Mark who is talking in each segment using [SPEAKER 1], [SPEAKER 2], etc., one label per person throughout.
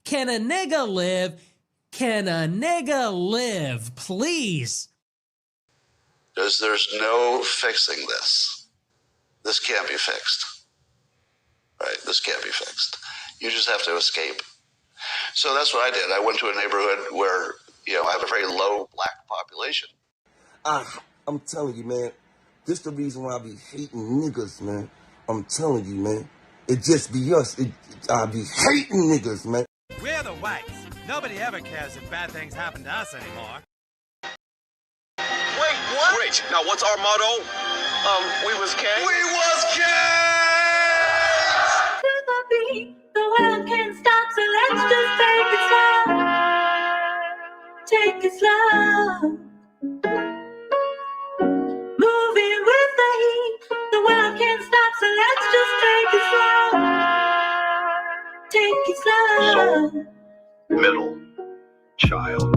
[SPEAKER 1] Can a nigga live? Can a nigga live? Please.
[SPEAKER 2] There's no fixing this. This can't be fixed. Right? This can't be fixed. You just have to escape. So that's what I did. I went to a neighborhood where, I have a very low black population.
[SPEAKER 3] I'm telling you, man, this the reason why I be hating niggas, man. I'm telling you, man. It just be us. I be hating niggas, man.
[SPEAKER 4] We're the whites. Nobody ever cares if bad things happen to us anymore.
[SPEAKER 5] Wait, what? Great. Now, what's our motto? We was kings.
[SPEAKER 6] We was kings!
[SPEAKER 7] To the beat, the world can't stop, so let's just take it slow. Take it slow. Moving with the heat, the world can't stop, so let's just take it slow. Take it slow.
[SPEAKER 5] Soul, middle, child.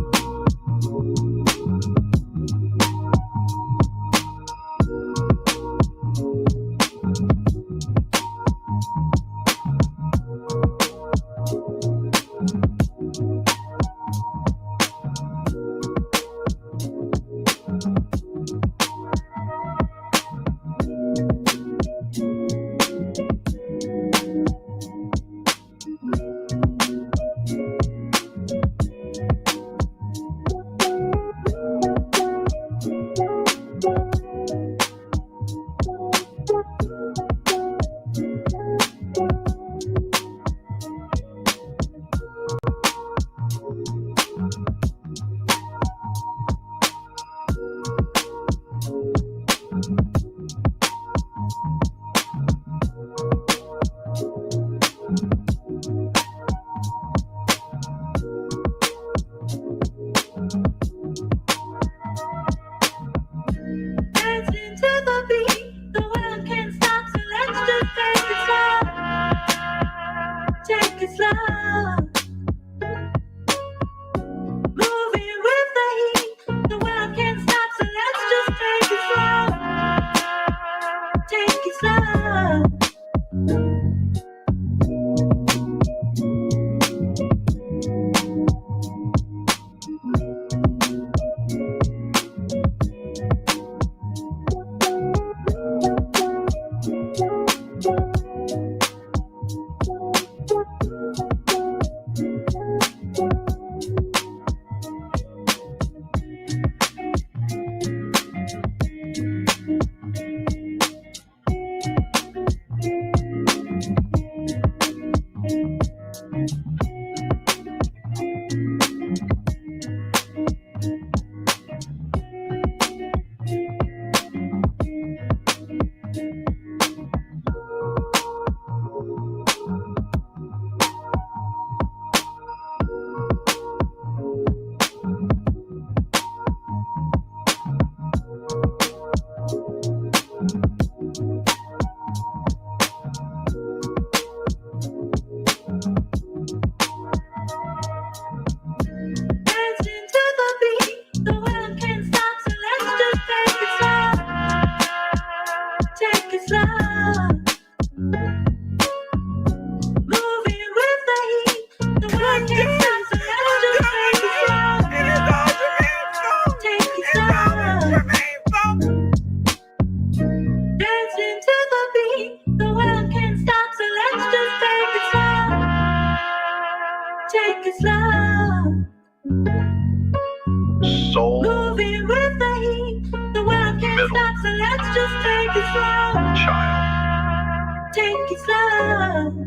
[SPEAKER 5] Soul,
[SPEAKER 7] moving with the heat, the world can't
[SPEAKER 5] middle,
[SPEAKER 7] stop, so let's just take it slow.
[SPEAKER 5] child.
[SPEAKER 7] Take it slow.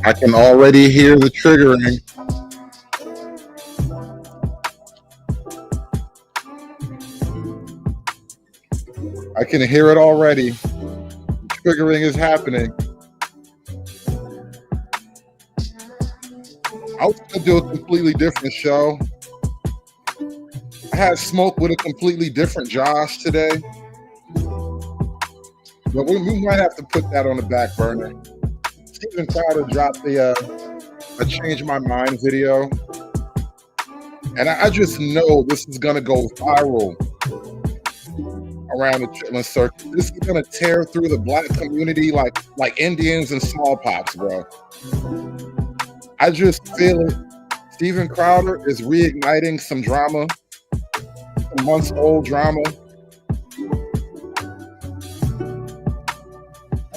[SPEAKER 6] I can already hear the triggering. I can hear it already. The triggering is happening. I was gonna do a completely different show. I had smoke with a completely different Josh today, but we might have to put that on the back burner. Steven Crowder dropped a Change My Mind video, and I just know this is gonna go viral around the Chitlin circuit. This is gonna tear through the black community like Indians and smallpox, bro. I just feel it. Steven Crowder is reigniting some drama, some months-old drama.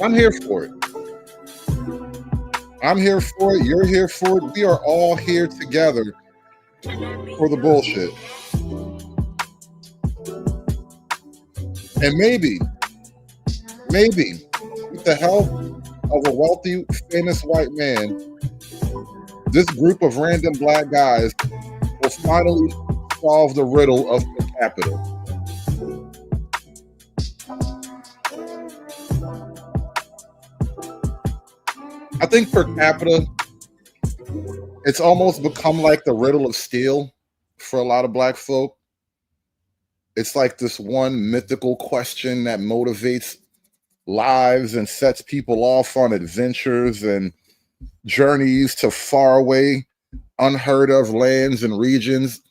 [SPEAKER 6] I'm here for it. I'm here for it. You're here for it. We are all here together for the bullshit. And maybe, with the help of a wealthy, famous white man, this group of random black guys will finally solve the riddle of per capita. I think per capita, it's almost become like the riddle of steel for a lot of black folk. It's like this one mythical question that motivates lives and sets people off on adventures and journeys to faraway, unheard of lands and regions.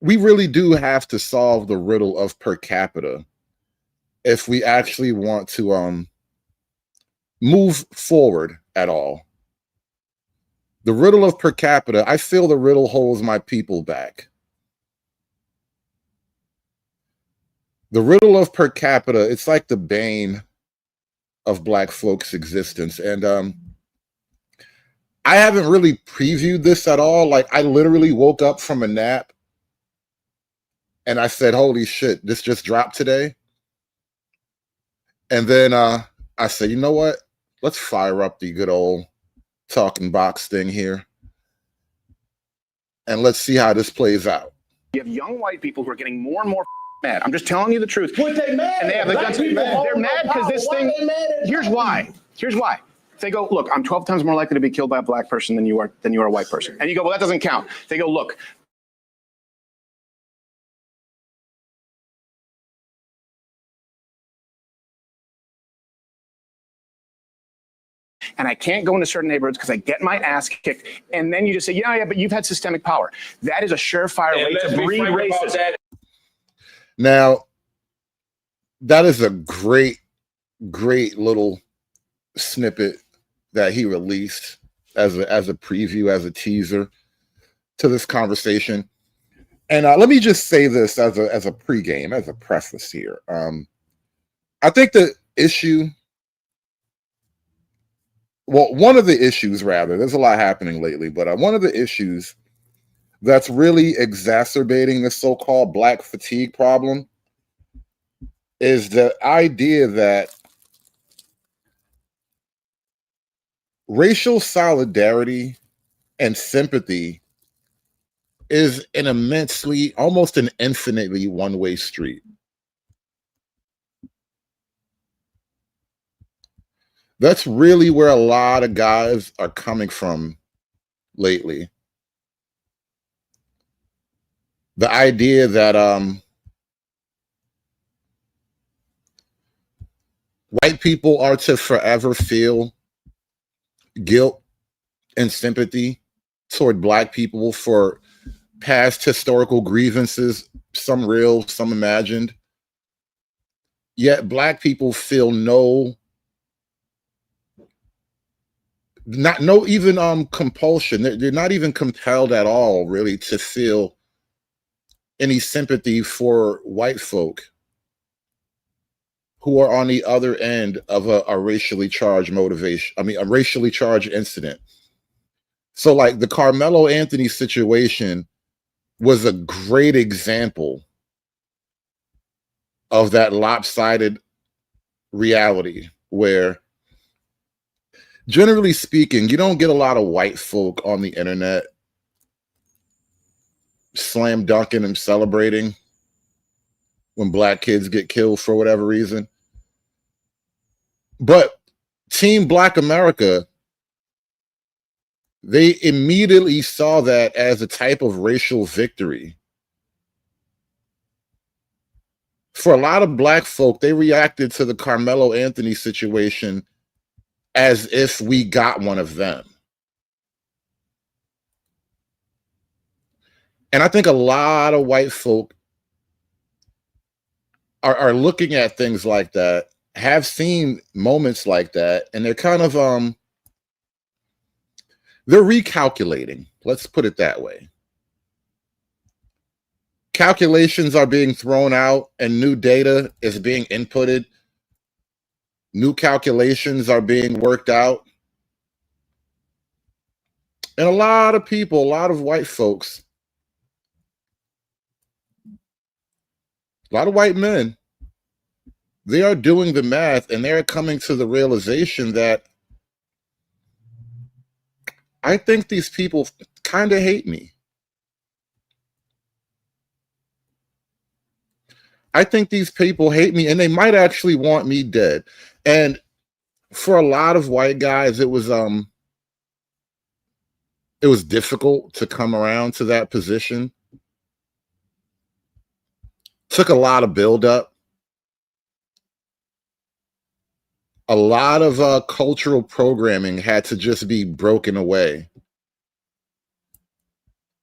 [SPEAKER 6] We really do have to solve the riddle of per capita if we actually want to move forward at all. The riddle of per capita, I feel the riddle holds my people back. The riddle of per capita, it's like the bane of black folks' existence. And I haven't really previewed this at all. Like, I literally woke up from a nap and I said, holy shit, this just dropped today. And then I said, you know what? Let's fire up the good old talking box thing here. And let's see how this plays out.
[SPEAKER 8] You have young white people who are getting more and more mad. I'm just telling you the truth.
[SPEAKER 9] What they mad?
[SPEAKER 8] And they have the guns. They're mad because this thing. Here's why. They go, look, I'm 12 times more likely to be killed by a black person than you are a white person. And you go, well, that doesn't count. They go, look. and I can't go into certain neighborhoods because I get my ass kicked. And then you just say, yeah, but you've had systemic power. That is a surefire way to breed racism.
[SPEAKER 6] Now, that is a great little snippet that he released as a preview, as a teaser to this conversation. And let me just say this as a pregame, as a preface here. I think the issue, well, one of the issues, rather, there's a lot happening lately, but one of the issues that's really exacerbating the so-called black fatigue problem is the idea that racial solidarity and sympathy is an immensely, almost an infinitely one-way street. That's really where a lot of guys are coming from lately. The idea that white people are to forever feel guilt and sympathy toward black people for past historical grievances, some real, some imagined. Yet black people feel no compulsion. They're not even compelled at all, really, to feel any sympathy for white folk who are on the other end of a racially charged motivation. I mean, a racially charged incident. So like the Carmelo Anthony situation was a great example of that lopsided reality where, generally speaking, you don't get a lot of white folk on the internet slam dunking and celebrating when black kids get killed for whatever reason. But Team Black America, they immediately saw that as a type of racial victory. For a lot of black folk, they reacted to the Carmelo Anthony situation as if we got one of them. And I think a lot of white folk are looking at things like that, have seen moments like that, and they're kind of they're recalculating. Let's put it that way. Calculations are being thrown out and new data is being inputted. New calculations are being worked out. And a lot of people, a lot of white folks, a lot of white men, they are doing the math and they're coming to the realization that I think these people kind of hate me. I think these people hate me and they might actually want me dead. And for a lot of white guys, it was difficult to come around to that position. Took a lot of buildup. A lot of cultural programming had to just be broken away,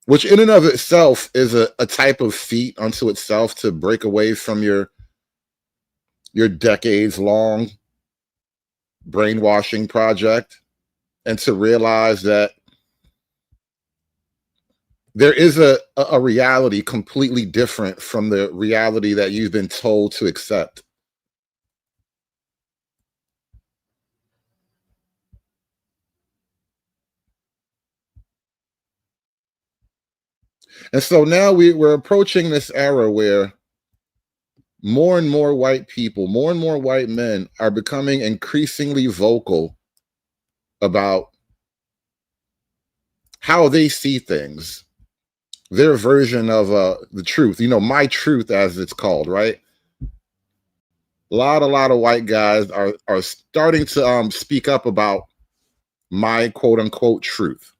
[SPEAKER 6] which in and of itself is a type of feat unto itself, to break away from your decades-long brainwashing project and to realize that there is a reality completely different from the reality that you've been told to accept. And so now we're approaching this era where more and more white people, more and more white men are becoming increasingly vocal about how they see things, their version of the truth, my truth, as it's called, right? A lot of white guys are starting to speak up about my quote unquote truth.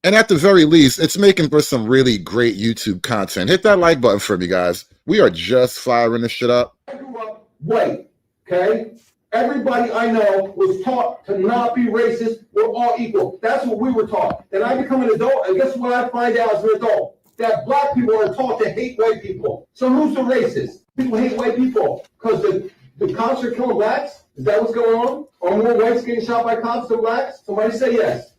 [SPEAKER 6] And at the very least, it's making for some really great YouTube content. Hit that like button for me, guys. We are just firing this shit up.
[SPEAKER 3] I grew up white, okay? Everybody I know was taught to not be racist. We're all equal. That's what we were taught. And I become an adult, and guess what I find out as an adult? That black people are taught to hate white people. So who's the racist? People hate white people because the cops are killing blacks? Is that what's going on? Are more whites getting shot by cops than blacks? Somebody say yes.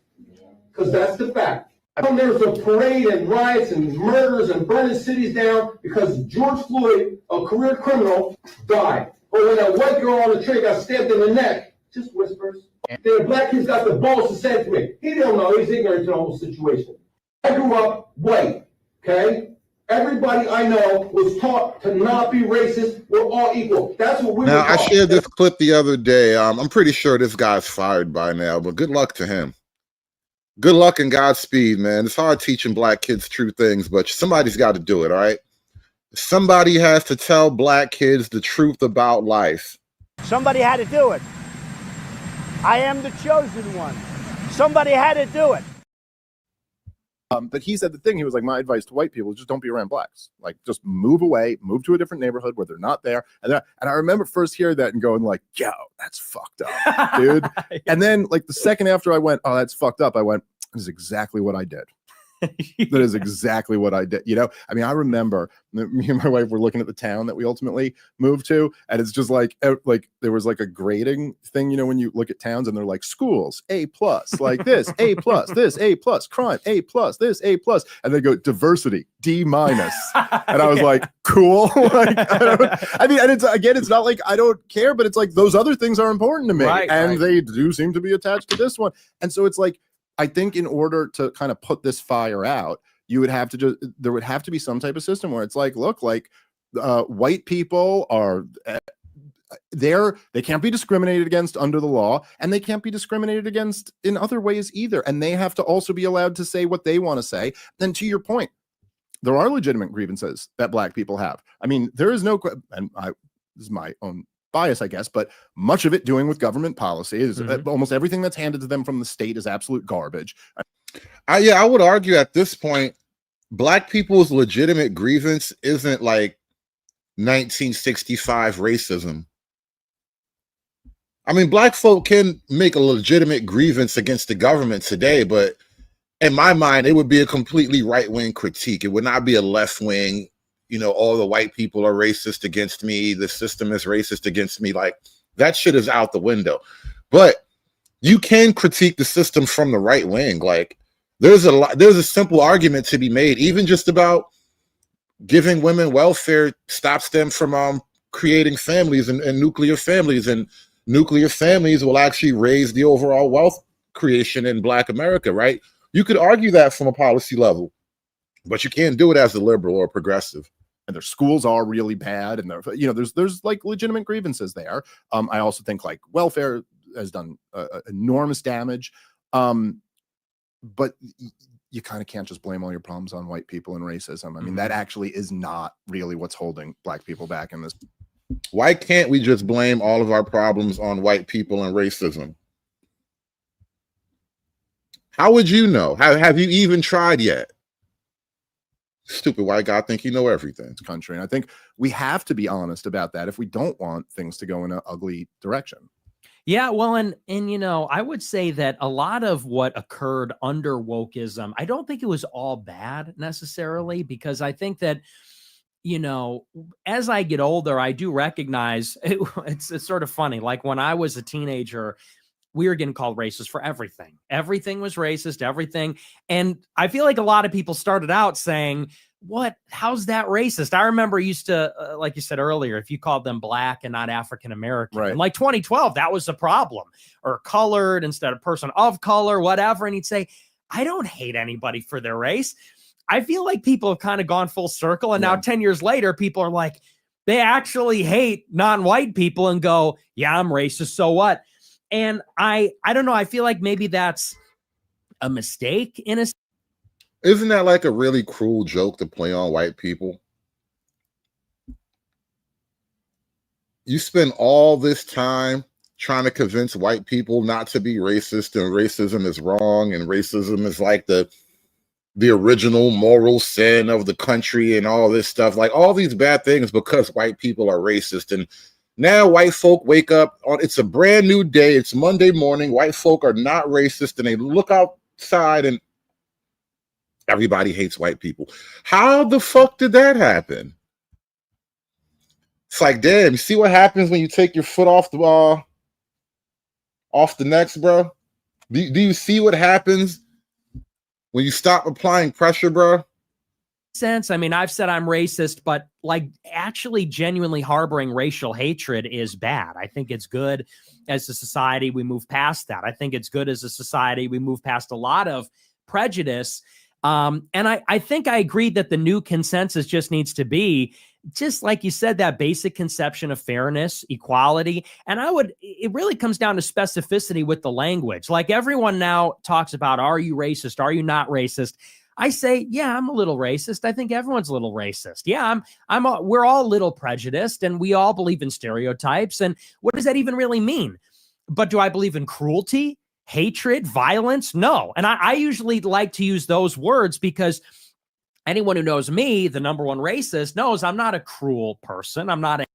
[SPEAKER 3] Because that's the fact. There's a parade and riots and murders and burning cities down because George Floyd, a career criminal, died. Or when that white girl on the train got stabbed in the neck, just whispers. Then the black kid's got the balls to say it to me. He don't know. He's ignorant to the whole situation. I grew up white, okay? Everybody I know was taught to not be racist. We're all equal. That's what we were taught.
[SPEAKER 6] Now, I shared this clip the other day. I'm pretty sure this guy's fired by now, but good luck to him. Good luck and Godspeed, man. It's hard teaching black kids true things, but somebody's got to do it, all right? Somebody has to tell black kids the truth about life.
[SPEAKER 9] Somebody had to do it. I am the chosen one. Somebody had to do it.
[SPEAKER 10] But he said the thing, he was like, my advice to white people is just don't be around blacks. Like, just move away, move to a different neighborhood where they're not there. And I remember first hearing that and going like, yo, that's fucked up, dude. Yeah. And then like the second after I went, oh, that's fucked up, I went, this is exactly what I did. That is exactly what I did. You know, I mean, I remember me and my wife were looking at the town that we ultimately moved to, and it's just like there was like a grading thing, you know, when you look at towns and they're like schools A+, like this A+, this A+, crime A+, this A+, and they go diversity D-. And I was like, cool. Like, I mean, and it's again, it's not like I don't care, but it's like those other things are important to me, and they do seem to be attached to this one, and so it's like, I think in order to kind of put this fire out, you would have to there would have to be some type of system where it's like, look, like white people are they can't be discriminated against under the law, and they can't be discriminated against in other ways either. And they have to also be allowed to say what they want to say. Then to your point, there are legitimate grievances that black people have. I mean, there is no, and this is my own bias, I guess, but much of it doing with government policy is almost everything that's handed to them from the state is absolute garbage.
[SPEAKER 6] I would argue at this point, black people's legitimate grievance isn't like 1965 racism. I mean, black folk can make a legitimate grievance against the government today, but in my mind, it would be a completely right-wing critique. It would not be a left-wing, you know, all the white people are racist against me, the system is racist against me. Like, that shit is out the window. But you can critique the system from the right wing. Like, there's a simple argument to be made, even just about giving women welfare stops them from creating families and nuclear families, and nuclear families will actually raise the overall wealth creation in Black America, right? You could argue that from a policy level, but you can't do it as a liberal or progressive.
[SPEAKER 10] And their schools are really bad, and you know, there's like legitimate grievances there. I also think like welfare has done enormous damage, but you kind of can't just blame all your problems on white people and racism. I mean, that actually is not really what's holding black people back in this.
[SPEAKER 6] Why can't we just blame all of our problems on white people and racism? How would you know? Have you even tried yet? Stupid white guy think you know everything.
[SPEAKER 10] Country. And I think we have to be honest about that if we don't want things to go in an ugly direction.
[SPEAKER 1] Yeah, well, and you know, I would say that a lot of what occurred under wokeism, I don't think it was all bad necessarily, because I think that, you know, as I get older, I do recognize it's sort of funny. Like when I was a teenager, we were getting called racist for everything. Everything was racist, everything. And I feel like a lot of people started out saying, how's that racist? I remember used to, like you said earlier, if you called them Black and not African-American, right. In like 2012, that was a problem, or colored instead of person of color, whatever. And he'd say, I don't hate anybody for their race. I feel like people have kind of gone full circle. And now 10 years later, people are like, they actually hate non-white people and go, yeah, I'm racist. So what? And I don't know. I feel like maybe that's a mistake in a.
[SPEAKER 6] Isn't that like a really cruel joke to play on white people? You spend all this time trying to convince white people not to be racist, and racism is wrong, and racism is like the the original moral sin of the country and all this stuff, like all these bad things because white people are racist. And now white folk wake up on, it's a brand new day. It's Monday morning. White folk are not racist and they look outside and everybody hates white people. How the fuck did that happen? It's like, damn, you see what happens when you take your foot off the necks, bro? Do you see what happens when you stop applying pressure, bro?
[SPEAKER 1] Sense. I mean, I've said I'm racist, but like actually genuinely harboring racial hatred is bad. I think it's good as a society we move past that. I think it's good as a society we move past a lot of prejudice. And I think I agree that the new consensus just needs to be, just like you said, that basic conception of fairness, equality. And it really comes down to specificity with the language. Like everyone now talks about, are you racist? Are you not racist? I say, yeah, I'm a little racist. I think everyone's a little racist. Yeah, we're all a little prejudiced and we all believe in stereotypes. And what does that even really mean? But do I believe in cruelty, hatred, violence? No. And I usually like to use those words because anyone who knows me, the number one racist, knows I'm not a cruel person. I'm not a...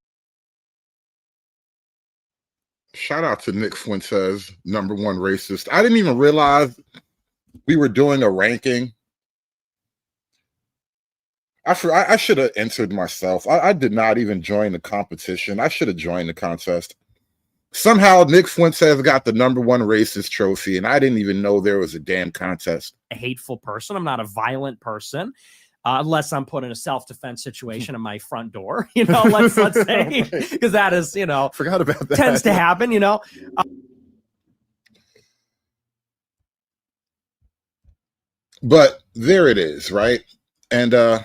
[SPEAKER 6] Shout out to Nick Fuentes, number one racist. I didn't even realize we were doing a ranking. I should have entered myself. I did not even join the competition. I should have joined the contest. Somehow Nick Fuentes got the number one racist trophy, and I didn't even know there was a damn contest.
[SPEAKER 1] A hateful person. I'm not a violent person. Unless I'm put in a self-defense situation in my front door, let's say, because that is,
[SPEAKER 10] forgot about that.
[SPEAKER 1] Tends to happen,
[SPEAKER 6] But there it is, right? And I'm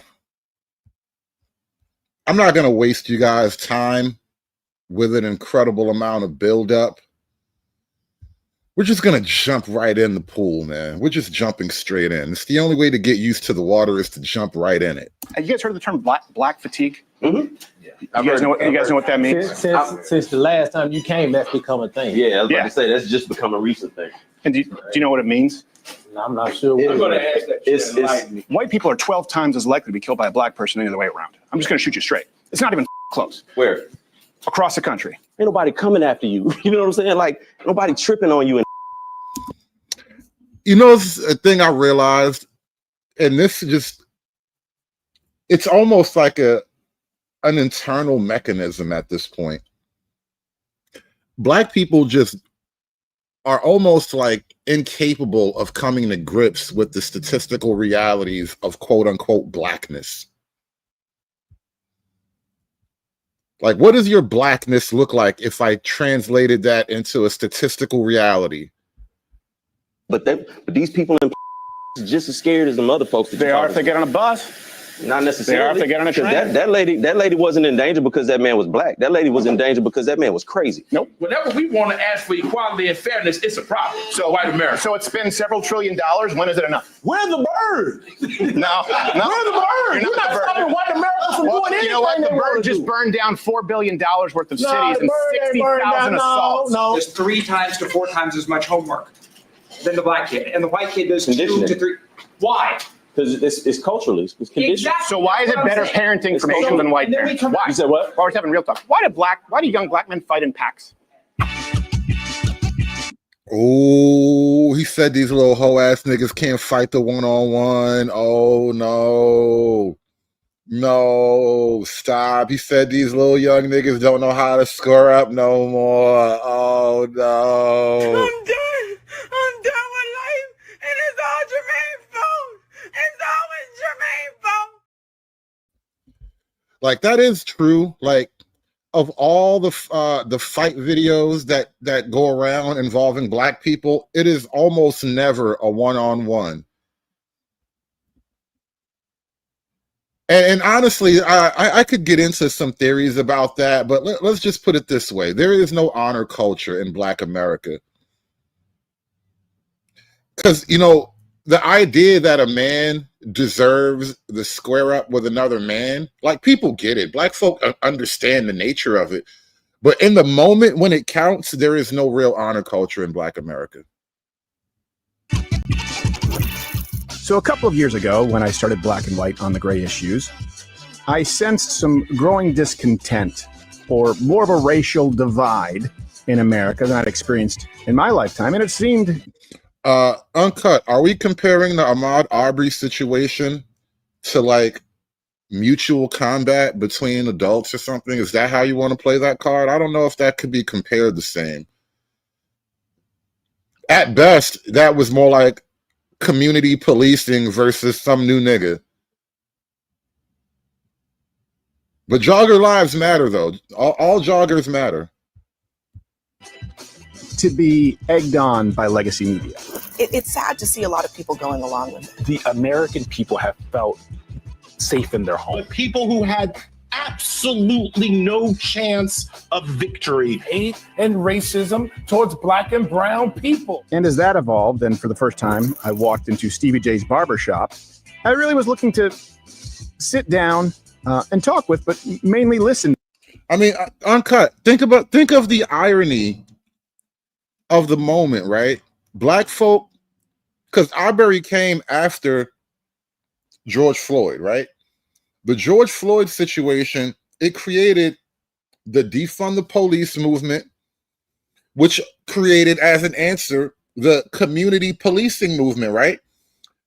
[SPEAKER 6] not going to waste you guys' time with an incredible amount of buildup. We're just going to jump right in the pool, man. We're just jumping straight in. It's the only way to get used to the water is to jump right in it.
[SPEAKER 8] Have you guys heard of the term black fatigue?
[SPEAKER 11] Mm-hmm.
[SPEAKER 8] Yeah. You guys know what that means?
[SPEAKER 11] Since the last time you came, that's become a thing.
[SPEAKER 12] Yeah, I was about to say, that's just become a recent thing.
[SPEAKER 8] And do you know what it means?
[SPEAKER 11] I'm not sure.
[SPEAKER 12] I'm going to ask that.
[SPEAKER 8] White people are 12 times as likely to be killed by a black person than the other way around. I'm just going to shoot you straight. It's not even close.
[SPEAKER 12] Where?
[SPEAKER 8] Across the country.
[SPEAKER 12] Ain't nobody coming after you. You know what I'm saying? Like, nobody tripping on you.
[SPEAKER 6] It's a thing I realized, and this just, it's almost like an internal mechanism at this point. Black people just are almost like incapable of coming to grips with the statistical realities of quote unquote blackness. Like, what does your blackness look like if I translated that into a statistical reality?
[SPEAKER 12] But these people in just as scared as the other folks.
[SPEAKER 8] They are if they get on a bus.
[SPEAKER 12] Not necessarily.
[SPEAKER 8] They are if they get on a train.
[SPEAKER 12] That lady wasn't in danger because that man was black. That lady was in danger because that man was crazy.
[SPEAKER 8] Nope.
[SPEAKER 13] Whenever we want to ask for equality and fairness, it's a problem. So white America.
[SPEAKER 8] So it's been several $1 trillion. When is it enough?
[SPEAKER 11] Where's the bird?
[SPEAKER 8] No.
[SPEAKER 11] Where's the bird? You're not stopping white America from doing anything.
[SPEAKER 8] You know what? The
[SPEAKER 11] they
[SPEAKER 8] bird
[SPEAKER 11] wanna
[SPEAKER 8] just
[SPEAKER 11] do.
[SPEAKER 8] burned down $4 billion worth of cities and 60,000 assaults.
[SPEAKER 11] No.
[SPEAKER 14] There's 3 times to 4 times as much homework than the black kid, and the white kid does 2 to 3. Why?
[SPEAKER 12] Because it's culturally, it's conditioned.
[SPEAKER 14] Exactly.
[SPEAKER 8] So why is it better parenting from Asian than white parents? Why?
[SPEAKER 12] You said what?
[SPEAKER 8] Or we're having real talk. Why do young black men fight in packs?
[SPEAKER 6] Oh, he said these little hoe ass niggas can't fight the one-on-one. Oh no. No, stop. He said these little young niggas don't know how to score up no more. Oh no.
[SPEAKER 7] I'm done with life, and it's all Jermaine's fault. It's always Jermaine's fault.
[SPEAKER 6] Like, that is true. Like, of all the fight videos that go around involving black people, it is almost never a one-on-one. And honestly, I could get into some theories about that, but let's just put it this way. There is no honor culture in Black America. Because, the idea that a man deserves the square up with another man, like, people get it. Black folk understand the nature of it. But in the moment when it counts, there is no real honor culture in Black America.
[SPEAKER 8] So a couple of years ago, when I started Black and White on the gray issues, I sensed some growing discontent, or more of a racial divide in America than I'd experienced in my lifetime. And it seemed...
[SPEAKER 6] Uncut, are we comparing the Ahmaud Arbery situation to like mutual combat between adults or something? Is that how you want to play that card? I don't know if that could be compared the same. At best, that was more like community policing versus some new nigga. But jogger lives matter, though. All joggers matter.
[SPEAKER 8] To be egged on by legacy media.
[SPEAKER 15] It's sad to see a lot of people going along with it.
[SPEAKER 16] The American people have felt safe in their home.
[SPEAKER 11] But people who had absolutely no chance of victory.
[SPEAKER 9] Hate and racism towards black and brown people.
[SPEAKER 8] And as that evolved, and for the first time I walked into Stevie J's barbershop, I really was looking to sit down and talk with, but mainly listen.
[SPEAKER 6] I mean, Uncut, think of the irony of the moment, right? Black folk, because Arbery came after George Floyd, right? The George Floyd situation, it created the defund the police movement, which created as an answer the community policing movement, right?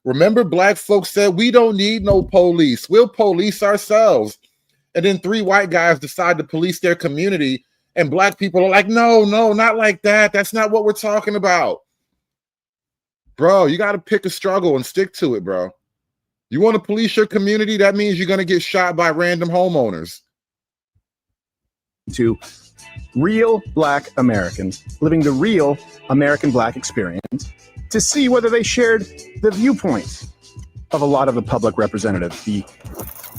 [SPEAKER 6] Remember, black folks said, we don't need no police. We'll police ourselves. And then 3 white guys decide to police their community. And black people are like, no, not like that. That's not what we're talking about. Bro, you got to pick a struggle and stick to it, bro. You want to police your community? That means you're going to get shot by random homeowners.
[SPEAKER 8] To real black Americans living the real American black experience to see whether they shared the viewpoints of a lot of the public representatives, the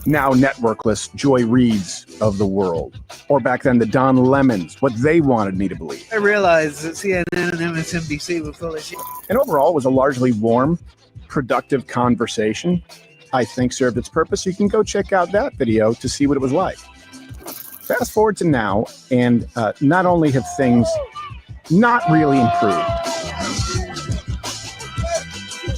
[SPEAKER 8] now networkless Joy Reids of the world, or back then the Don Lemons, what they wanted me to believe.
[SPEAKER 17] I realized that CNN and MSNBC were full of shit.
[SPEAKER 8] And overall, it was a largely warm, productive conversation. I think served its purpose. You can go check out that video to see what it was like. Fast forward to now, and not only have things not really improved,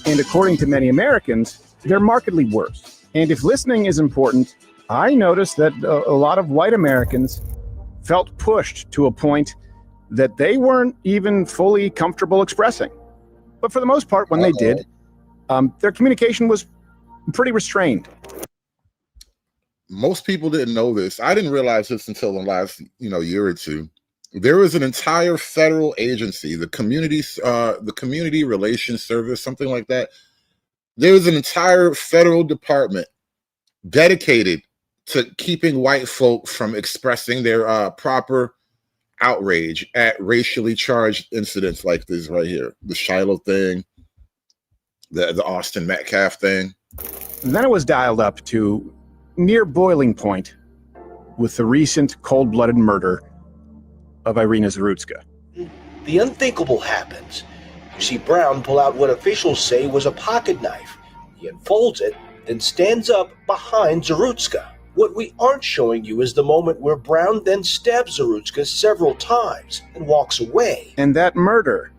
[SPEAKER 8] and according to many Americans, they're markedly worse. And if listening is important, I noticed that a lot of white Americans felt pushed to a point that they weren't even fully comfortable expressing. But for the most part, when they did, their communication was pretty restrained.
[SPEAKER 6] Most people didn't know this. I didn't realize this until the last, year or two. There is an entire federal agency, the Community Relations Service, something like that. There's an entire federal department dedicated to keeping white folk from expressing their proper outrage at racially charged incidents like this right here. The Shiloh thing, the Austin Metcalf thing.
[SPEAKER 8] And then it was dialed up to near boiling point with the recent cold-blooded murder of Irina Zarutska.
[SPEAKER 18] The unthinkable happens. You see Brown pull out what officials say was a pocket knife. He unfolds it, then stands up behind Zarutska. What we aren't showing you is the moment where Brown then stabs Zarutska several times and walks away.
[SPEAKER 8] And that murder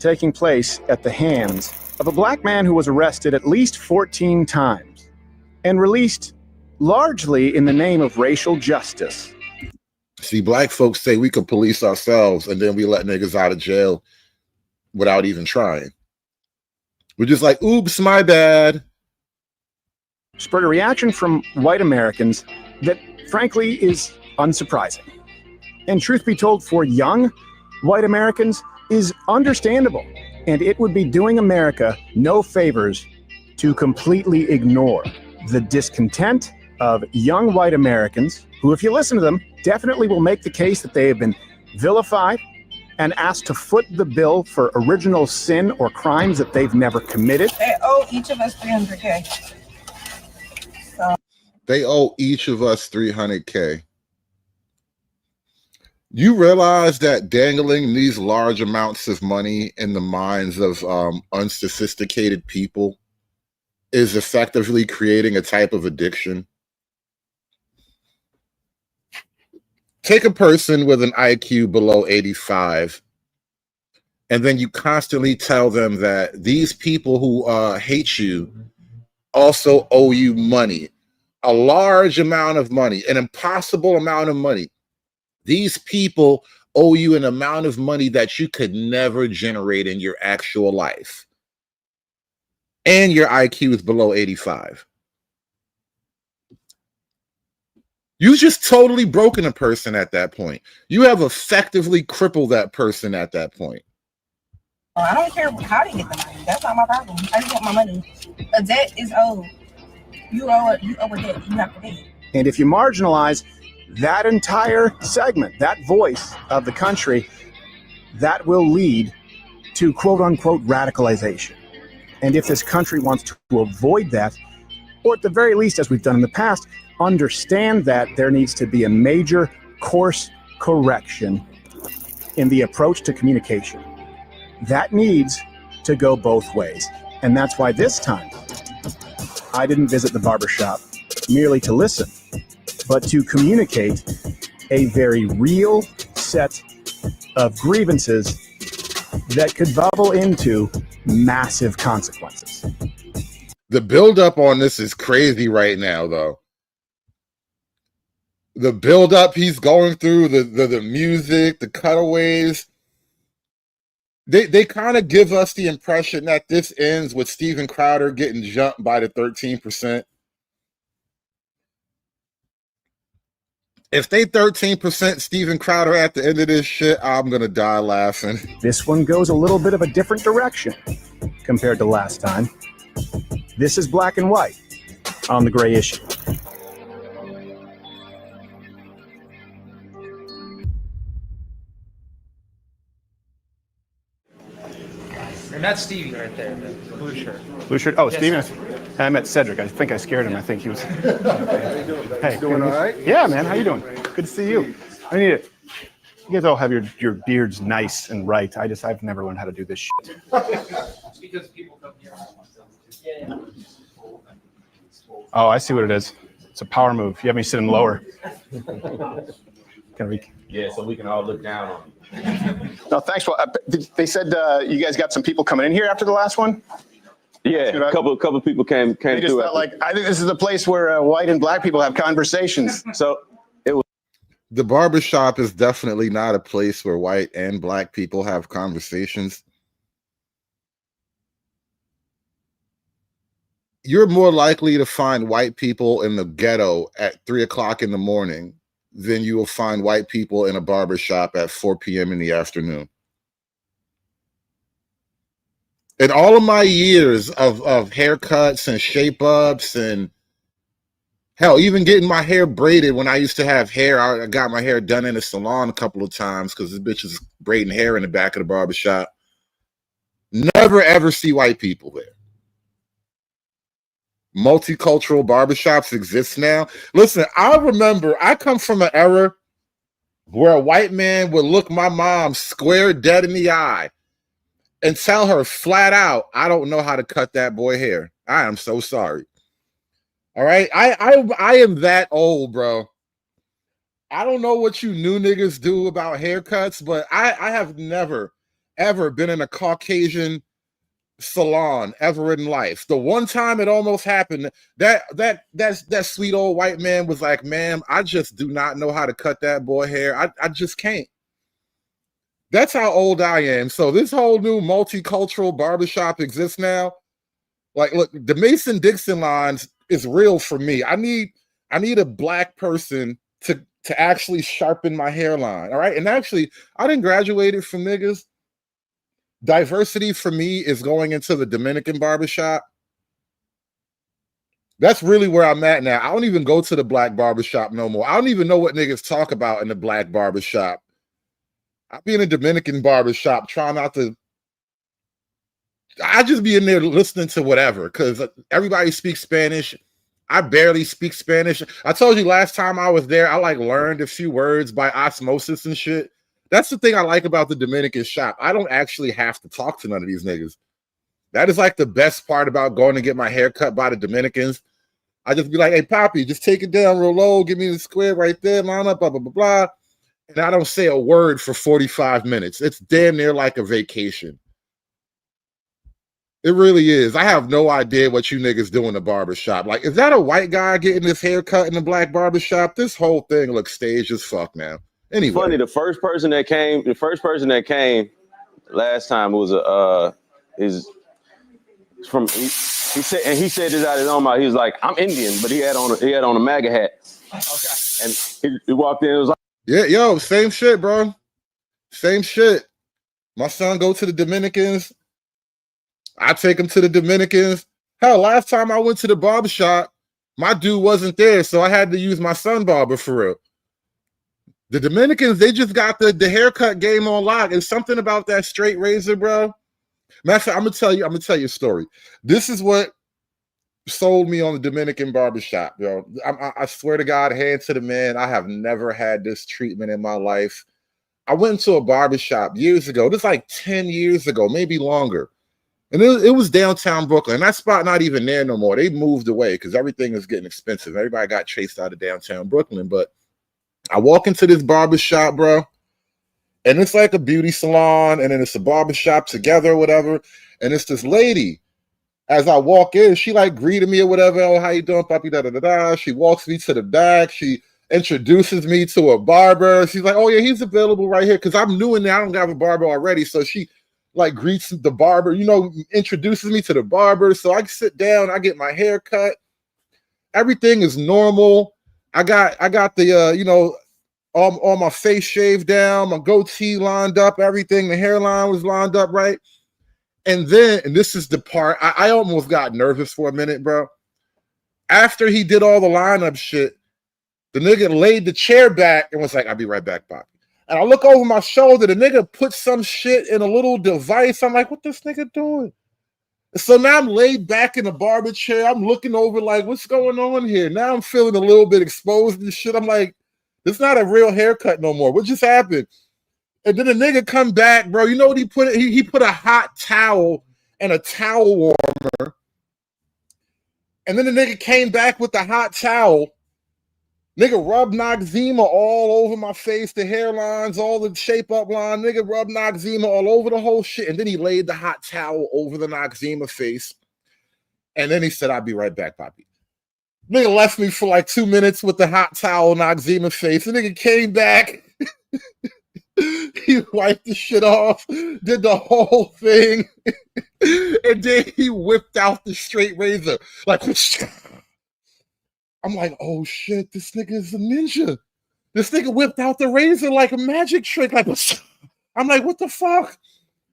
[SPEAKER 8] taking place at the hands of a black man who was arrested at least 14 times and released largely in the name of racial justice.
[SPEAKER 6] See, black folks say we can police ourselves and then we let niggas out of jail without even trying. We're just like, oops, my bad.
[SPEAKER 8] Spurred a reaction from white Americans that, frankly, is unsurprising. And truth be told, for young white Americans, is understandable. And it would be doing America no favors to completely ignore the discontent of young white Americans who, if you listen to them, definitely will make the case that they have been vilified and asked to foot the bill for original sin or crimes that they've never committed.
[SPEAKER 15] They owe each of us $300K. So.
[SPEAKER 6] They owe each of us $300K. You realize that dangling these large amounts of money in the minds of unsophisticated people is effectively creating a type of addiction? Take a person with an IQ below 85 and then you constantly tell them that these people who hate you also owe you money, a large amount of money, an impossible amount of money. These people owe you an amount of money that you could never generate in your actual life. And your IQ is below 85. You just totally broken a person at that point. You have effectively crippled that person at that point.
[SPEAKER 15] I don't care how they get the money. That's not my problem. I just want my money. A debt is owed. You owe a debt. You have to pay it.
[SPEAKER 8] And if you marginalize that entire segment, that voice of the country, that will lead to quote unquote radicalization. And if this country wants to avoid that, or at the very least, as we've done in the past, understand that there needs to be a major course correction in the approach to communication. That needs to go both ways. And that's why this time, I didn't visit the barbershop merely to listen, but to communicate a very real set of grievances that could bubble into massive consequences.
[SPEAKER 6] The buildup on this is crazy right now, though. The buildup he's going through, the music, the cutaways, they kind of give us the impression that this ends with Steven Crowder getting jumped by the 13%. If they 13% Steven Crowder at the end of this shit, I'm going to die laughing.
[SPEAKER 8] This one goes a little bit of a different direction compared to last time. This is black and white on the gray issue.
[SPEAKER 14] And that's Stevie right there, the blue shirt.
[SPEAKER 8] Blue shirt? Oh,
[SPEAKER 14] Yes.
[SPEAKER 8] Steven. I met Cedric. I think I scared him. I think he was. Hey,
[SPEAKER 10] Doing all right?
[SPEAKER 8] Yeah, man. How you doing? Good to see you. I need it. You guys all have your beards nice and right. I've never learned how to do this shit.
[SPEAKER 14] It's because people come here. Yeah.
[SPEAKER 8] Oh, I see what it is. It's a power move. You have me sitting lower. Can we?
[SPEAKER 12] Yeah, so we can all look down on you.
[SPEAKER 8] No, thanks. Well, they said you guys got some people coming in here after the last one.
[SPEAKER 12] Yeah, a couple people came
[SPEAKER 8] They just
[SPEAKER 12] through.
[SPEAKER 8] felt like, I think this is a place where white and black people have conversations.
[SPEAKER 12] So it was.
[SPEAKER 6] The barbershop is definitely not a place where white and black people have conversations. You're more likely to find white people in the ghetto at 3 o'clock in the morning than you will find white people in a barbershop at 4 p.m. in the afternoon. In all of my years of haircuts and shape ups and hell, even getting my hair braided when I used to have hair, I got my hair done in a salon a couple of times because this bitch is braiding hair in the back of the barbershop. Never ever see white people there. Multicultural barbershops exist now. Listen, I remember I come from an era where a white man would look my mom square dead in the eye and tell her flat out, I don't know how to cut that boy hair. I am so sorry. All right. I am that old, bro. I don't know what you new niggas do about haircuts, but I have never, ever been in a Caucasian salon ever in life. The one time it almost happened, that sweet old white man was like, ma'am, I just do not know how to cut that boy hair. I just can't. That's how old I am. So this whole new multicultural barbershop exists now. Like, look, the Mason-Dixon lines is real for me. I need a black person to actually sharpen my hairline. All right. And actually, I didn't graduate from niggas. Diversity for me is going into the Dominican barbershop. That's really where I'm at now. I don't even go to the black barbershop no more. I don't even know what niggas talk about in the black barbershop. I be in a Dominican barbershop trying not to. I just be in there listening to whatever because everybody speaks Spanish. I barely speak Spanish. I told you last time I was there, I like learned a few words by osmosis and shit. That's the thing I like about the Dominican shop. I don't actually have to talk to none of these niggas. That is like the best part about going to get my hair cut by the Dominicans. I just be like, hey, Poppy, just take it down real low. Give me the square right there, line up, blah, blah, blah, blah. and I don't say a word for 45 minutes. It's damn near like a vacation. It really is. I have no idea what you niggas do in the barbershop. Like, is that a white guy getting his hair cut in the black barbershop? This whole thing looks staged as fuck, man. Anyway.
[SPEAKER 12] Funny, the first person that came last time was he said this out of his own mouth. He was like, I'm Indian, but he had on a MAGA hat. Okay. And he walked in and was like,
[SPEAKER 6] yeah, yo, same shit, bro. Same shit. My son go to the Dominicans. I take him to the Dominicans. Hell, last time I went to the barbershop, my dude wasn't there, so I had to use my son barber for real. The Dominicans, they just got the haircut game on lock. It's something about that straight razor, bro. Matter of fact, I'm gonna tell you a story. This is what sold me on the Dominican barbershop, yo. I swear to God, hand to the man, I have never had this treatment in my life. I went into a barbershop years ago. This is like 10 years ago, maybe longer. And it was downtown Brooklyn. That spot not even there no more. They moved away because everything is getting expensive. Everybody got chased out of downtown Brooklyn. But I walk into this barbershop, bro, and it's like a beauty salon, and then it's a barbershop together or whatever. And it's this lady. As I walk in, she like greeted me or whatever. Oh, how you doing, puppy? Da da da da. She walks me to the back. She introduces me to a barber. She's like, oh yeah, he's available right here. Because I'm new in there. I don't have a barber already. So she like greets the barber, introduces me to the barber. So I sit down, I get my hair cut. Everything is normal. I got the all my face shaved down, my goatee lined up, everything. The hairline was lined up right. And this is the part, I almost got nervous for a minute, bro. After he did all the lineup shit, the nigga laid the chair back and was like, I'll be right back, Poppy. And I look over my shoulder, the nigga put some shit in a little device. I'm like, what this nigga doing? So now I'm laid back in the barber chair. I'm looking over like, what's going on here? Now I'm feeling a little bit exposed and shit. I'm like, it's not a real haircut no more. What just happened? And then the nigga come back, bro. You know what he put? He put a hot towel and a towel warmer. And then the nigga came back with the hot towel. Nigga rubbed Noxzema all over my face, the hairlines, all the shape up line. Nigga rubbed Noxzema all over the whole shit. And then he laid the hot towel over the Noxzema face. And then he said, I'll be right back, Poppy. Nigga left me for like 2 minutes with the hot towel Noxzema face. The nigga came back. He wiped the shit off, did the whole thing. And then he whipped out the straight razor. Like, I'm like, oh shit, this nigga is a ninja. This nigga whipped out the razor like a magic trick. Like, I'm like, what the fuck?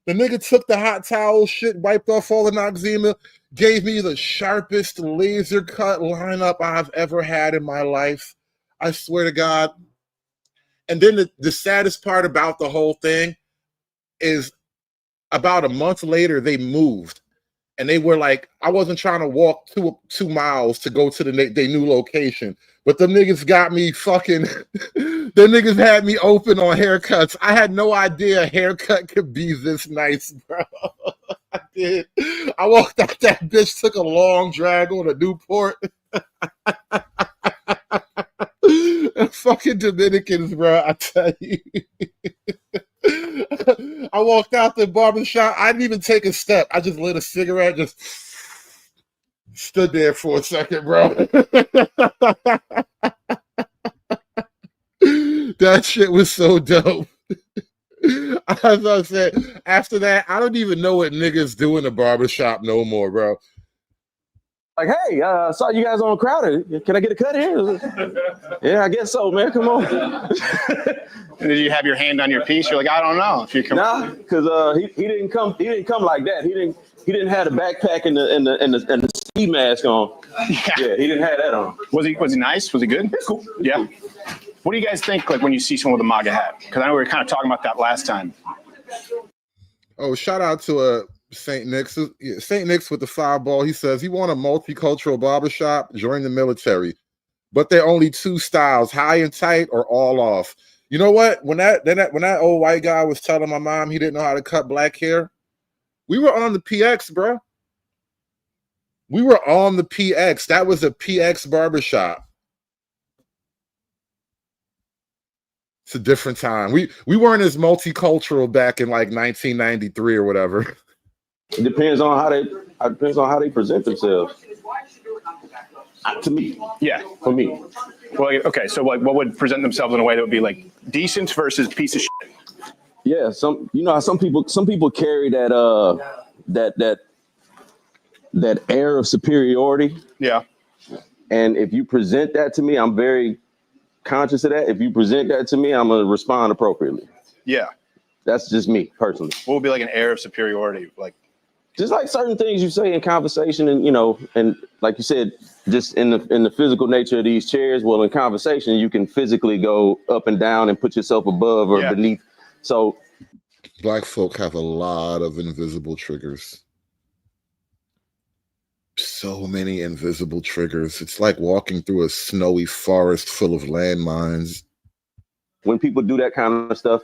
[SPEAKER 6] The nigga took the hot towel shit, wiped off all the Noxzema, gave me the sharpest laser cut lineup I've ever had in my life. I swear to God. And then the saddest part about the whole thing is about a month later, they moved. And they were like, I wasn't trying to walk 2 miles to go to their new location. But the niggas got me fucking, the niggas had me open on haircuts. I had no idea a haircut could be this nice, bro. I did. I walked out that bitch, took a long drag on a Newport. Fucking Dominicans, bro, I tell you. I walked out the barbershop. I didn't even take a step. I just lit a cigarette, just stood there for a second, bro. That shit was so dope. As I said, after that, I don't even know what niggas do in the barbershop no more, bro.
[SPEAKER 12] Like, hey, saw you guys on Crowder. Can I get a cut here? Yeah, I guess so, man. Come on.
[SPEAKER 8] Did you have your hand on your piece? You're like, I don't know. If you come,
[SPEAKER 12] nah, because he didn't come. He didn't come like that. He didn't have the backpack and the ski mask on. Yeah, he didn't have that on.
[SPEAKER 8] Was he nice? Was he good?
[SPEAKER 12] It's cool.
[SPEAKER 8] Yeah. What do you guys think, like, when you see someone with a MAGA hat? Because I know we were kind of talking about that last time.
[SPEAKER 6] Oh, shout out to St. Nick's. St. Nick's with the 5-ball. He says he want a multicultural barbershop, join the military. But there are only 2 styles, high and tight or all off. You know what? When that old white guy was telling my mom he didn't know how to cut black hair, we were on the PX, bro. We were on the PX. That was a PX barbershop. It's a different time. We weren't as multicultural back in like 1993 or whatever.
[SPEAKER 12] It depends on how they present themselves. To me,
[SPEAKER 8] yeah,
[SPEAKER 12] for me.
[SPEAKER 8] Well, okay, so like, what would present themselves in a way that would be like decent versus piece of shit?
[SPEAKER 12] Yeah, some people carry that air of superiority.
[SPEAKER 8] Yeah.
[SPEAKER 12] And if you present that to me, I'm very conscious of that. If you present that to me, I'm gonna respond appropriately.
[SPEAKER 8] Yeah.
[SPEAKER 12] That's just me personally.
[SPEAKER 8] What would be like an air of superiority? Like
[SPEAKER 12] just like certain things you say in conversation, and and like you said, just in the physical nature of these chairs. Well, in conversation, you can physically go up and down and put yourself above or beneath. So
[SPEAKER 6] Black folk have a lot of invisible triggers. So many invisible triggers. It's like walking through a snowy forest full of landmines.
[SPEAKER 12] When people do that kind of stuff.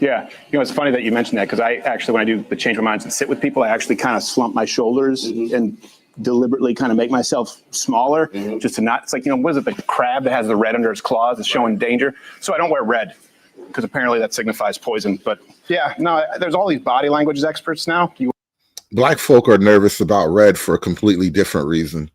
[SPEAKER 8] Yeah, it's funny that you mentioned that, because I actually, when I do the change my minds and sit with people, I actually kind of slump my shoulders and deliberately kind of make myself smaller, just to not, it's like, what is it, the crab that has the red under its claws is showing danger. So I don't wear red, because apparently that signifies poison. But yeah, no, there's all these body language experts now.
[SPEAKER 6] Black folk are nervous about red for a completely different reason.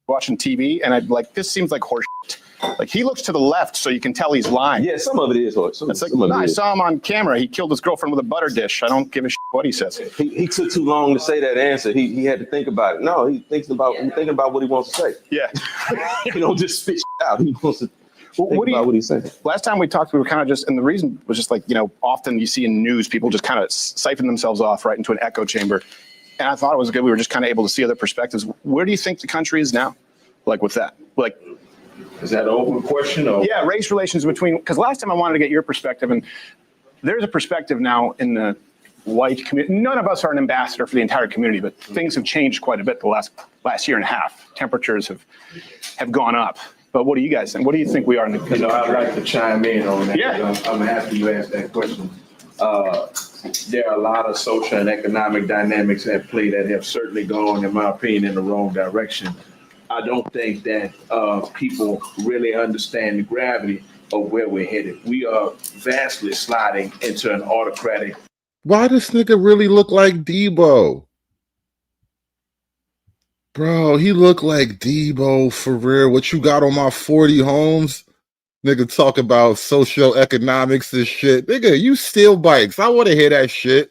[SPEAKER 8] Watching TV, and I'd be like, this seems like horse shit. Like, he looks to the left, so you can tell he's lying.
[SPEAKER 12] Yeah, some of it is horse.
[SPEAKER 8] It's like, no, I saw him on camera. He killed his girlfriend with a butter dish. I don't give a shit what he says.
[SPEAKER 12] He took too long to say that answer. He had to think about it. No, he's thinking about what he wants to say.
[SPEAKER 8] Yeah.
[SPEAKER 12] He don't just spit shit out. He wants to think about what he's saying.
[SPEAKER 8] Last time we talked, we were kind of just, and the reason was just like, often you see in news, people just kind of siphon themselves off right into an echo chamber. And I thought it was good. We were just kind of able to see other perspectives. Where do you think the country is now? Like with that? Like,
[SPEAKER 13] is that an open question? Or?
[SPEAKER 8] Yeah, race relations between, because last time I wanted to get your perspective, and there's a perspective now in the white community. None of us are an ambassador for the entire community, but things have changed quite a bit the last year and a half. Temperatures have gone up. But what do you guys think? What do you think we are in the country?
[SPEAKER 13] I'd like to chime in on that.
[SPEAKER 8] Yeah.
[SPEAKER 13] I'm happy you asked that question. There are a lot of social and economic dynamics at play that have certainly gone, in my opinion, in the wrong direction. I don't think that people really understand the gravity of where we're headed. We are vastly sliding into an autocratic.
[SPEAKER 6] Why does nigga really look like Debo? Bro, he look like Debo for real. What you got on my 40 homes? Nigga talk about socioeconomics and shit. Nigga, you steal bikes. I want to hear that shit.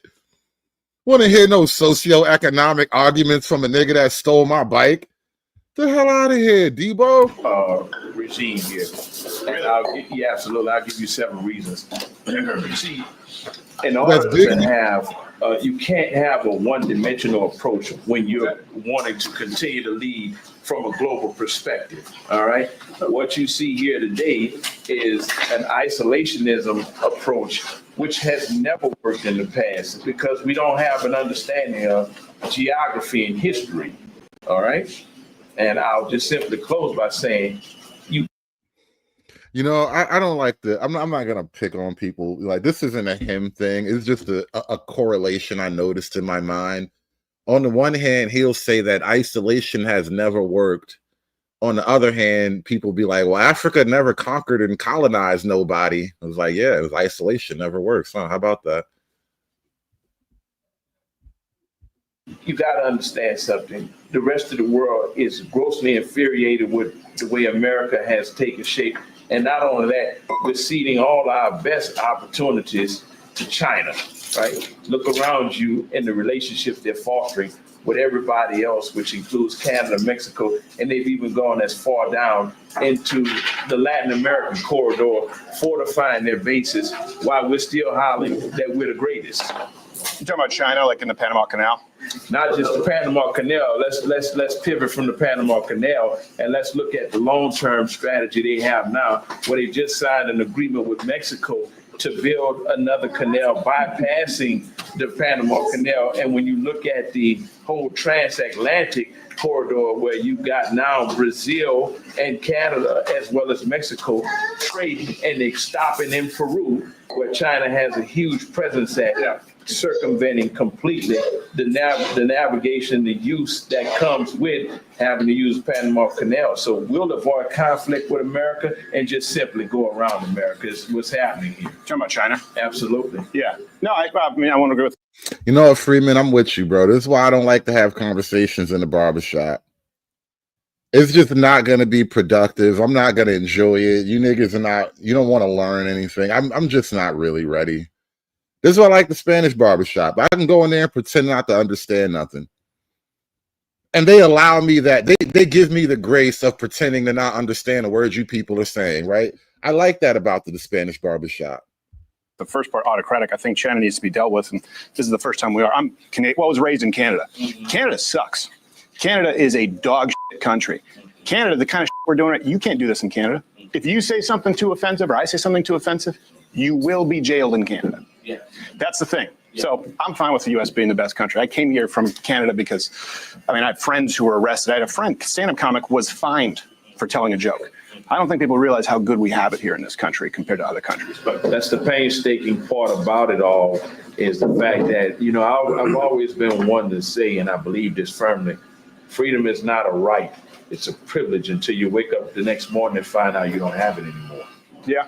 [SPEAKER 6] Want to hear no socioeconomic arguments from a nigga that stole my bike? The hell out of here, Debo.
[SPEAKER 13] Regime here. Yeah, absolutely. I'll give you several reasons. You see, in order to have, you can't have a one-dimensional approach when you're wanting to continue to lead from a global perspective. All right. What you see here today is an isolationism approach, which has never worked in the past because we don't have an understanding of geography and history. All right. And I'll just simply close by saying,
[SPEAKER 6] I don't like I'm not gonna pick on people. Like, this isn't a him thing. It's just a correlation I noticed in my mind. On the one hand, he'll say that isolation has never worked. On the other hand, people be like, well, Africa never conquered and colonized nobody. I was like, yeah, it was isolation, never works. Huh? How about that?
[SPEAKER 13] You got to understand something. The rest of the world is grossly infuriated with the way America has taken shape. And not only that, we're ceding all our best opportunities to China, right? Look around you in the relationships they're fostering with everybody else, which includes Canada, Mexico, and they've even gone as far down into the Latin American corridor, fortifying their bases while we're still hollering that we're the greatest.
[SPEAKER 8] You talking about China, like in the Panama Canal?
[SPEAKER 13] Not just the Panama Canal. Let's pivot from the Panama Canal and let's look at the long-term strategy they have now, where they just signed an agreement with Mexico to build another canal bypassing the Panama Canal. And when you look at the whole transatlantic corridor, where you got now Brazil and Canada as well as Mexico trading, and they stopping in Peru, where China has a huge presence at, circumventing completely the navigation, the use that comes with having to use Panama Canal. So we'll avoid conflict with America and just simply go around America is what's happening here.
[SPEAKER 8] Talking about China?
[SPEAKER 13] Absolutely.
[SPEAKER 8] Yeah. No, I mean, I want to agree with.
[SPEAKER 6] You know what, Freeman? I'm with you, bro. This is why I don't like to have conversations in the barbershop. It's just not going to be productive. I'm not going to enjoy it. You niggas are not, you don't want to learn anything. I'm just not really ready. This is why I like the Spanish barbershop. I can go in there and pretend not to understand nothing. And they allow me that. They give me the grace of pretending to not understand the words you people are saying, right? I like that about the Spanish barbershop.
[SPEAKER 8] The first part, autocratic, I think China needs to be dealt with. And this is the first time we are. I'm Canadian. Well, I was raised in Canada. Canada sucks. Canada is a dog shit country. Canada, the kind of shit we're doing, right, you can't do this in Canada. If you say something too offensive or I say something too offensive, you will be jailed in Canada.
[SPEAKER 13] Yeah.
[SPEAKER 8] That's the thing. So I'm fine with the U.S. being the best country. I came here from Canada because, I mean, I have friends who were arrested. I had a friend, stand-up comic, was fined for telling a joke. I don't think people realize how good we have it here in this country compared to other countries.
[SPEAKER 13] But that's the painstaking part about it all is the fact that, you know, I've always been one to say, and I believe this firmly, freedom is not a right. It's a privilege until you wake up the next morning and find out you don't have it anymore.
[SPEAKER 8] Yeah.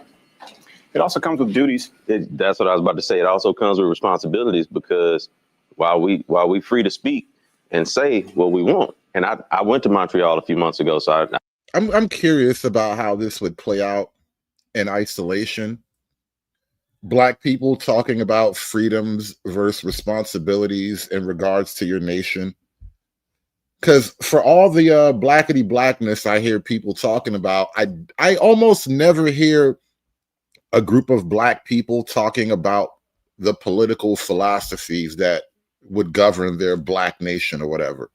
[SPEAKER 8] It also comes with duties.
[SPEAKER 12] That's what I was about to say. It also comes with responsibilities because while we free to speak and say what we want, and I went to Montreal a few months ago, so
[SPEAKER 6] I'm curious about how this would play out in isolation. Black people talking about freedoms versus responsibilities in regards to your nation. Because for all the blackity blackness I hear people talking about, I almost never hear a group of Black people talking about the political philosophies that would govern their Black nation or whatever.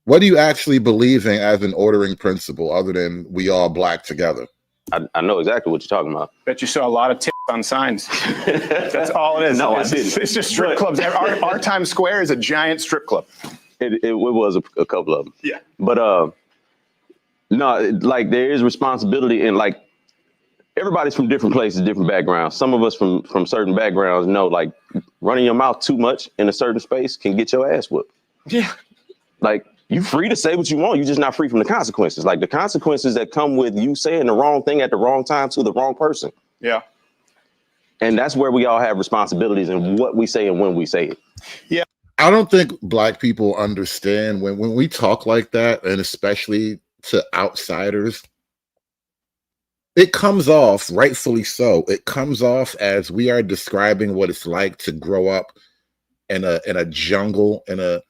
[SPEAKER 6] What do you actually believe in as an ordering principle other than we all Black together?
[SPEAKER 12] I know exactly what you're talking about.
[SPEAKER 8] Bet you saw a lot of tits on signs. That's all it is.
[SPEAKER 12] No, I didn't.
[SPEAKER 8] It's just strip clubs. Our Times Square is a giant strip club.
[SPEAKER 12] It was a couple of them.
[SPEAKER 8] Yeah.
[SPEAKER 12] But no, like there is responsibility and like everybody's from different places, different backgrounds. Some of us from certain backgrounds know like running your mouth too much in a certain space can get your ass whooped.
[SPEAKER 8] Yeah.
[SPEAKER 12] Like you're free to say what you want. You're just not free from the consequences. Like the consequences that come with you saying the wrong thing at the wrong time to the wrong person.
[SPEAKER 8] Yeah.
[SPEAKER 12] And that's where we all have responsibilities in what we say and when we say it.
[SPEAKER 8] Yeah.
[SPEAKER 6] I don't think Black people understand when we talk like that, and especially to outsiders, it comes off, rightfully so, it comes off as we are describing what it's like to grow up in a jungle, in a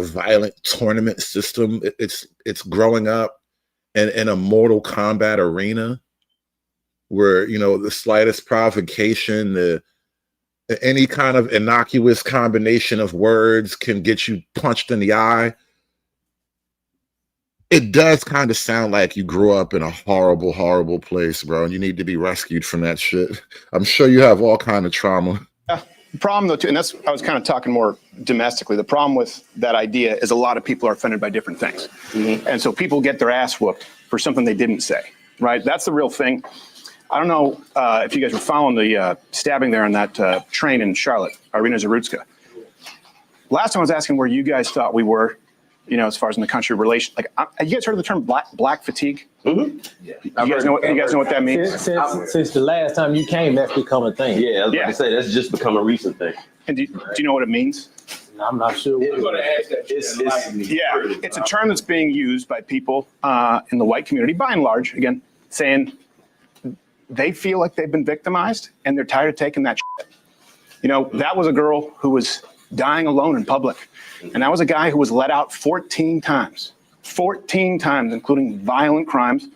[SPEAKER 6] violent tournament system. It's growing up in a Mortal Kombat arena where, you know, the slightest provocation, any kind of innocuous combination of words can get you punched in the eye. It does kind of sound like you grew up in a horrible, horrible place, bro, and you need to be rescued from that shit. I'm sure you have all kind of trauma.
[SPEAKER 8] The problem, though, too, and that's I was kind of talking more domestically. The problem with that idea is a lot of people are offended by different things. Mm-hmm. And so people get their ass whooped for something they didn't say, right? That's the real thing. I don't know if you guys were following the stabbing there on that train in Charlotte, Irina Zarutska. Last time I was asking where you guys thought we were, you know, as far as in the country relation. Like, you guys heard of the term black fatigue? Mm-hmm. Yeah. You guys know what that means?
[SPEAKER 19] Since the last time you came, that's become a thing.
[SPEAKER 12] Yeah, I was about to say that's just become a recent thing.
[SPEAKER 8] And do you know what it means?
[SPEAKER 19] I'm not sure.
[SPEAKER 13] I'm going to ask that.
[SPEAKER 8] It's a term that's being used by people in the white community, by and large, again, saying they feel like they've been victimized and they're tired of taking that shit. You know, that was a girl who was dying alone in public. And that was a guy who was let out 14 times, including violent crimes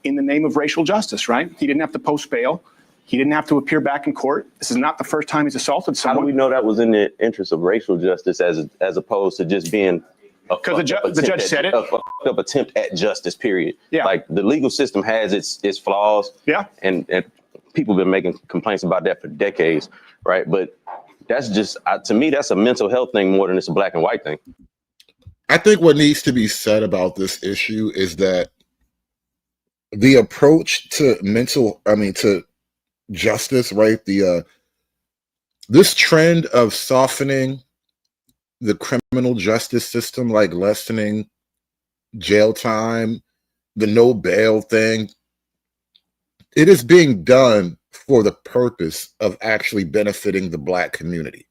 [SPEAKER 8] in the name of racial justice, right? He didn't have to post bail. He didn't have to appear back in court. This is not the first time he's assaulted someone.
[SPEAKER 12] How do we know that was in the interest of racial justice as opposed to just being
[SPEAKER 8] because the judge said it.
[SPEAKER 12] A fucked up attempt at justice, period.
[SPEAKER 8] Yeah. Like
[SPEAKER 12] the legal system has its flaws.
[SPEAKER 8] Yeah.
[SPEAKER 12] And people have been making complaints about that for decades, right? But that's just, to me, that's a mental health thing more than it's a black and white thing.
[SPEAKER 6] I think what needs to be said about this issue is that the approach to to justice, right? this trend of softening the criminal justice system, like lessening jail time, the no bail thing, it is being done for the purpose of actually benefiting the Black community.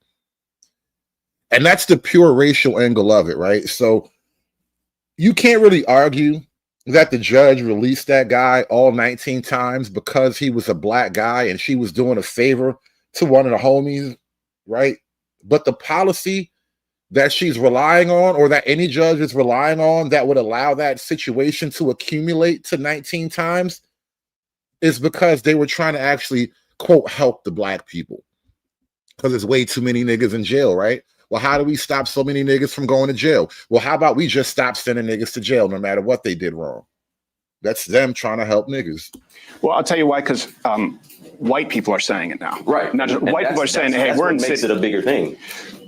[SPEAKER 6] And that's the pure racial angle of it, right? So you can't really argue that the judge released that guy all 19 times because he was a Black guy and she was doing a favor to one of the homies, right? But the policy that she's relying on, or that any judge is relying on, that would allow that situation to accumulate to 19 times, is because they were trying to actually, quote, help the Black people. Because there's way too many niggas in jail, right? Well, how do we stop so many niggas from going to jail? Well, how about we just stop sending niggas to jail no matter what they did wrong? That's them trying to help niggas.
[SPEAKER 8] Well, I'll tell you why, because white people are saying it now.
[SPEAKER 12] Right.
[SPEAKER 8] Not just, white people are saying, hey, we're in the
[SPEAKER 12] makes it a bigger thing.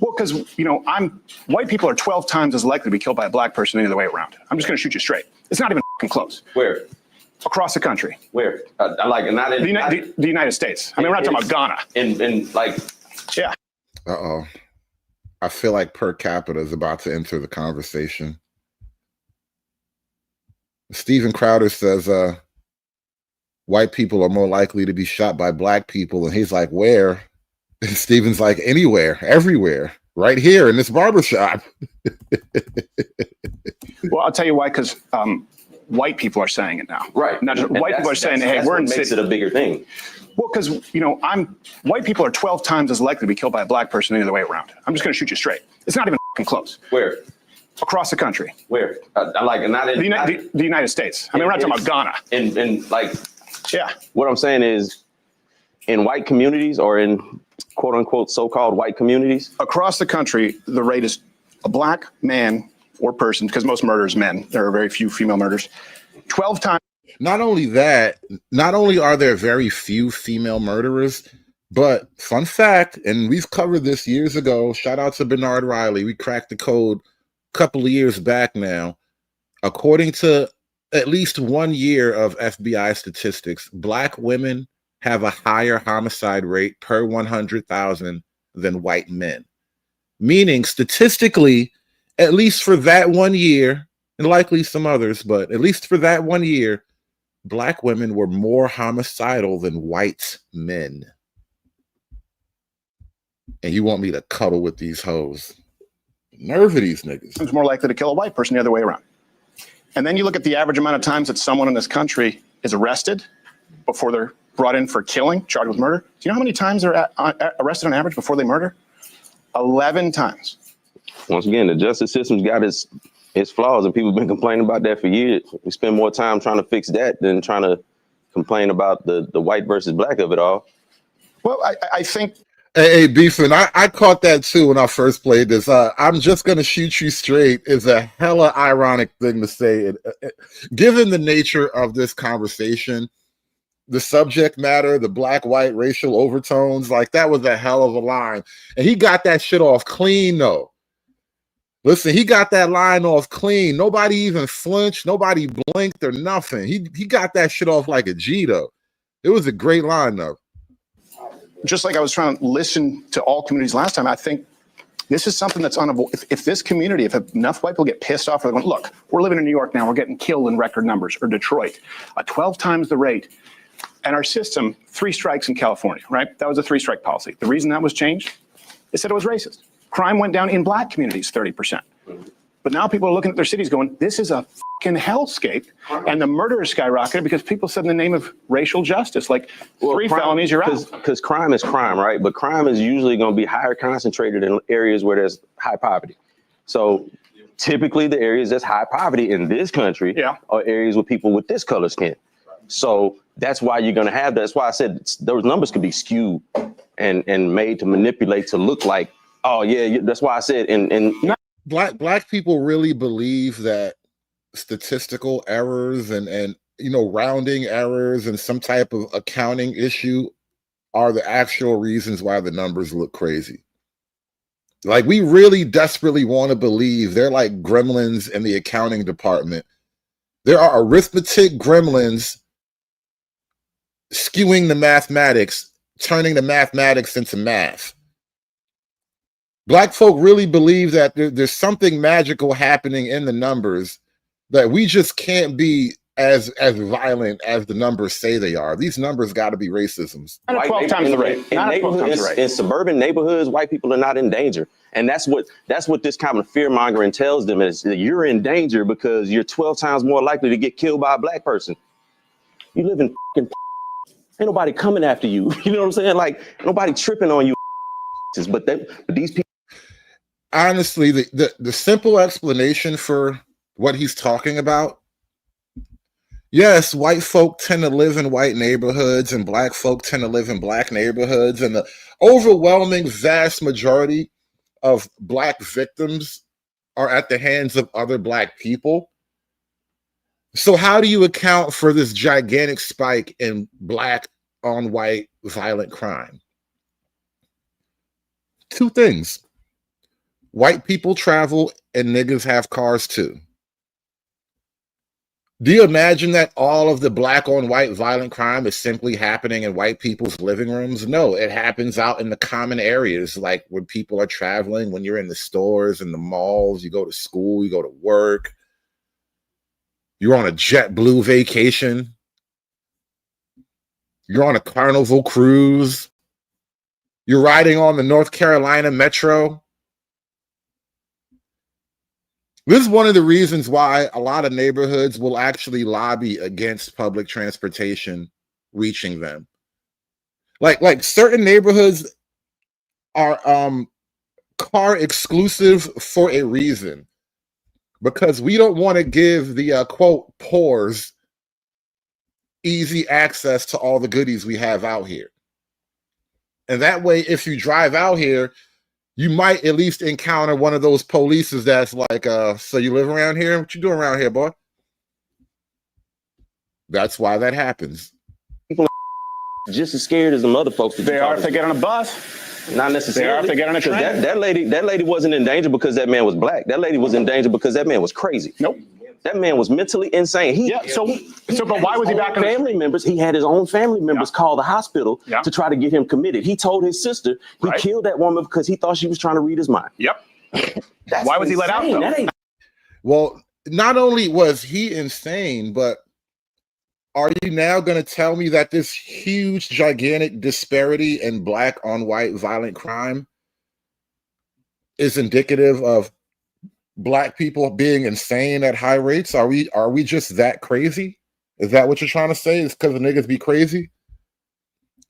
[SPEAKER 8] Well, because, you know, white people are 12 times as likely to be killed by a Black person than the other way around. I'm just going to shoot you straight. It's not even close.
[SPEAKER 12] Where?
[SPEAKER 8] Across the country.
[SPEAKER 12] Where? Like not in
[SPEAKER 8] the United States. I mean, we're not talking about Ghana.
[SPEAKER 12] And like,
[SPEAKER 8] yeah.
[SPEAKER 6] Uh-oh. I feel like per capita is about to enter the conversation. Steven Crowder says, white people are more likely to be shot by Black people. And he's like, where? And Steven's like, anywhere, everywhere, right here in this barbershop.
[SPEAKER 8] Well, I'll tell you why, because white people are saying it now.
[SPEAKER 12] Right.
[SPEAKER 8] Not just, white people are saying, hey, we're in the
[SPEAKER 12] makes it a bigger thing.
[SPEAKER 8] Well, because, you know, white people are 12 times as likely to be killed by a Black person than the other way around. I'm just going to shoot you straight. It's not even close.
[SPEAKER 12] Where?
[SPEAKER 8] Across the country.
[SPEAKER 12] Where? Like not in
[SPEAKER 8] the United States. I mean, we're not talking about Ghana.
[SPEAKER 12] And like,
[SPEAKER 8] yeah.
[SPEAKER 12] What I'm saying is, in white communities, or in quote unquote so-called white communities,
[SPEAKER 8] across the country, the rate is a Black man or person, because most murders men. There are very few female murders. 12 times.
[SPEAKER 6] Not only that, not only are there very few female murderers, but fun fact, and we've covered this years ago, shout out to Bernard Riley, we cracked the code a couple of years back now. According to at least 1 year of FBI statistics, Black women have a higher homicide rate per 100,000 than white men. Meaning, statistically, at least for that 1 year, and likely some others, but at least for that 1 year, Black women were more homicidal than white men. And you want me to cuddle with these hoes? Nerve of these niggas.
[SPEAKER 8] It's more likely to kill a white person the other way around. And then you look at the average amount of times that someone in this country is arrested before they're brought in for killing, charged with murder. Do you know how many times they're arrested on average before they murder? 11 times.
[SPEAKER 12] Once again, the justice system's got its flaws, and people have been complaining about that for years. We spend more time trying to fix that than trying to complain about the white versus Black of it all.
[SPEAKER 8] Well, I think...
[SPEAKER 6] Hey, Beefin, I caught that too when I first played this. I'm just going to shoot you straight is a hella ironic thing to say. Given the nature of this conversation, the subject matter, the Black-white racial overtones, like that was a hell of a line. And he got that shit off clean, though. Listen, he got that line off clean. Nobody even flinched. Nobody blinked or nothing. He got that shit off like a G, though. It was a great line, though.
[SPEAKER 8] Just like I was trying to listen to all communities last time, I think this is something that's unavoidable. If this community, if enough white people get pissed off, they're going, look, we're living in New York now, we're getting killed in record numbers, or Detroit, 12 times the rate. And our system, 3 strikes in California, right? That was a 3-strike policy. The reason that was changed, they said it was racist. Crime went down in Black communities 30%. But now people are looking at their cities going, this is a fucking hellscape. And the murders skyrocketed because people said in the name of racial justice, like 3 felonies, you're out.
[SPEAKER 12] Because crime is crime, right? But crime is usually going to be higher concentrated in areas where there's high poverty. So typically the areas that's high poverty in this country are areas with people with this color skin. So that's why you're going to have that. That's why I said those numbers could be skewed and made to manipulate to look like, oh, yeah, that's why I said
[SPEAKER 6] Black people really believe that statistical errors and rounding errors and some type of accounting issue are the actual reasons why the numbers look crazy. Like, we really desperately want to believe they're like gremlins in the accounting department. There are arithmetic gremlins skewing the mathematics, turning the mathematics into math. Black folk really believe that there's something magical happening in the numbers, that we just can't be as violent as the numbers say they are. These numbers got to be racisms.
[SPEAKER 12] Not 12 times the rate. In suburban neighborhoods, white people are not in danger. And that's what this kind of fear mongering tells them, is that you're in danger because you're 12 times more likely to get killed by a black person. You live in ain't nobody coming after you. You know what I'm saying? Like, nobody tripping on you. But these people.
[SPEAKER 6] Honestly, the simple explanation for what he's talking about, yes, white folk tend to live in white neighborhoods and black folk tend to live in black neighborhoods, and the overwhelming vast majority of black victims are at the hands of other black people. So how do you account for this gigantic spike in black on white violent crime? Two things. White people travel and niggas have cars too. Do you imagine that all of the black on white violent crime is simply happening in white people's living rooms? No, it happens out in the common areas, like when people are traveling, when you're in the stores and the malls, you go to school, you go to work, you're on a JetBlue vacation, you're on a Carnival cruise, you're riding on the North Carolina Metro. This is one of the reasons why a lot of neighborhoods will actually lobby against public transportation reaching them. Like certain neighborhoods are car exclusive for a reason, because we don't want to give the quote poors easy access to all the goodies we have out here. And that way, if you drive out here, you might at least encounter one of those polices that's like, so you live around here? What you doing around here, boy? That's why that happens.
[SPEAKER 12] People are just as scared as the other folks.
[SPEAKER 8] They are if they get on a bus.
[SPEAKER 12] Not necessarily.
[SPEAKER 8] They are if they get on a train.
[SPEAKER 12] That lady wasn't in danger because that man was black. That lady was in danger because that man was crazy.
[SPEAKER 8] Nope.
[SPEAKER 12] That man was mentally insane.
[SPEAKER 8] But why was he back on
[SPEAKER 12] family members? He had his own family members call the hospital to try to get him committed. He told his sister he killed that woman because he thought she was trying to read his mind.
[SPEAKER 8] Yep. Why was he let out though?
[SPEAKER 6] Well, not only was he insane, but are you now going to tell me that this huge, gigantic disparity in black on white violent crime is indicative of black people being insane at high rates? Are we just that crazy? Is that what you're trying to say? It's because the niggas be crazy?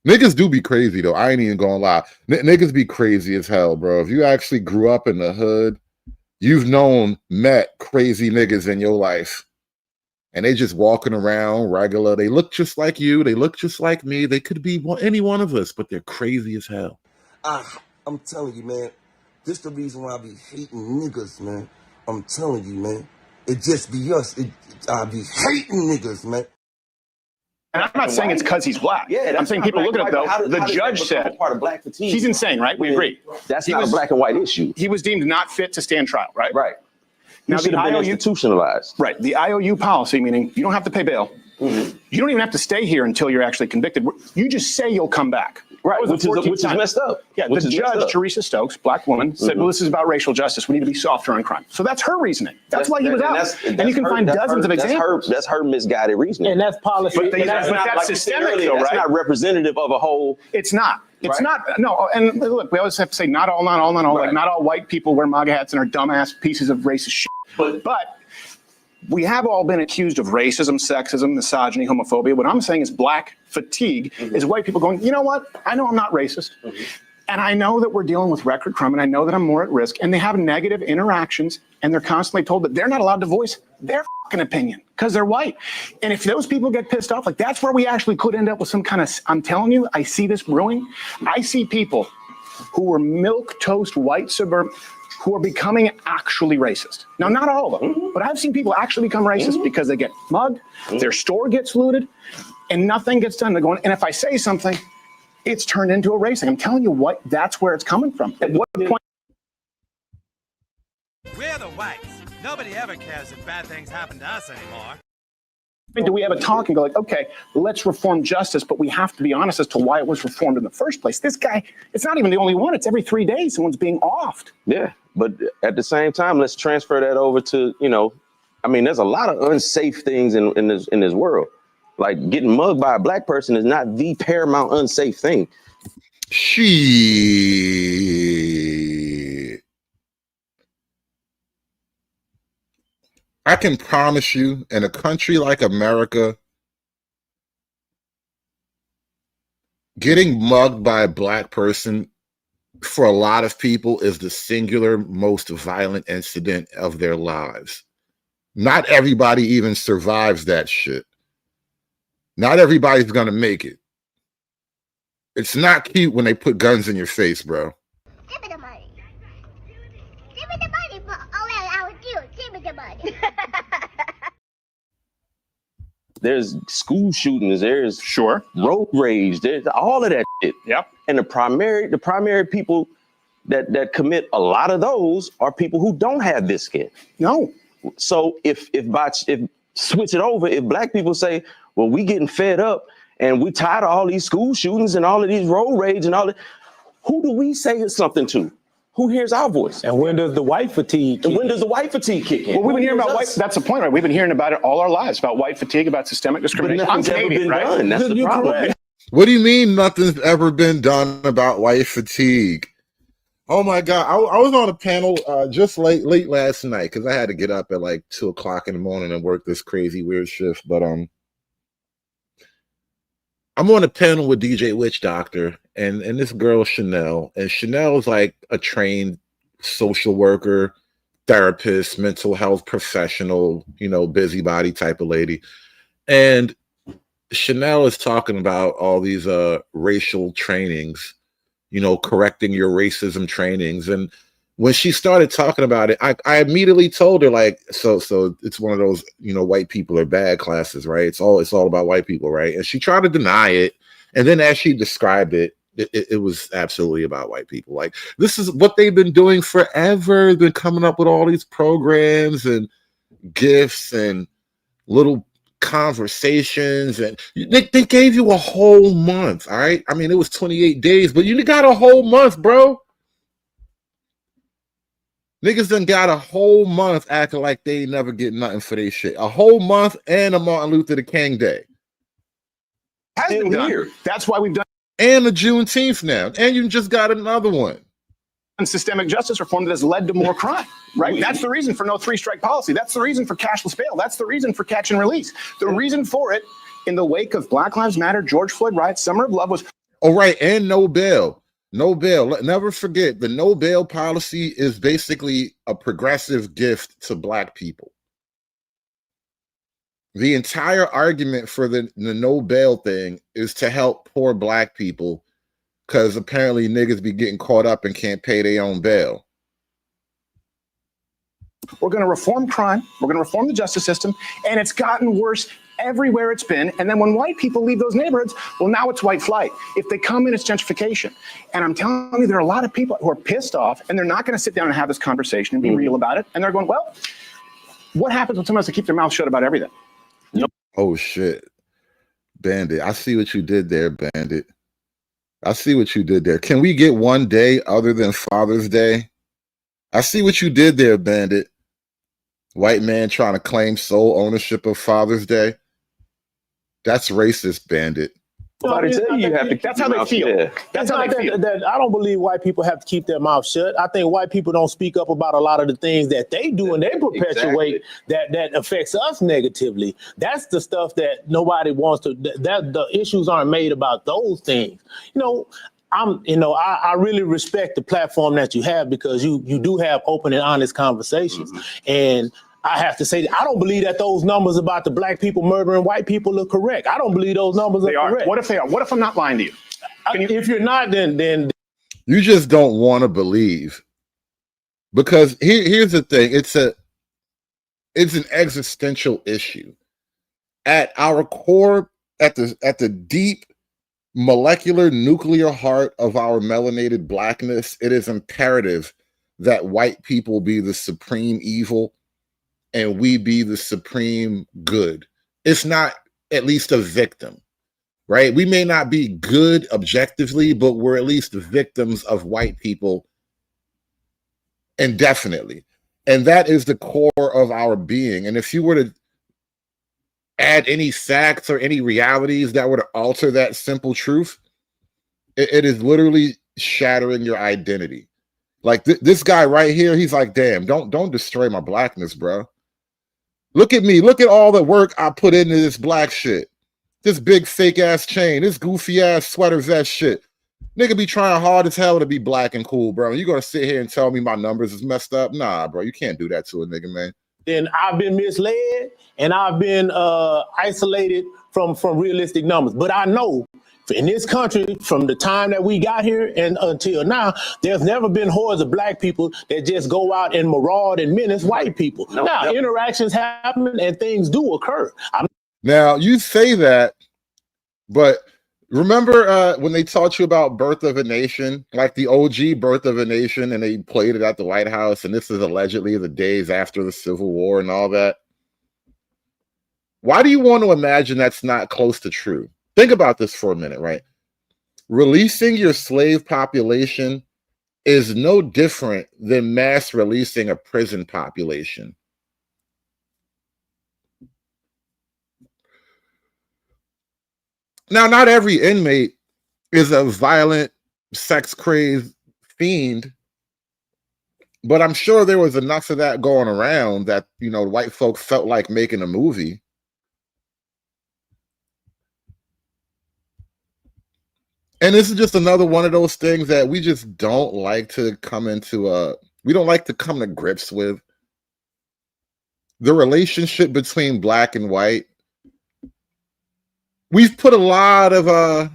[SPEAKER 6] Niggas do be crazy though. I ain't even gonna lie. Niggas be crazy as hell, bro. If you actually grew up in the hood, you've met crazy niggas in your life. And they just walking around regular. They look just like you. They look just like me. They could be any one of us, but they're crazy as hell.
[SPEAKER 20] I'm telling you, man. This the reason why I be hating niggas, man. I'm telling you, man. It just be us. I be hating niggas, man.
[SPEAKER 8] And I'm not saying it's because he's black. Yeah, I'm saying people look at it though. The judge said
[SPEAKER 12] part of black fatigue.
[SPEAKER 8] He's insane, right? We agree.
[SPEAKER 12] That's not a black and white issue.
[SPEAKER 8] He was deemed not fit to stand trial, right?
[SPEAKER 12] Right.
[SPEAKER 8] Now
[SPEAKER 12] the IOU institutionalized.
[SPEAKER 8] Right. The IOU policy, meaning you don't have to pay bail. Mm-hmm. You don't even have to stay here until you're actually convicted. You just say you'll come back.
[SPEAKER 12] Right, which is messed up.
[SPEAKER 8] Yeah, the judge, Teresa Stokes, black woman, said, well, this is about racial justice. We need to be softer on crime. So that's her reasoning. That's why he was out. And you can find dozens of examples.
[SPEAKER 12] That's her misguided reasoning.
[SPEAKER 19] And that's policy.
[SPEAKER 8] But that's systemic, though, right?
[SPEAKER 12] That's not representative of a whole.
[SPEAKER 8] It's not. It's not. No, and look, we always have to say not all. Right. Like not all white people wear MAGA hats and are dumbass pieces of racist shit. But we have all been accused of racism, sexism, misogyny, homophobia. What I'm saying is black fatigue is white people going, you know what? I know I'm not racist. And I know that we're dealing with record crime, and I know that I'm more at risk. And they have negative interactions, and they're constantly told that they're not allowed to voice their fucking opinion because they're white. And if those people get pissed off, like that's where we actually could end up with some kind of, I'm telling you, I see this brewing. I see people who were milquetoast white suburban who are becoming actually racist. Now, not all of them, but I've seen people actually become racist because they get mugged, their store gets looted, and nothing gets done. They're going, and if I say something, it's turned into a racing. I'm telling you what, that's where it's coming from. At what point?
[SPEAKER 4] We're the whites. Nobody ever cares if bad things happen to us anymore.
[SPEAKER 8] Do we have a talk and go like, okay, let's reform justice, but we have to be honest as to why it was reformed in the first place. This guy, it's not even the only one. It's every 3 days someone's being offed.
[SPEAKER 12] Yeah, but at the same time, let's transfer that over to, I mean, there's a lot of unsafe things in this world. Like getting mugged by a black person is not the paramount unsafe thing.
[SPEAKER 6] I can promise you, in a country like America, getting mugged by a black person for a lot of people is the singular most violent incident of their lives. Not everybody even survives that shit. Not everybody's gonna make it. It's not cute when they put guns in your face, bro.
[SPEAKER 7] Give me the money. Give me the money for all that I would do. Give me the money.
[SPEAKER 12] There's school shootings, there's road rage, there's all of that shit.
[SPEAKER 8] Yep.
[SPEAKER 12] And the primary people that commit a lot of those are people who don't have this skin.
[SPEAKER 8] No.
[SPEAKER 12] So if switch it over, if black people say, well, we getting fed up and we tired of all these school shootings and all of these road rage and all that, who do we say something to? Who hears our voice?
[SPEAKER 19] And when does the white fatigue kick in?
[SPEAKER 12] And when does the white fatigue kick in?
[SPEAKER 8] Well, we've been hearing about white. That's the point, right? We've been hearing about it all our lives, about white fatigue, about systemic discrimination.
[SPEAKER 12] But nothing's ever been done. That's the problem.
[SPEAKER 6] What do you mean nothing's ever been done about white fatigue? Oh my God. I was on a panel just late last night because I had to get up at like 2 o'clock in the morning and work this crazy weird shift. But I'm on a panel with DJ Witch Doctor and this girl Chanel. And Chanel is like a trained social worker, therapist, mental health professional, busybody type of lady. And Chanel is talking about all these racial trainings, correcting your racism trainings. And when she started talking about it, I immediately told her, like, so it's one of those, white people are bad classes, right? It's all about white people, right? And she tried to deny it. And then as she described it, it was absolutely about white people. Like, this is what they've been doing forever. They've been coming up with all these programs and gifts and little conversations, and they gave you a whole month. All right, I mean, it was 28 days, but you got a whole month, bro. Niggas done got a whole month acting like they ain't never get nothing for their shit. A whole month and a Martin Luther King Day.
[SPEAKER 8] Has been done. That's why we've done.
[SPEAKER 6] And the Juneteenth now, and you just got another one.
[SPEAKER 8] And systemic justice reform that has led to more crime, right? That's the reason for no 3-strike policy. That's the reason for cashless bail. That's the reason for catch and release. The reason for it, in the wake of Black Lives Matter, George Floyd riots, Summer of Love was.
[SPEAKER 6] Oh, right, and no bail. No bail. Never forget, the no bail policy is basically a progressive gift to black people. The entire argument for the no bail thing is to help poor black people, because apparently niggas be getting caught up and can't pay their own bail.
[SPEAKER 8] We're going to reform crime. We're going to reform the justice system. And it's gotten worse everywhere it's been. And then when white people leave those neighborhoods, well, now it's white flight. If they come in, it's gentrification. And I'm telling you, there are a lot of people who are pissed off, and they're not going to sit down and have this conversation and be real about it. And they're going, well, what happens when someone has to keep their mouth shut about everything?
[SPEAKER 6] Oh, shit. Bandit, I see what you did there, Bandit. I see what you did there. Can we get one day other than Father's Day? I see what you did there, Bandit. White man trying to claim sole ownership of Father's Day. That's racist, Bandit.
[SPEAKER 8] That's how they feel. That's how they feel.
[SPEAKER 19] I don't believe white people have to keep their mouth shut. I think white people don't speak up about a lot of the things that they do and they perpetuate that affects us negatively. That's the stuff that nobody wants to. That the issues aren't made about those things. I really respect the platform that you have, because you do have open and honest conversations. And I have to say, I don't believe that those numbers about the black people murdering white people are correct. I don't believe those numbers are correct.
[SPEAKER 8] What if they are? What if I'm not lying to you?
[SPEAKER 19] If you're not, then
[SPEAKER 6] you just don't want to believe. Because here's the thing: it's an existential issue. At our core, at the deep molecular nuclear heart of our melanated blackness, it is imperative that white people be the supreme evil and we be the supreme good. it's not at least a victim, right? We may not be good objectively, but we're at least victims of white people indefinitely. And that is the core of our being. And if you were to add any facts or any realities that were to alter that simple truth, it is literally shattering your identity. Like this guy right here, he's like, damn, don't destroy my blackness, bro. Look at me. Look at all the work I put into this black shit. This big fake ass chain, this goofy ass sweater vest shit. Nigga be trying hard as hell to be black and cool, bro. You gonna sit here and tell me my numbers is messed up? Nah, bro, you can't do that to a nigga, man.
[SPEAKER 19] Then I've been misled and I've been isolated from realistic numbers. But I know in this country, from the time that we got here and until now, there's never been hordes of black people that just go out and maraud and menace white people. Now, interactions happen and things do occur.
[SPEAKER 6] Now, you say that, but remember when they taught you about Birth of a Nation, like the OG Birth of a Nation, and they played it at the White House, and this is allegedly the days after the Civil War and all that? Why do you want to imagine that's not close to true? Think about this for a minute, right? Releasing your slave population is no different than mass releasing a prison population. Now, not every inmate is a violent, sex-crazed fiend, but I'm sure there was enough of that going around that, you know, white folk felt like making a movie. And this is just another one of those things that we just don't like to come into we don't like to come to grips with. The relationship between black and white. We've put a lot of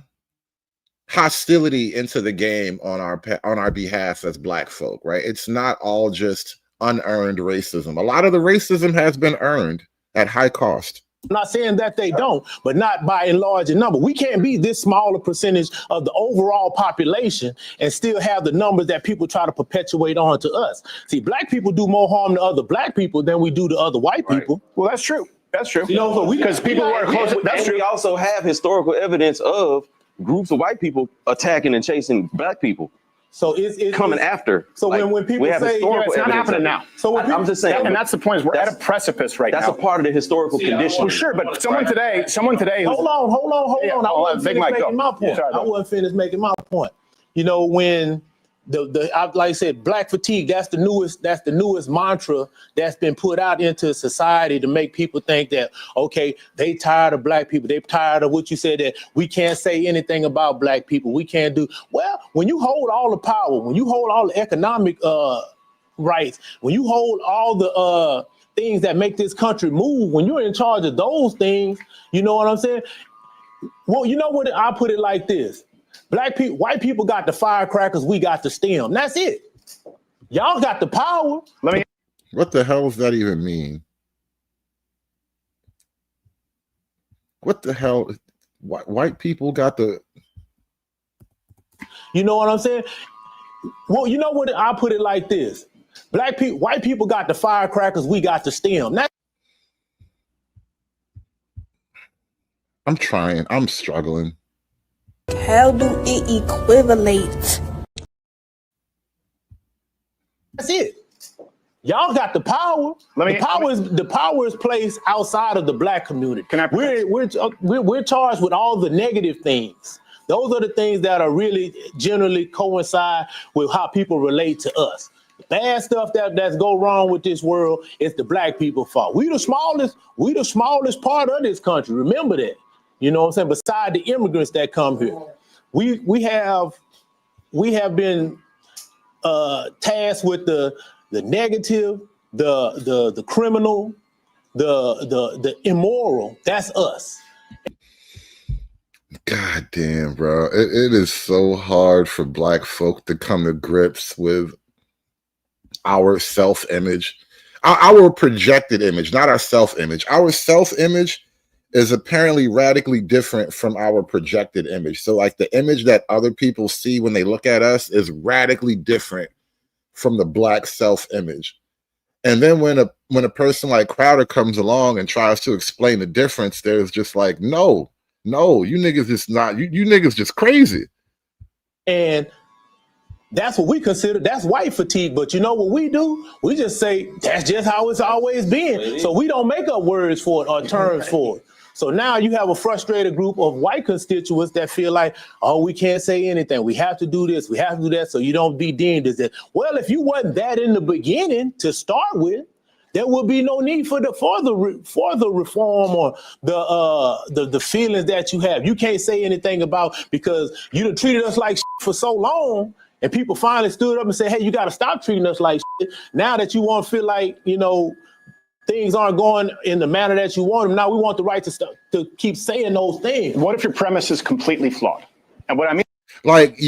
[SPEAKER 6] hostility into the game on our behalf as black folk, right? It's not all just unearned racism. A lot of the racism has been earned at high cost.
[SPEAKER 19] I'm not saying that they don't, but not by and large in number. We can't be this smaller percentage of the overall population and still have the numbers that people try to perpetuate onto us. See, black people do more harm to other black people than we do to other white people.
[SPEAKER 8] Well, that's true. That's true.
[SPEAKER 19] You know, so
[SPEAKER 8] because people were close. That's true.
[SPEAKER 12] We also have historical evidence of groups of white people attacking and chasing black people.
[SPEAKER 19] So it's
[SPEAKER 12] coming after.
[SPEAKER 19] So like, when people say
[SPEAKER 8] it's not happening now.
[SPEAKER 19] So
[SPEAKER 12] I'm just saying,
[SPEAKER 8] and that's the point. Is we're at a precipice right now.
[SPEAKER 12] That's a part of the historical condition.
[SPEAKER 8] Well, sure, but someone today.
[SPEAKER 19] Hold on. I wasn't finished making my point. I wasn't finished making my point. You know, when like I said, black fatigue, that's the newest mantra that's been put out into society to make people think that, okay, they tired of black people. They tired of what you said, that we can't say anything about black people. We can't do. Well, when you hold all the power, when you hold all the economic rights, when you hold all the things that make this country move, when you're in charge of those things, you know what I'm saying? Well, you know what? I put it like this. White people got the firecrackers, we got the stem. That's it. Y'all got the power.
[SPEAKER 6] What the hell does that even mean? What the hell? White people got the...
[SPEAKER 19] You know what I'm saying? Well, you know what? I put it like this. White people got the firecrackers, we got the stem.
[SPEAKER 6] I'm trying. I'm struggling.
[SPEAKER 15] How do it equivalate?
[SPEAKER 19] That's it. Y'all got the power. The power is placed outside of the black community. We're charged with all the negative things. Those are the things that are really generally coincide with how people relate to us. The bad stuff that's go wrong with this world is the black people's fault. We the smallest part of this country. Remember that. You know what I'm saying? Beside the immigrants that come here, we have been tasked with the negative, the criminal, the immoral. That's us.
[SPEAKER 6] God damn, bro. It is so hard for black folk to come to grips with our self-image, our projected image, not our self-image. Our self-image is apparently radically different from our projected image. So like the image that other people see when they look at us is radically different from the black self-image. And then when a person like Crowder comes along and tries to explain the difference, there's just like, no, you niggas just not, you niggas just crazy.
[SPEAKER 19] And that's what we consider, that's white fatigue. But you know what we do? We just say, that's just how it's always been. So we don't make up words for it or terms for it. So now you have a frustrated group of white constituents that feel like, oh, we can't say anything. We have to do this. We have to do that. So you don't be deemed as that. Well, if you wasn't that in the beginning to start with, there would be no need for the reform or the feelings that you have. You can't say anything about, because you done treated us like shit for so long, and people finally stood up and said, hey, you got to stop treating us like shit. Now that you want to feel like, you know, things aren't going in the manner that you want them. Now we want the right to keep saying those things.
[SPEAKER 8] What if your premise is completely flawed? And what I mean,
[SPEAKER 6] like,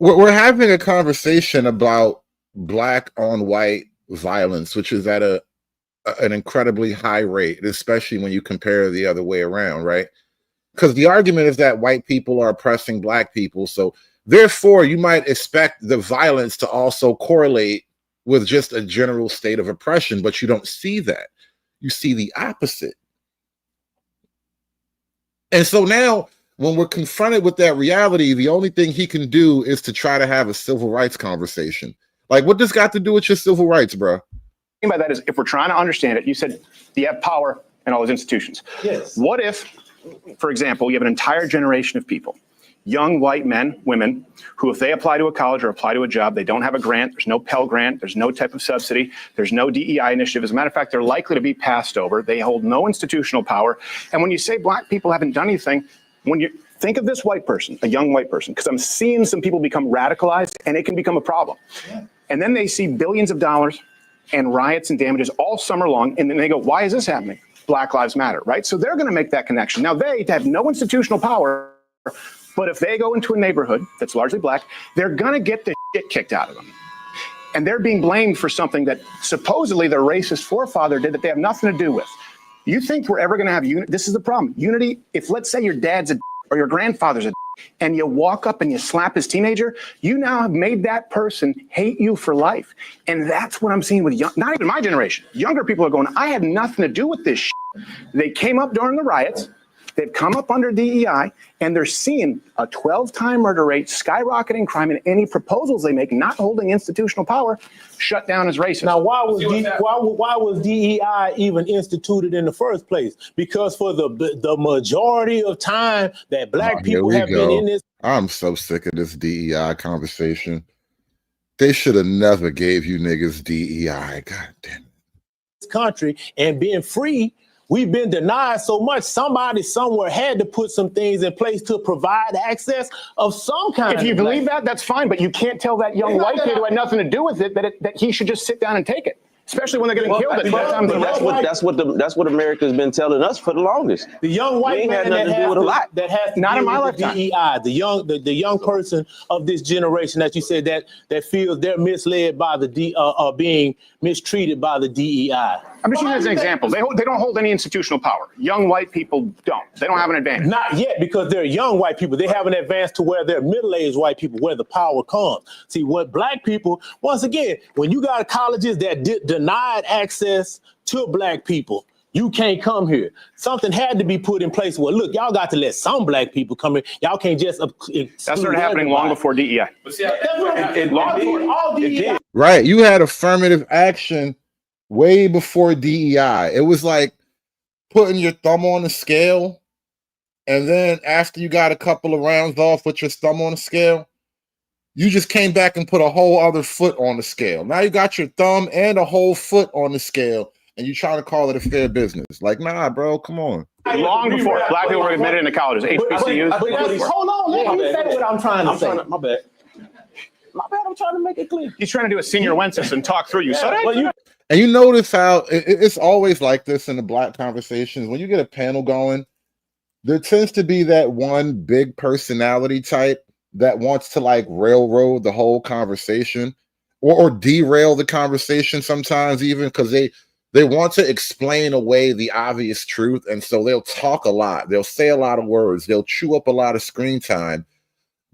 [SPEAKER 6] we're having a conversation about black on white violence, which is at an incredibly high rate, especially when you compare the other way around, right? Because the argument is that white people are oppressing black people, so therefore you might expect the violence to also correlate with just a general state of oppression, but you don't see that. You see the opposite. And so now, when we're confronted with that reality, the only thing he can do is to try to have a civil rights conversation. Like, what does got to do with your civil rights, bro?
[SPEAKER 8] by that is, if we're trying to understand it, you said you have power in all those institutions. Yes. What if, for example, you have an entire generation of people, young white men, women, who if they apply to a college or apply to a job, they don't have a grant, there's no Pell Grant, there's no type of subsidy, there's no DEI initiative. As a matter of fact, they're likely to be passed over. They hold no institutional power. And when you say black people haven't done anything, when you think of this white person, a young white person, because I'm seeing some people become radicalized and it can become a problem. Yeah. And then they see billions of dollars and riots and damages all summer long. And then they go, why is this happening? Black Lives Matter, right? So they're going to make that connection. Now they have no institutional power, but if they go into a neighborhood that's largely black, they're going to get the shit kicked out of them. And they're being blamed for something that supposedly their racist forefather did that they have nothing to do with. You think we're ever going to have unity? This is the problem. Unity, if let's say your dad's a or your grandfather's a and you walk up and you slap his teenager, you now have made that person hate you for life. And that's what I'm seeing with young, not even my generation. Younger people are going, I had nothing to do with this shit. They came up during the riots. They've come up under DEI, and they're seeing a 12-time murder rate, skyrocketing crime, and any proposals they make, not holding institutional power, shut down as racist.
[SPEAKER 19] Now, why was DEI even instituted in the first place? Because for the majority of time that black people have been in this.
[SPEAKER 6] I'm so sick of this DEI conversation. They should have never gave you niggas DEI. God damn it.
[SPEAKER 19] Country and being free. We've been denied so much. Somebody somewhere had to put some things in place to provide access of some kind.
[SPEAKER 8] If you believe that, that's fine. But you can't tell that young white kid who had nothing to do with it that he should just sit down and take it. Especially when they're getting killed.
[SPEAKER 12] That's what America's been telling us for the longest.
[SPEAKER 19] The young white man that has to
[SPEAKER 8] not in my lifetime.
[SPEAKER 19] DEI, the young person of this generation that you said that feels they're misled by the being mistreated by the DEI.
[SPEAKER 8] I'm just using it as an example. They don't hold any institutional power. Young white people don't. They don't have an advantage.
[SPEAKER 19] Not yet, because they're young white people. They haven't advanced to where they're middle-aged white people, where the power comes. See, what black people, once again, when you got colleges that denied access to black people, you can't come here. Something had to be put in place. Well, look, y'all got to let some black people come in. Y'all can't just.
[SPEAKER 8] That started happening long before DEI.
[SPEAKER 6] Right. You had affirmative action way before DEI. It was like putting your thumb on the scale, and then after you got a couple of rounds off with your thumb on the scale, you just came back and put a whole other foot on the scale. Now you got your thumb and a whole foot on the scale, and you're trying to call it a fair business. Like, nah, bro, come on.
[SPEAKER 8] Long before black people were admitted into colleges, HBCUs.
[SPEAKER 19] Hold on, let me say what I'm trying to say.
[SPEAKER 12] My bad.
[SPEAKER 19] I'm trying to make it clear.
[SPEAKER 8] He's trying to do a senior census and talk through you.
[SPEAKER 6] And you notice how it's always like this in the black conversations. When you get a panel going, there tends to be that one big personality type that wants to like railroad the whole conversation or derail the conversation sometimes, even because they want to explain away the obvious truth. And so they'll talk a lot. They'll say a lot of words. They'll chew up a lot of screen time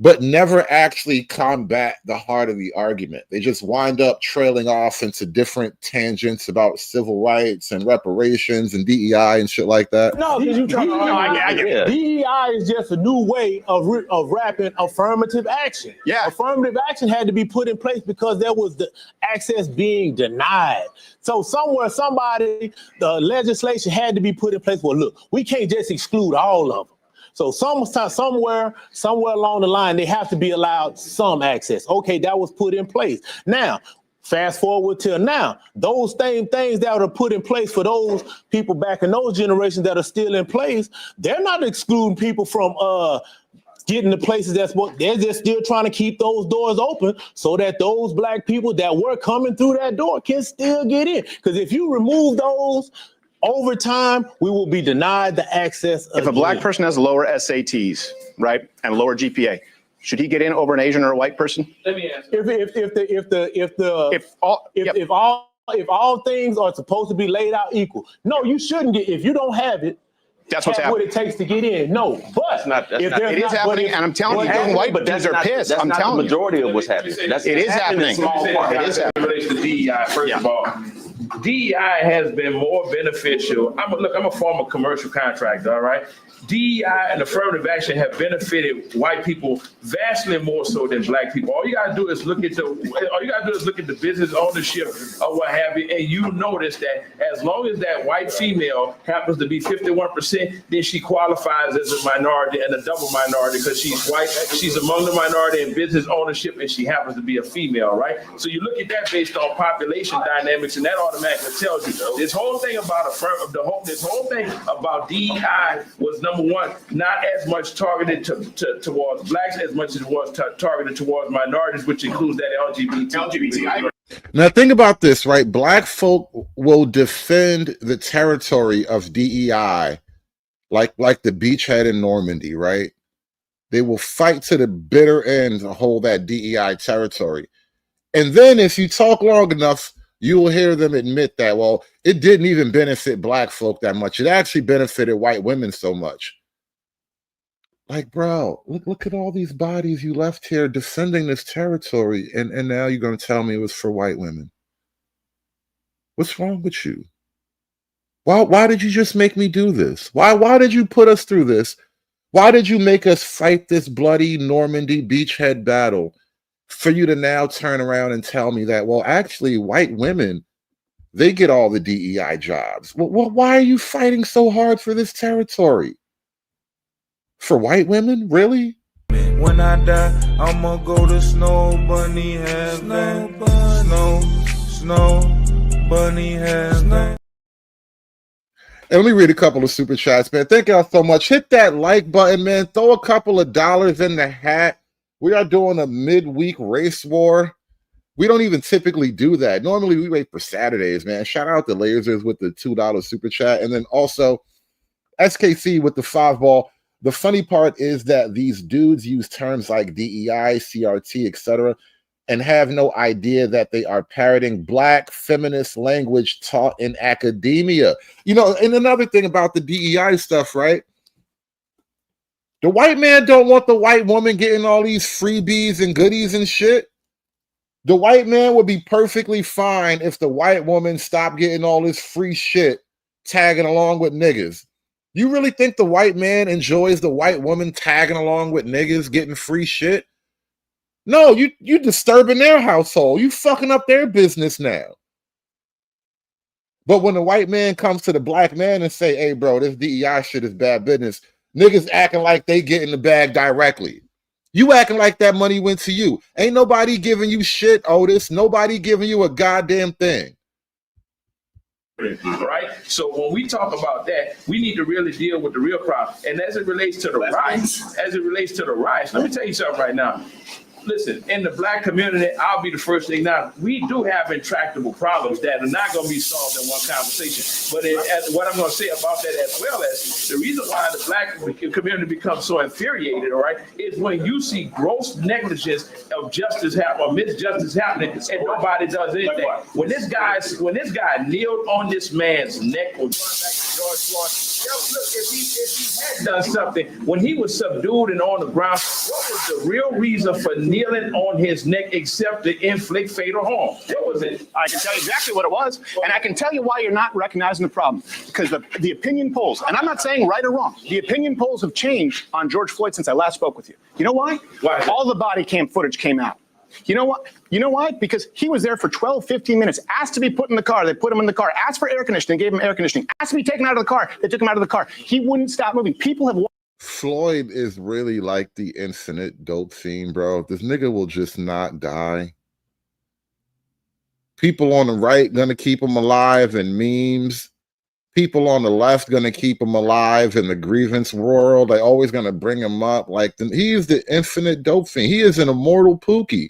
[SPEAKER 6] but never actually combat the heart of the argument. They just wind up trailing off into different tangents about civil rights and reparations and DEI and shit like that.
[SPEAKER 19] No, because you trying to argue. DEI is just a new way of wrapping affirmative action.
[SPEAKER 8] Yeah.
[SPEAKER 19] Affirmative action had to be put in place because there was the access being denied. So somewhere, the legislation had to be put in place. Well, look, we can't just exclude all of them. So somewhere along the line, they have to be allowed some access. Okay, that was put in place. Now, fast forward till now, those same things that are put in place for those people back in those generations that are still in place, they're not excluding people from getting to places they're just still trying to keep those doors open so that those black people that were coming through that door can still get in. Because if you remove those, over time, we will be denied the access.
[SPEAKER 8] If a black person has lower SATs, right, and lower GPA, should he get in over an Asian or a white person?
[SPEAKER 14] Let me ask.
[SPEAKER 19] If all things are supposed to be laid out equal, no, you shouldn't get. If you don't have it,
[SPEAKER 8] that's what's happening.
[SPEAKER 19] What it takes to get in. No, but
[SPEAKER 8] it is happening, and I'm telling you, young white dudes are pissed. I'm telling you,
[SPEAKER 12] the majority of what's happening.
[SPEAKER 8] It is happening.
[SPEAKER 13] It is happening. In relation to DEI, first of all, DEI has been more beneficial. I'm a former commercial contractor, all right? DEI and affirmative action have benefited white people vastly more so than black people. All you gotta do is look at the business ownership or what have you, and you notice that as long as that white female happens to be 51%, then she qualifies as a minority and a double minority because she's white, she's among the minority in business ownership, and she happens to be a female, right? So you look at that based on population dynamics, and that automatically tells you this whole thing about DEI was number one, not as much targeted towards blacks as much as it was targeted towards minorities, which includes that LGBT.
[SPEAKER 6] Now think about this, right? Black folk will defend the territory of DEI like the beachhead in Normandy, right? They will fight to the bitter end to hold that DEI territory. And then if you talk long enough, you will hear them admit that, well, it didn't even benefit black folk that much. It actually benefited white women so much. Like, bro, look at all these bodies you left here defending this territory, and now you're going to tell me it was for white women. What's wrong with you? Why did you just make me do this? Why did you put us through this? Why did you make us fight this bloody Normandy beachhead battle for you to now turn around and tell me that, well, actually, white women, they get all the DEI jobs. Well, why are you fighting so hard for this territory? For white women? Really?
[SPEAKER 21] When I die, I'ma go to Snow Bunny Heaven. Snow Bunny Heaven.
[SPEAKER 6] And let me read a couple of super chats, man. Thank y'all so much. Hit that like button, man. Throw a couple of dollars in the hat. We are doing a midweek race war. We don't even typically do that. Normally, we wait for Saturdays, man. Shout out to Lasers with the $2 super chat. And then also SKC with the 5 ball. The funny part is that these dudes use terms like DEI, CRT, etc., and have no idea that they are parroting black feminist language taught in academia. You know, and another thing about the DEI stuff, right? The white man don't want the white woman getting all these freebies and goodies and shit. The white man would be perfectly fine if the white woman stopped getting all this free shit tagging along with niggas. You really think the white man enjoys the white woman tagging along with niggas getting free shit? No, you disturbing their household. You fucking up their business now. But when the white man comes to the black man and say, hey, bro, this DEI shit is bad business, niggas acting like they get in the bag directly. You acting like that money went to you. Ain't nobody giving you shit, Otis. Nobody giving you a goddamn thing.
[SPEAKER 13] Right? So when we talk about that, we need to really deal with the real problem. And as it relates to the riots, let me tell you something right now. Listen, in the black community, I'll be the first thing now. We do have intractable problems that are not going to be solved in one conversation. But what I'm going to say about that, as well as the reason why the black community becomes so infuriated, all right, is when you see gross negligence of justice happen or misjustice happening and nobody does anything. When this guy kneeled on this man's neck, or going back to George Floyd, if he had done something when he was subdued and on the ground, what was the real reason for kneeling on his neck except to inflict fatal harm? What was it?
[SPEAKER 8] I can tell you exactly what it was, and I can tell you why you're not recognizing the problem. Because the opinion polls, and I'm not saying right or wrong, the opinion polls have changed on George Floyd since I last spoke with you. You know why?
[SPEAKER 13] Why?
[SPEAKER 8] All the body cam footage came out. You know what? You know why? Because he was there for 12, 15 minutes, asked to be put in the car. They put him in the car, asked for air conditioning, gave him air conditioning, asked to be taken out of the car. They took him out of the car. He wouldn't stop moving. People have.
[SPEAKER 6] Floyd is really like the infinite dope fiend, bro. This nigga will just not die. People on the right gonna keep him alive in memes. People on the left gonna keep him alive in the grievance world. They always gonna bring him up. Like he is the infinite dope fiend. He is an immortal Pookie.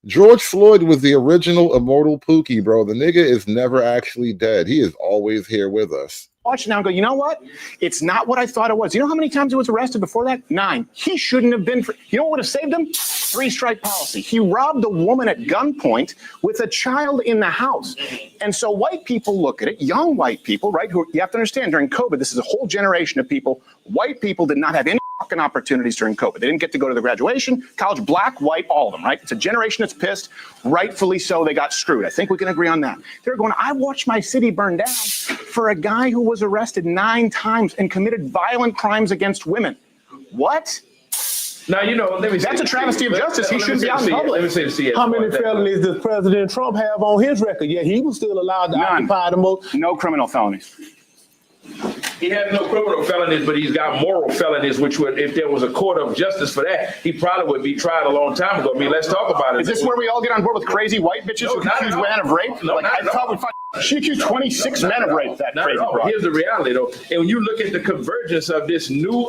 [SPEAKER 6] George Floyd was the original immortal Pookie, bro. The nigga is never actually dead. He is always here with us.
[SPEAKER 8] Watch it now and go, you know what? It's not what I thought it was. You know how many times he was arrested before that? 9. He shouldn't have been. You know what would have saved him? 3-strike policy. He robbed a woman at gunpoint with a child in the house. And so white people look at it, young white people, right? Who you have to understand during COVID, this is a whole generation of people. White people did not have any fucking opportunities during COVID. They didn't get to go to the graduation, college, black, white, all of them, right? It's a generation that's pissed. Rightfully so, they got screwed. I think we can agree on that. They're going, I watched my city burn down for a guy who was arrested 9 times and committed violent crimes against women. What?
[SPEAKER 13] Now, you know, let me
[SPEAKER 8] that's a travesty of justice. He shouldn't be out in public.
[SPEAKER 13] Let me say the CS.
[SPEAKER 19] How many felonies does President Trump have on his record? Yeah, he was still allowed to occupy the most.
[SPEAKER 8] No criminal felonies.
[SPEAKER 13] He has no criminal felonies, but he's got moral felonies, which would, if there was a court of justice for that, he probably would be tried a long time ago. I mean, let's talk about it.
[SPEAKER 8] Is this where we all get on board with crazy white bitches who accuse men of rape?
[SPEAKER 13] No,
[SPEAKER 8] like, I thought she accused 26 men of rape. That crazy broad.
[SPEAKER 13] Here's the reality, though. And when you look at the convergence of this new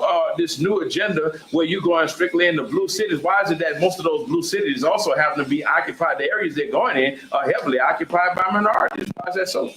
[SPEAKER 13] agenda, where you're going strictly in the blue cities, why is it that most of those blue cities also happen to be occupied? The areas they're going in are heavily occupied by minorities. Why is that so?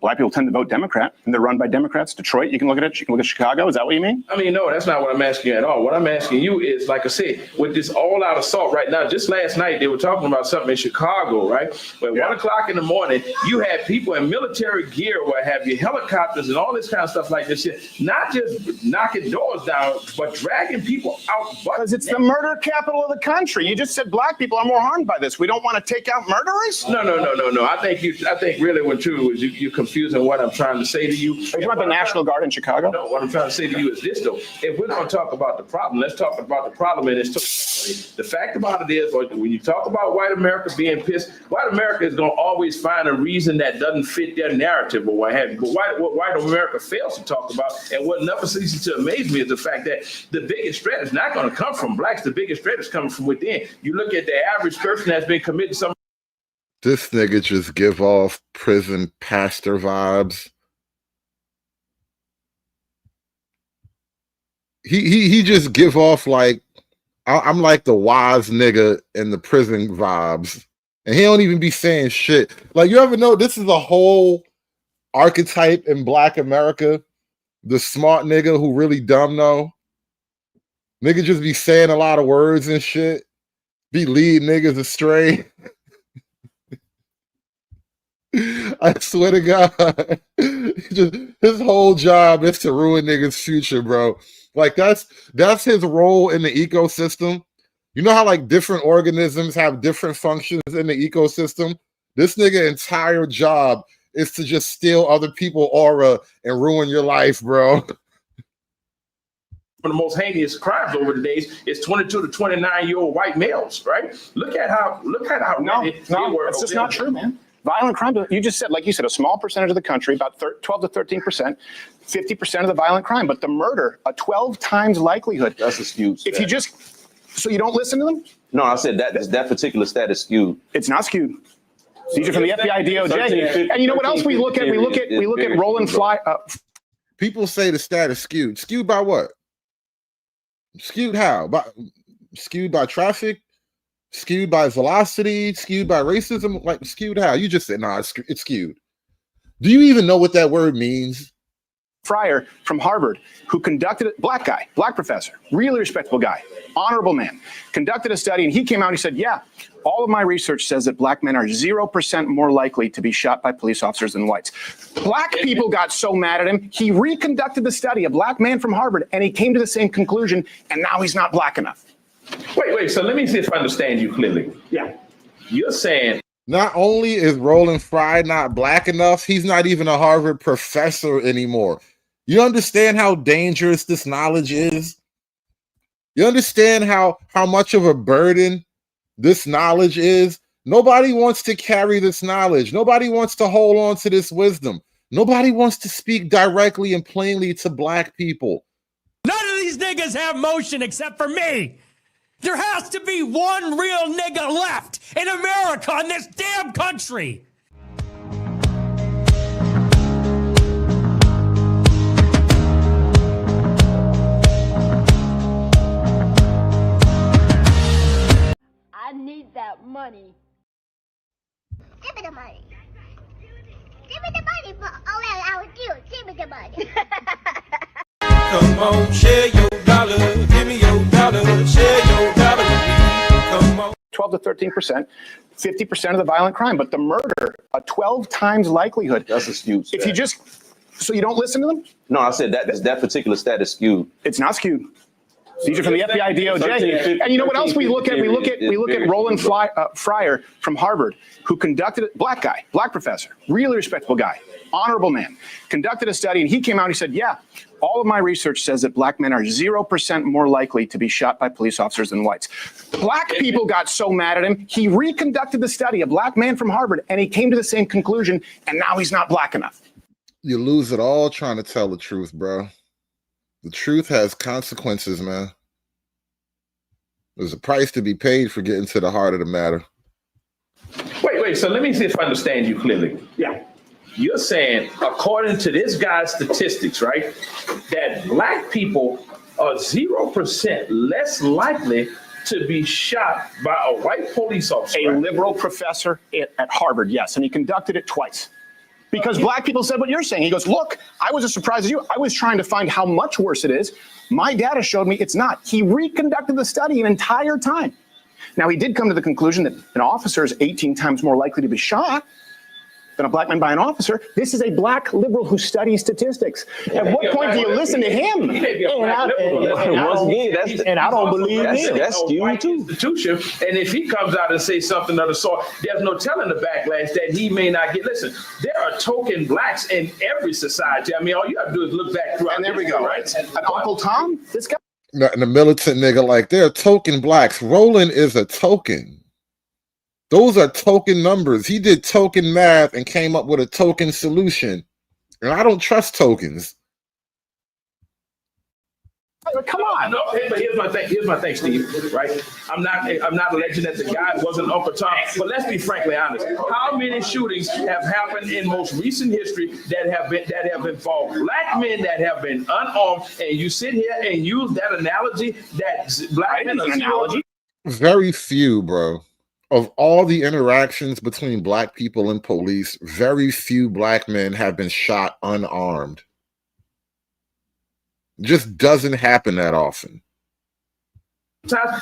[SPEAKER 8] Black people tend to vote Democrat, and they're run by Democrats. Detroit, you can look at it. You can look at Chicago. Is that what you mean?
[SPEAKER 13] I mean, no, that's not what I'm asking you at all. What I'm asking you is, like I said, with this all-out assault right now, just last night, they were talking about something in Chicago, right? But 1 o'clock in the morning, you had people in military gear, what have you, helicopters and all this kind of stuff like this shit, not just knocking doors down, but dragging people out.
[SPEAKER 8] Because it's the murder capital of the country. You just said black people are more harmed by this. We don't want to take out murderers?
[SPEAKER 13] No. I think really what true is you confusing what I'm trying to say to you.
[SPEAKER 8] Are you talking about the National Guard in Chicago?
[SPEAKER 13] No, what I'm trying to say to you is this, though. If we're going to talk about the problem, let's talk about the problem in its totality. The fact about it is, when you talk about white America being pissed, white America is going to always find a reason that doesn't fit their narrative or what have you. But what white America fails to talk about, and what never ceases to amaze me, is the fact that the biggest threat is not going to come from blacks. The biggest threat is coming from within. You look at the average person that's been committing some.
[SPEAKER 6] This nigga just give off prison pastor vibes. He just give off like I'm like the wise nigga in the prison vibes, and he don't even be saying shit. Like, you ever know this is a whole archetype in Black America? The smart nigga who really dumb though. Nigga just be saying a lot of words and shit. Be leading niggas astray. I swear to God, his whole job is to ruin niggas' future, bro. Like that's his role in the ecosystem. You know how like different organisms have different functions in the ecosystem? This nigga entire job is to just steal other people's aura and ruin your life, bro.
[SPEAKER 13] One of the most heinous crimes over the days is 22 to 29-year-old white males, right? Look at how
[SPEAKER 8] no, it's just not true, man. Violent crime, you just said, like you said, a small percentage of the country, about 12 to 13%, 50% of the violent crime, but the murder, a 12 times likelihood.
[SPEAKER 12] That's a skewed stat.
[SPEAKER 8] If you just, so you don't listen to them?
[SPEAKER 12] No, I said that particular stat is skewed.
[SPEAKER 8] It's not skewed. These are from the FBI, DOJ. And you know what else we look at? We look at rolling fly.
[SPEAKER 6] People say the stat is skewed. Skewed by what? Skewed how? Skewed by traffic? Skewed by velocity, skewed by racism, like skewed how? You just said, nah, it's skewed. Do you even know what that word means?
[SPEAKER 8] Fryer from Harvard, who conducted a black guy, black professor, really respectable guy, honorable man, conducted a study, and he came out and he said, yeah, all of my research says that black men are 0% more likely to be shot by police officers than whites. Black people got so mad at him, he reconducted the study, a black man from Harvard, and he came to the same conclusion, and now he's not black enough.
[SPEAKER 13] Wait, so let me see if I understand you clearly.
[SPEAKER 8] Yeah.
[SPEAKER 13] You're saying
[SPEAKER 6] not only is Roland Frye not black enough, he's not even a Harvard professor anymore. You understand how dangerous this knowledge is? You understand how much of a burden this knowledge is? Nobody wants to carry this knowledge. Nobody wants to hold on to this wisdom. Nobody wants to speak directly and plainly to black people.
[SPEAKER 2] None of these niggas have motion except for me. There has to be one real nigga left in America, in this damn country.
[SPEAKER 22] I need that money. Give me the money. Give me the money for all that I would do. Give me the money.
[SPEAKER 21] Come on, share your dollar. Give me your dollar. Share your dollar with me. Come on.
[SPEAKER 8] 12 to 13%, 50% of the violent crime, but the murder, a 12 times likelihood.
[SPEAKER 12] That's a skewed stat.
[SPEAKER 8] If you just, so you don't listen to them?
[SPEAKER 12] No, I said that particular stat is skewed.
[SPEAKER 8] It's not skewed. These are from the FBI, DOJ. And you know what else we look at? We look at Roland Fryer from Harvard, who conducted a black guy, black professor, really respectable guy, honorable man, conducted a study, and he came out and he said, yeah, all of my research says that black men are 0% more likely to be shot by police officers than whites. Black people got so mad at him, he reconducted the study, a black man from Harvard, and he came to the same conclusion, and now he's not black enough.
[SPEAKER 6] You lose it all trying to tell the truth, bro. The truth has consequences, man. There's a price to be paid for getting to the heart of the matter.
[SPEAKER 13] Wait, so let me see if I understand you clearly.
[SPEAKER 8] Yeah.
[SPEAKER 13] You're saying, according to this guy's statistics, right, that black people are 0% less likely to be shot by a white police officer.
[SPEAKER 8] A liberal professor at Harvard, yes, and he conducted it twice. Because black people said what you're saying. He goes, look, I was as surprised as you. I was trying to find how much worse it is. My data showed me it's not. He reconducted the study an entire time. Now, he did come to the conclusion that an officer is 18 times more likely to be shot than a black man by an officer. This is a black liberal who studies statistics. At what point do you listen to him?
[SPEAKER 22] And I don't believe him.
[SPEAKER 13] That's skewed too. And if he comes out and says something of the sort, there's no telling the backlash that he may not get. Listen, there are token blacks in every society. I mean, all you have to do is look back throughout.
[SPEAKER 8] And there we go. Right? And Uncle Tom, this guy.
[SPEAKER 6] And the militant nigga, like, they're token blacks. Roland is a token. Those are token numbers. He did token math and came up with a token solution. And I don't trust tokens.
[SPEAKER 8] Come on.
[SPEAKER 13] No, but here's my thing, Steve. Right? I'm not alleging that the guy wasn't Uncle Tom, but let's be frankly honest. How many shootings have happened in most recent history that have involved black men that have been unarmed? And you sit here and use that analogy that black men are analogy.
[SPEAKER 6] Very few, bro. Of all the interactions between black people and police, very few black men have been shot unarmed. Just doesn't happen that often.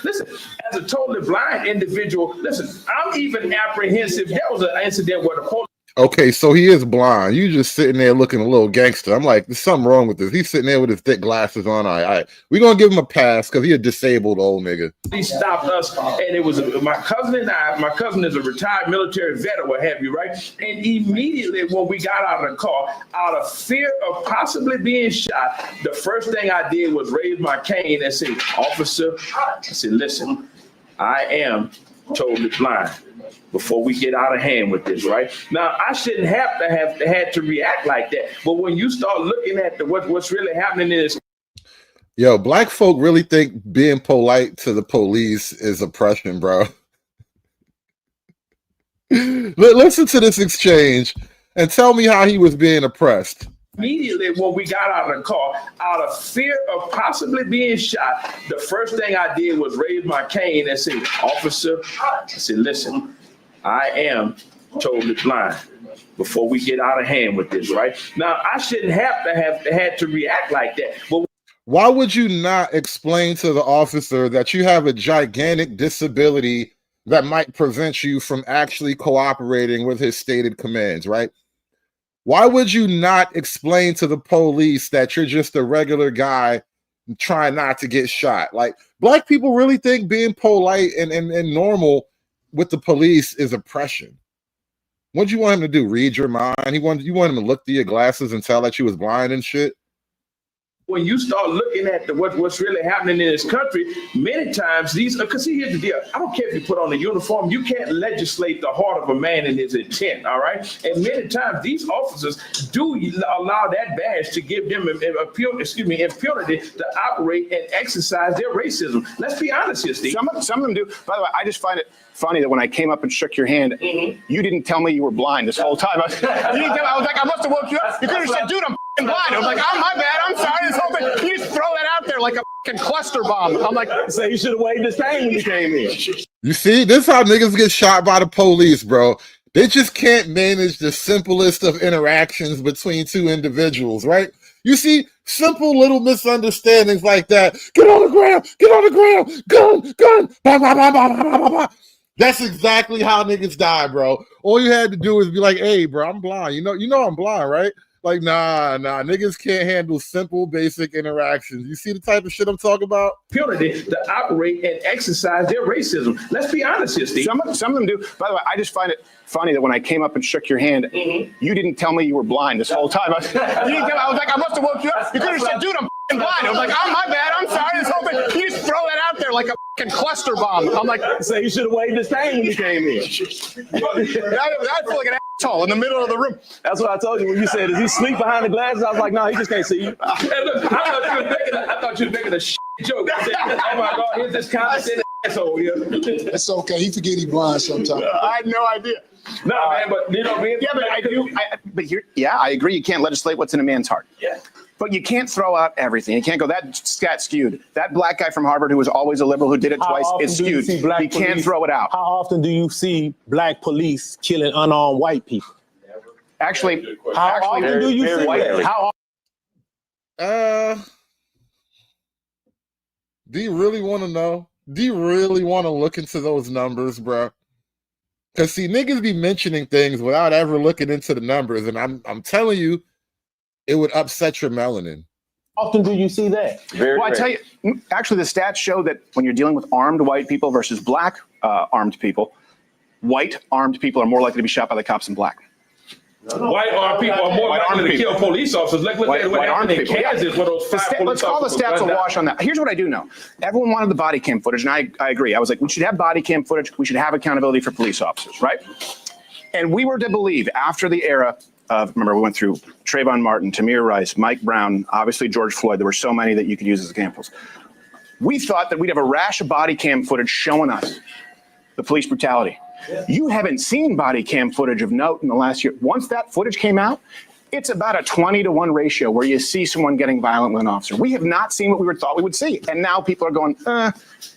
[SPEAKER 13] Listen, as a totally blind individual, listen, I'm even apprehensive. There was an incident where the police.
[SPEAKER 6] Okay, so he is blind. You just sitting there looking a little gangster. I'm like, there's something wrong with this. He's sitting there with his thick glasses on. All right. We're going to give him a pass because he's a disabled old nigga.
[SPEAKER 13] He stopped us, and it was my cousin and I. My cousin is a retired military vet or what have you, right? And immediately when we got out of the car, out of fear of possibly being shot, the first thing I did was raise my cane and say, officer, I said, listen, I am totally blind. Before we get out of hand with this, right? Now, I shouldn't have had to react like that. But when you start looking at what's really happening in this.
[SPEAKER 6] Yo, black folk really think being polite to the police is oppression, bro. Listen to this exchange and tell me how he was being oppressed.
[SPEAKER 13] Immediately when we got out of the car, out of fear of possibly being shot, the first thing I did was raise my cane and say, officer, I said, listen, I am totally blind. before we get out of hand with this, right? Now, I shouldn't have had to react like that. But
[SPEAKER 6] why would you not explain to the officer that you have a gigantic disability that might prevent you from actually cooperating with his stated commands, right? Why would you not explain to the police that you're just a regular guy trying not to get shot? Like, black people really think being polite and normal with the police is oppression. What'd you want him to do? Read your mind? You want him to look through your glasses and tell that you was blind and shit?
[SPEAKER 13] when you start looking at what's really happening in this country, many times because see, here's the deal. I don't care if you put on a uniform, you can't legislate the heart of a man and his intent, all right? And many times these officers do allow that badge to give them impunity to operate and exercise their racism. Let's be honest here, Steve.
[SPEAKER 8] Some of them do. By the way, I just find it funny that when I came up and shook your hand, you didn't tell me you were blind this whole time. I was like, I must have woke you up. You could have said, dude, I'm blind. I was like, oh, my bad. I'm sorry. This whole thing. You just throw that out there like a cluster bomb. I'm like, so you should have waved his hand when you came in.
[SPEAKER 6] You see, this is how niggas get shot by the police, bro. They just can't manage the simplest of interactions between two individuals, right? You see, simple little misunderstandings like that. Get on the ground, gun, bah, bah, bah, bah, bah, bah, bah. That's exactly how niggas die, bro. All you had to do is be like, hey, bro, I'm blind. You know I'm blind, right? Like, nah, niggas can't handle simple, basic interactions. You see the type of shit I'm talking about?
[SPEAKER 13] Impunity to operate and exercise their racism. Let's be honest here, Steve.
[SPEAKER 8] Some of them do. By the way, I just find it funny that when I came up and shook your hand, you didn't tell me you were blind this whole time. I was like, I must have woke you up. You could have said, dude, I'm blind. I was like, oh, my bad. I'm sorry. This whole thing. You just throw that out there like a cluster bomb. I'm like, so you should have waved his hand when you came in. I feel like an asshole in the middle of the room.
[SPEAKER 12] That's what I told you when you said, is he sleep behind the glasses? I was like, no, he just can't see you.
[SPEAKER 13] Hey, look, I thought you were making a joke. I said, oh my God, here's this condescending asshole here.
[SPEAKER 3] It's okay. He forget he blind sometimes.
[SPEAKER 8] I had no idea.
[SPEAKER 13] No, man, but you know, man.
[SPEAKER 8] Yeah, but I do. I agree. You can't legislate what's in a man's heart.
[SPEAKER 13] Yeah.
[SPEAKER 8] But you can't throw out everything. You can't go, that scat skewed. That black guy from Harvard who was always a liberal who did it twice, it's skewed. You can't throw it out.
[SPEAKER 19] How often do you see black police killing unarmed white people?
[SPEAKER 8] Actually,
[SPEAKER 19] how often do you see that? How
[SPEAKER 6] do you really want to know? Do you really want to look into those numbers, bro? Because see, niggas be mentioning things without ever looking into the numbers, and I'm telling you, it would upset your melanin.
[SPEAKER 19] How often do you see that?
[SPEAKER 8] Well, I tell you, actually, the stats show that when you're dealing with armed white people versus black armed people, white armed people are more likely to be shot by the cops than black.
[SPEAKER 13] White armed people are more likely to kill police officers. Look at what happened in Kansas where those five police
[SPEAKER 8] Let's call the
[SPEAKER 13] officers
[SPEAKER 8] stats a
[SPEAKER 13] gunned down.
[SPEAKER 8] wash on that. Here's what I do know. Everyone wanted the body cam footage, and I agree. I was like, we should have body cam footage. We should have accountability for police officers, right? And we were to believe after the era of, remember, we went through Trayvon Martin, Tamir Rice, Mike Brown, obviously George Floyd. There were so many that you could use as examples. We thought that we'd have a rash of body cam footage showing us the police brutality. Yeah. You haven't seen body cam footage of note in the last year. Once that footage came out, it's about a 20-to-1 ratio where you see someone getting violent with an officer. We have not seen what we thought we would see. And now people are going,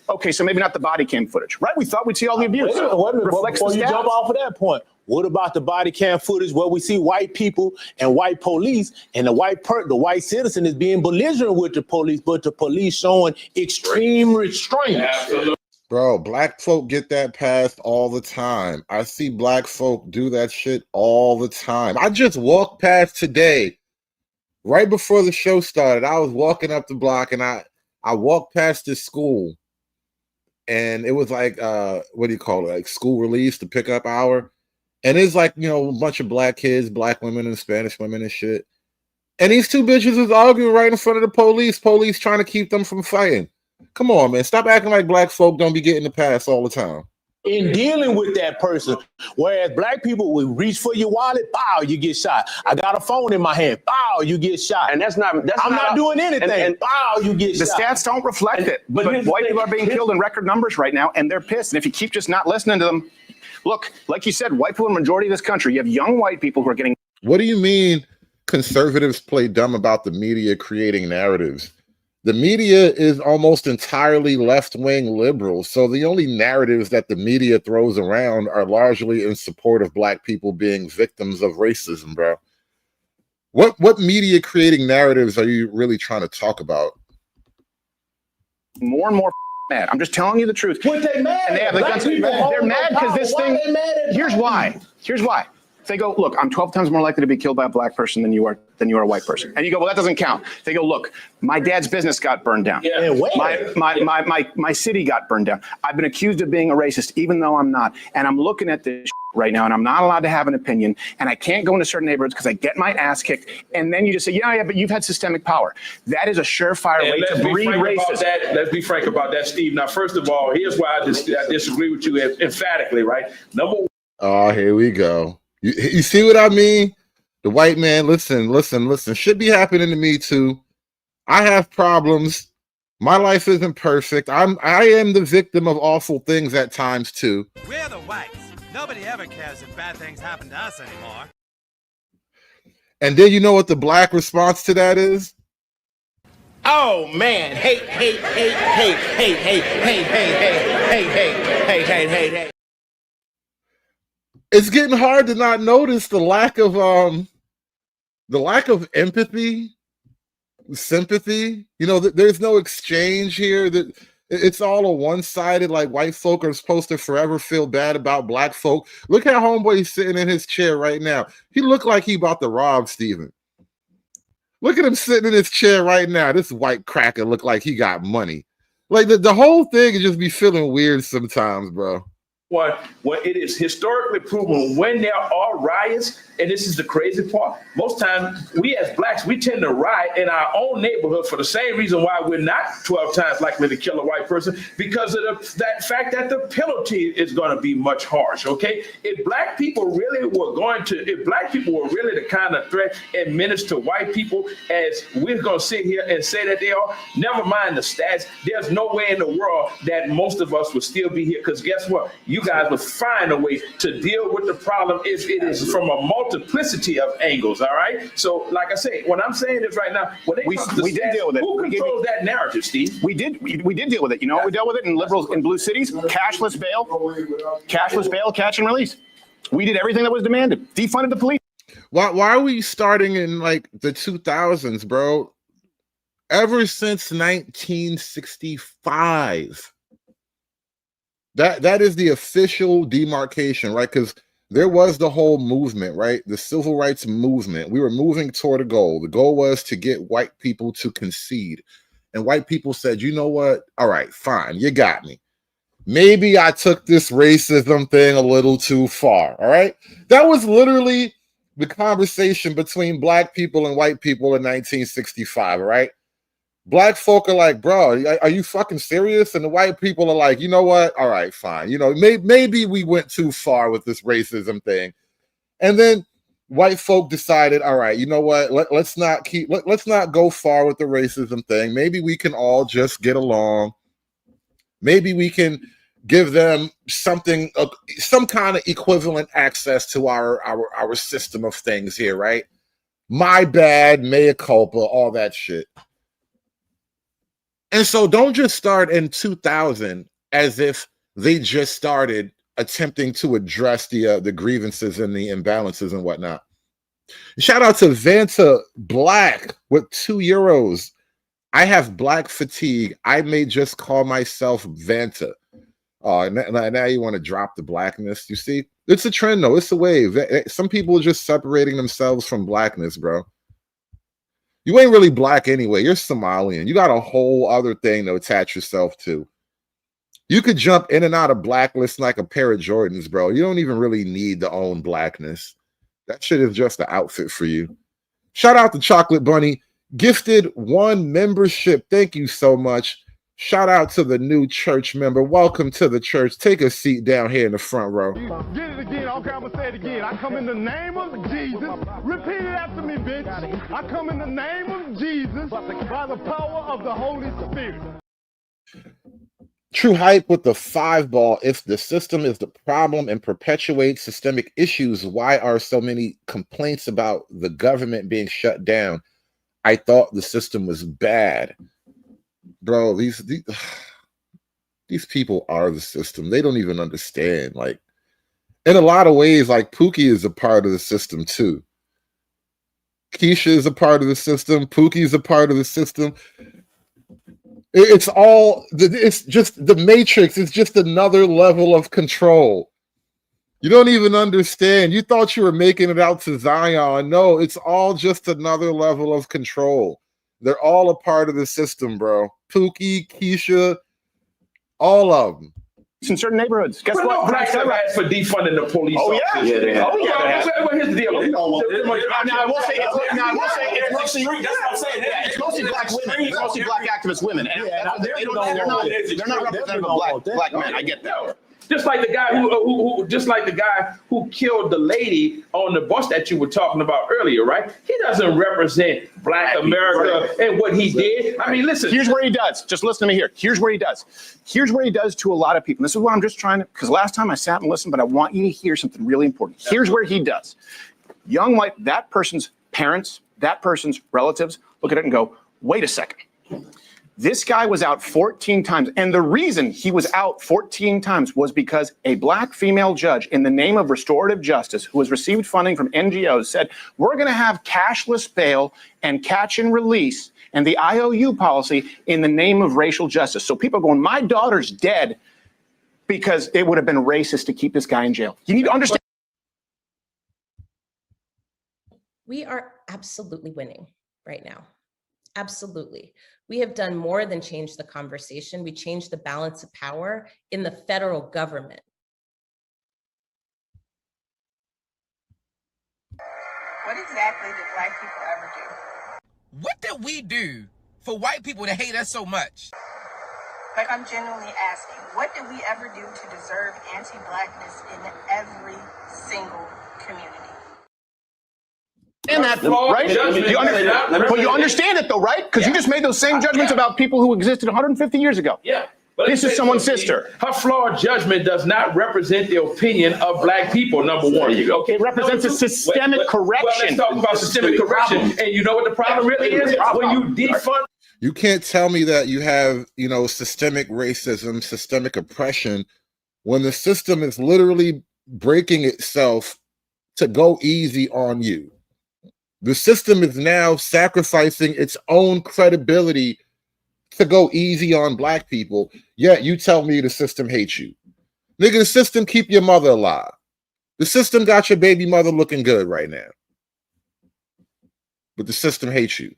[SPEAKER 8] okay, so maybe not the body cam footage, right? We thought we'd see all the abuse.
[SPEAKER 19] Before you jump off of that point, what about the body cam footage where we see white people and white police and the white citizen is being belligerent with the police, but the police showing extreme restraint?
[SPEAKER 13] Absolutely.
[SPEAKER 6] Bro, black folk get that passed all the time. I see black folk do that shit all the time. I just walked past today, right before the show started. I was walking up the block and I walked past this school and it was like, what do you call it? Like school release, the pickup hour. And it's like, you know, a bunch of black kids, black women and Spanish women and shit. And these two bitches is arguing right in front of the police trying to keep them from fighting. Come on, man. Stop acting like black folk don't be getting the pass all the time.
[SPEAKER 19] In dealing with that person, whereas black people will reach for your wallet, bow, you get shot. I got a phone in my hand, bow, you get shot.
[SPEAKER 12] And
[SPEAKER 19] I'm not doing anything, and bow, you get
[SPEAKER 8] the
[SPEAKER 19] shot.
[SPEAKER 8] The stats don't reflect it. But white people are being killed in record numbers right now, and they're pissed. And if you keep just not listening to them, look, like you said, white people in the majority of this country, you have young white people who are getting.
[SPEAKER 6] What do you mean conservatives play dumb about the media creating narratives? The media is almost entirely left-wing liberal. So the only narratives that the media throws around are largely in support of black people being victims of racism, bro. What media creating narratives are you really trying to talk about?
[SPEAKER 8] More and more mad. I'm just telling you the truth.
[SPEAKER 11] What they mad
[SPEAKER 8] And they have the
[SPEAKER 11] Black
[SPEAKER 8] guns.
[SPEAKER 11] people
[SPEAKER 8] They're
[SPEAKER 11] holding
[SPEAKER 8] mad because this
[SPEAKER 11] power. Why
[SPEAKER 8] thing.
[SPEAKER 11] they mad at
[SPEAKER 8] Here's
[SPEAKER 11] black
[SPEAKER 8] why.
[SPEAKER 11] people?
[SPEAKER 8] Here's why. They go, look, I'm 12 times more likely to be killed by a black person than you are a white person. And you go, well, that doesn't count. They go, look, my dad's business got burned down.
[SPEAKER 11] Yeah. And where?
[SPEAKER 8] My city got burned down. I've been accused of being a racist, even though I'm not. And I'm looking at this right now, and I'm not allowed to have an opinion. And I can't go into certain neighborhoods because I get my ass kicked. And then you just say, yeah, but you've had systemic power. That is a surefire way to breed racism.
[SPEAKER 13] Let's be frank about that, Steve. Now, first of all, here's why I disagree with you emphatically, right? Number one.
[SPEAKER 6] Oh, here we go. You see what I mean? The white man, listen. Should be happening to me too. I have problems. My life isn't perfect. I am the victim of awful things at times too.
[SPEAKER 4] We're the whites. Nobody ever cares if bad things happen to us anymore.
[SPEAKER 6] And then you know what the black response to that is?
[SPEAKER 11] Oh man, hey.
[SPEAKER 6] It's getting hard to not notice the lack of empathy, sympathy. You know, there's no exchange here. That it's all a one-sided. Like white folk are supposed to forever feel bad about black folk. Look how homeboy's sitting in his chair right now. He looked like he about to rob Steven. Look at him sitting in his chair right now. This white cracker look like he got money. Like the whole thing is just be feeling weird sometimes, bro.
[SPEAKER 13] Well, it is historically proven when there are riots, and this is the crazy part, most times we as blacks, we tend to riot in our own neighborhood for the same reason why we're not 12 times likely to kill a white person, because of that fact that the penalty is going to be much harsh, okay? If black people were really the kind of threat and menace to white people as we're going to sit here and say that they are, never mind the stats, there's no way in the world that most of us would still be here, because guess what? You guys will find a way to deal with the problem if it is from a multiplicity of angles, all right? So, like I say, when I'm saying this right now, when we did deal with it. Who controls that narrative, Steve?
[SPEAKER 8] We did deal with it. You know, we dealt with it in blue cities, cashless bail, catch and release. We did everything that was demanded. Defunded the police.
[SPEAKER 6] Why are we starting in like the 2000s, bro? Ever since 1965. That is the official demarcation, right? Because there was the whole movement, right? The civil rights movement. We were moving toward a goal. The goal was to get white people to concede. And white people said, you know what? All right, fine. You got me. Maybe I took this racism thing a little too far. All right. That was literally the conversation between black people and white people in 1965. All right. Black folk are like, bro, are you fucking serious? And the white people are like, you know what? All right, fine. You know, maybe we went too far with this racism thing. And then white folk decided, all right, you know what? Let's not go far with the racism thing. Maybe we can all just get along. Maybe we can give them something, some kind of equivalent access to our system of things here, right? My bad, mea culpa, all that shit. And so don't just start in 2000 as if they just started attempting to address the grievances and the imbalances and whatnot. Shout out to Vanta Black with €2. I have black fatigue. I may just call myself Vanta. Now you want to drop the blackness. You see, it's a trend though. It's a wave. Some people are just separating themselves from blackness, bro. You ain't really black anyway. You're Somalian. You got a whole other thing to attach yourself to. You could jump in and out of blacklist like a pair of Jordans, bro. You don't even really need to own blackness. That shit is just an outfit for you. Shout out to Chocolate Bunny. Gifted 1 membership. Thank you so much. Shout out to the new church member. Welcome to the church. Take a seat down here in the front row.
[SPEAKER 1] Get it again. Okay, I'm going to say it again. I come in the name of Jesus. Repeat it after me, bitch. I come in the name of Jesus by the power of the Holy Spirit.
[SPEAKER 6] True Hype with the 5-ball. If the system is the problem and perpetuates systemic issues, why are so many complaints about the government being shut down? I thought the system was bad. bro, these people are the system. They don't even understand. Like, in a lot of ways, like Pookie is a part of the system too. Keisha is a part of the system. Pookie is a part of the system. It's just the Matrix. It's just another level of control. You don't even understand. You thought you were making it out to Zion. No, it's all just another level of control. They're all a part of the system, bro. Pookie, Keisha, all of them.
[SPEAKER 8] In certain neighborhoods. Guess
[SPEAKER 13] But
[SPEAKER 8] what?
[SPEAKER 13] no blacks have asked for defunding the police.
[SPEAKER 8] Oh, yeah.
[SPEAKER 13] officers.
[SPEAKER 8] Yeah, they have.
[SPEAKER 13] Oh, yeah. Well, here's the deal.
[SPEAKER 8] I will say it's mostly black women. It's mostly black activist women. And they're not representative of black men. I get that.
[SPEAKER 13] Just like the guy who killed the lady on the bus that you were talking about earlier, right? He doesn't represent Black America and what he did. I mean, listen.
[SPEAKER 8] Here's where he does. Just listen to me here. Here's where he does. Here's where he does to a lot of people. This is what I'm just trying to, because last time I sat and listened, but I want you to hear something really important. Here's where he does. Young white, that person's parents, that person's relatives look at it and go, wait a second. This guy was out 14 times. And the reason he was out 14 times was because a black female judge, in the name of restorative justice, who has received funding from NGOs, said, we're going to have cashless bail and catch and release and the IOU policy in the name of racial justice. So people are going, my daughter's dead because it would have been racist to keep this guy in jail. You need to understand.
[SPEAKER 5] We are absolutely winning right now. Absolutely. We have done more than change the conversation. We changed the balance of power in the federal government.
[SPEAKER 15] What exactly did black people ever do?
[SPEAKER 17] What did we do for white people to hate us so much?
[SPEAKER 15] Like, I'm genuinely asking, what did we ever do to deserve anti-blackness in every single community?
[SPEAKER 8] And that, right? But you understand it though, right? Because you just made those same judgments about people who existed 150 years ago.
[SPEAKER 13] Yeah.
[SPEAKER 8] This is someone's sister.
[SPEAKER 13] Her flawed judgment does not represent the opinion of black people, number one. Okay,
[SPEAKER 8] it represents a systemic correction.
[SPEAKER 13] Well, let's talk about systemic correction. And you know what the problem really is? When you defund.
[SPEAKER 6] You can't tell me that you have, systemic racism, systemic oppression, when the system is literally breaking itself to go easy on you. The system is now sacrificing its own credibility to go easy on black people, yet you tell me the system hates you. Nigga, the system keep your mother alive. The system got your baby mother looking good right now. But the system hates you.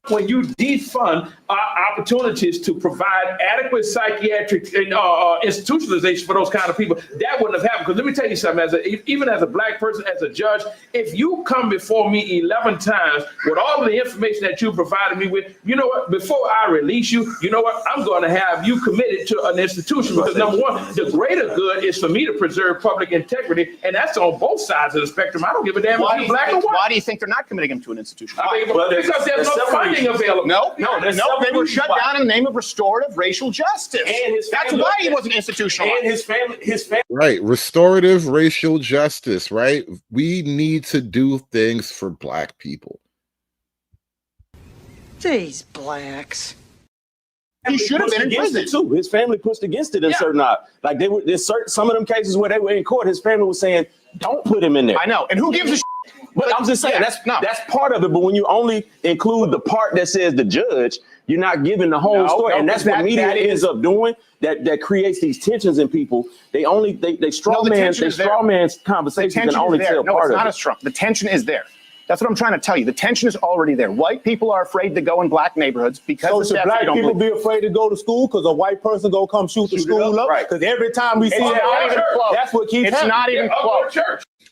[SPEAKER 13] When you defund opportunities to provide adequate psychiatric institutionalization for those kind of people, that wouldn't have happened. Because let me tell you something, even as a black person, as a judge, if you come before me 11 times with all of the information that you provided me with, you know what, before I release you, you know what, I'm going to have you committed to an institution. Because number one, the greater good is for me to preserve public integrity, and that's on both sides of the spectrum. I don't give a damn if you're black or white.
[SPEAKER 8] Why do you think they're not committing him to an institution?
[SPEAKER 13] Because there's no funding available.
[SPEAKER 8] No, they were shut down in the name of restorative racial justice. And that's why he wasn't institutionalized.
[SPEAKER 13] And his family.
[SPEAKER 6] Right, restorative racial justice, right? We need to do things for black people.
[SPEAKER 16] These blacks.
[SPEAKER 19] He should have been in prison too. His family pushed against it in certain like there's some of them cases where they were in court. His family was saying, "Don't put him in there."
[SPEAKER 8] I know, and who gives a shit?
[SPEAKER 19] But I'm just saying that's part of it. But when you only include the part that says the judge, you're not giving the whole story, and that's what media ends up doing. That creates these tensions in people. They straw man conversations and only tell part of it.
[SPEAKER 8] No, it's not as strong. The tension is there. That's what I'm trying to tell you. The tension is already there. White people are afraid to go in black neighborhoods because
[SPEAKER 19] should black people be afraid to go to school because a white person go come shoot the school up? Because every time we see that's what keeps happening.
[SPEAKER 8] It's not even close.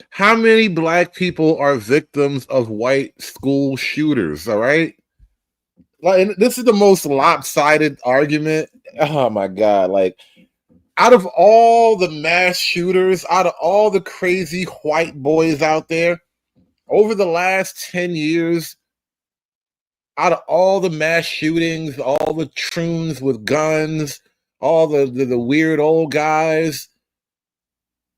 [SPEAKER 6] How many black people are victims of white school shooters? All right. Like, this is the most lopsided argument. Oh my God. Like, out of all the mass shooters, out of all the crazy white boys out there, over the last 10 years, out of all the mass shootings, all the troons with guns, all the weird old guys,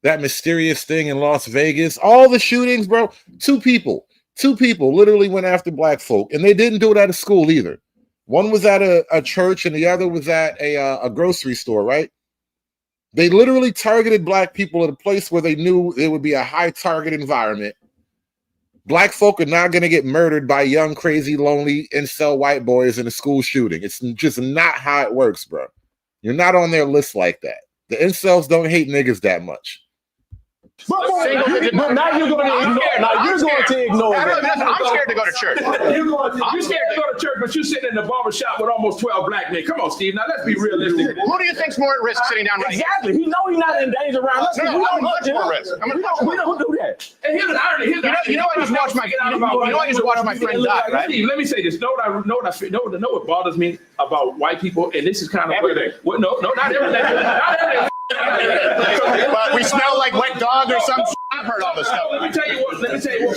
[SPEAKER 6] that mysterious thing in Las Vegas, all the shootings, bro, two people literally went after black folk, and they didn't do it at a school either. One was at a church and the other was at a grocery store, right? They literally targeted black people at a place where they knew it would be a high target environment. Black folk are not going to get murdered by young, crazy, lonely, incel white boys in a school shooting. It's just not how it works, bro. You're not on their list like that. The incels don't hate niggas that much.
[SPEAKER 19] But now you're going to ignore. Now you're going to ignore that.
[SPEAKER 9] I'm scared to go to church.
[SPEAKER 13] You're scared to go to church, but you're sitting in the barbershop with almost 12 black men. Come on, Steve. Now let's be realistic.
[SPEAKER 9] Who do you think's more at risk sitting down right here?
[SPEAKER 19] Exactly. He know he's not in danger around us.
[SPEAKER 9] No, I'm much more at risk.
[SPEAKER 19] We don't do that.
[SPEAKER 13] And here's the irony.
[SPEAKER 9] You know I used to watch my friend die, right?
[SPEAKER 13] Steve, let me say this. Know what bothers me about white people, and this is kind of
[SPEAKER 9] everything.
[SPEAKER 13] No, not everything. Not everything.
[SPEAKER 9] But we smell like wet dog or something. I've heard all this stuff.
[SPEAKER 13] Let me tell you what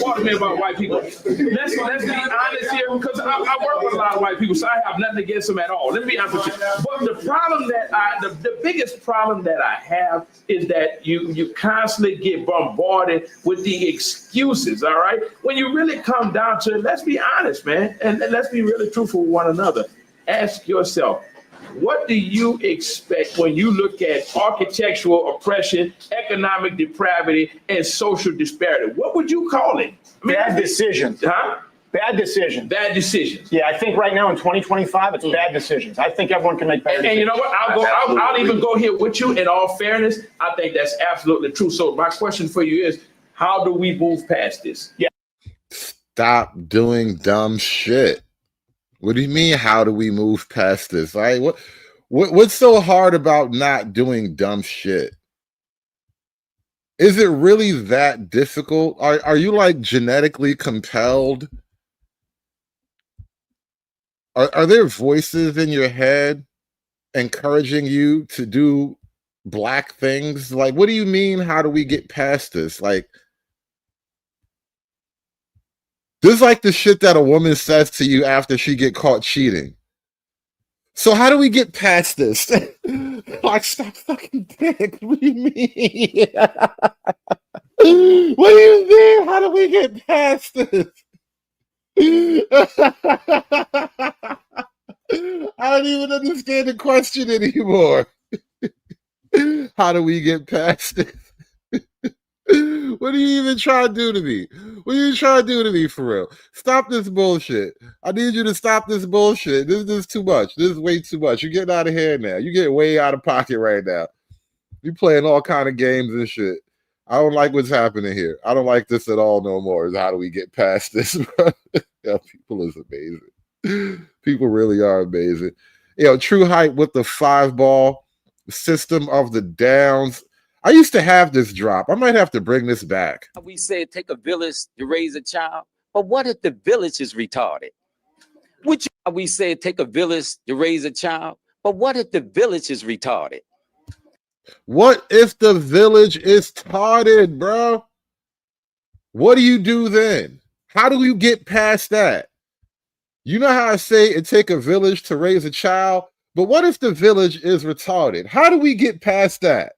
[SPEAKER 13] bothers me about white people. Let's be honest here, because I work with a lot of white people, so I have nothing against them at all. Let me be honest with you. But the problem that the biggest problem that I have is that you constantly get bombarded with the excuses. All right, when you really come down to it, let's be honest, man, and let's be really truthful with one another. Ask yourself, what do you expect when you look at architectural oppression, economic depravity, and social disparity? What would you call it?
[SPEAKER 8] Bad decisions.
[SPEAKER 13] Huh?
[SPEAKER 8] Bad decisions.
[SPEAKER 13] Bad decisions.
[SPEAKER 8] Yeah, I think right now in 2025, it's bad decisions. I think everyone can make better decisions.
[SPEAKER 13] And you know what? I'll even go here with you. In all fairness, I think that's absolutely true. So my question for you is, how do we move past this?
[SPEAKER 8] Yeah.
[SPEAKER 6] Stop doing dumb shit. What do you mean? How do we move past this? Like, what's so hard about not doing dumb shit? Is it really that difficult? Are you like genetically compelled? Are there voices in your head encouraging you to do black things? Like, what do you mean? How do we get past this? Like, this is like the shit that a woman says to you after she get caught cheating. So how do we get past this? Like, stop fucking dick. What do you mean? What do you mean? How do we get past this? I don't even understand the question anymore. How do we get past it? What are you even trying to do to me? What are you trying to do to me, for real? Stop this bullshit. I need you to stop this bullshit. This is too much. This is way too much. You're getting out of hand now. You're getting way out of pocket right now. You're playing all kind of games and shit. I don't like what's happening here. I don't like this at all no more. Is how do we get past this, bro? Yeah, people is amazing. People really are amazing. True Hype with the 5-ball system of the downs. I used to have this drop. I might have to bring this back.
[SPEAKER 18] We said take a village to raise a child, but what if the village is retarded? We said take a village to raise a child, but what if the village is retarded?
[SPEAKER 6] What if the village is retarded, bro? What do you do then? How do you get past that? You know how I say it take a village to raise a child, but what if the village is retarded? How do we get past that?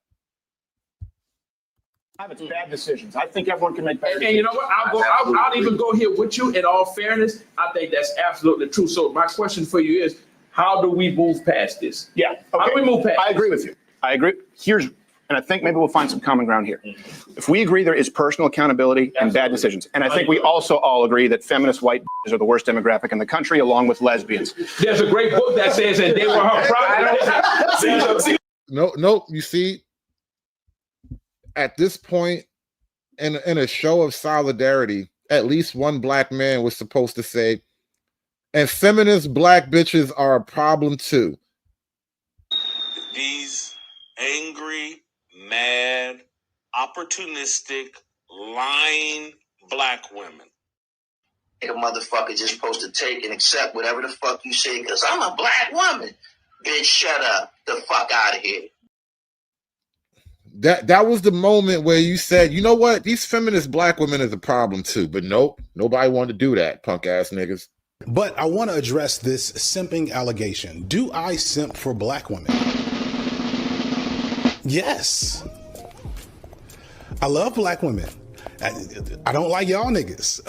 [SPEAKER 8] It's bad decisions. I think everyone can make better decisions.
[SPEAKER 13] And you know what? I'll even go here with you. In all fairness, I think that's absolutely true. So my question for you is, how do we move past this?
[SPEAKER 8] Yeah. Okay.
[SPEAKER 13] How do we move past
[SPEAKER 8] I agree with you. I agree. And I think maybe we'll find some common ground here. If we agree there is personal accountability and bad decisions, and I think we also all agree that feminist white are the worst demographic in the country, along with lesbians.
[SPEAKER 13] There's a great book that says that they were her product.
[SPEAKER 6] No, you see, at this point, in a show of solidarity, at least one black man was supposed to say, and feminist black bitches are a problem too.
[SPEAKER 23] These angry, mad, opportunistic, lying black women.
[SPEAKER 20] A motherfucker just supposed to take and accept whatever the fuck you say because I'm a black woman. Bitch, shut up. The fuck out of here.
[SPEAKER 6] That was the moment where you said, you know what? These feminist black women is a problem too. But nope, nobody wanted to do that, punk ass niggas.
[SPEAKER 24] But I want to address this simping allegation. Do I simp for black women? Yes. I love black women. I don't like y'all niggas.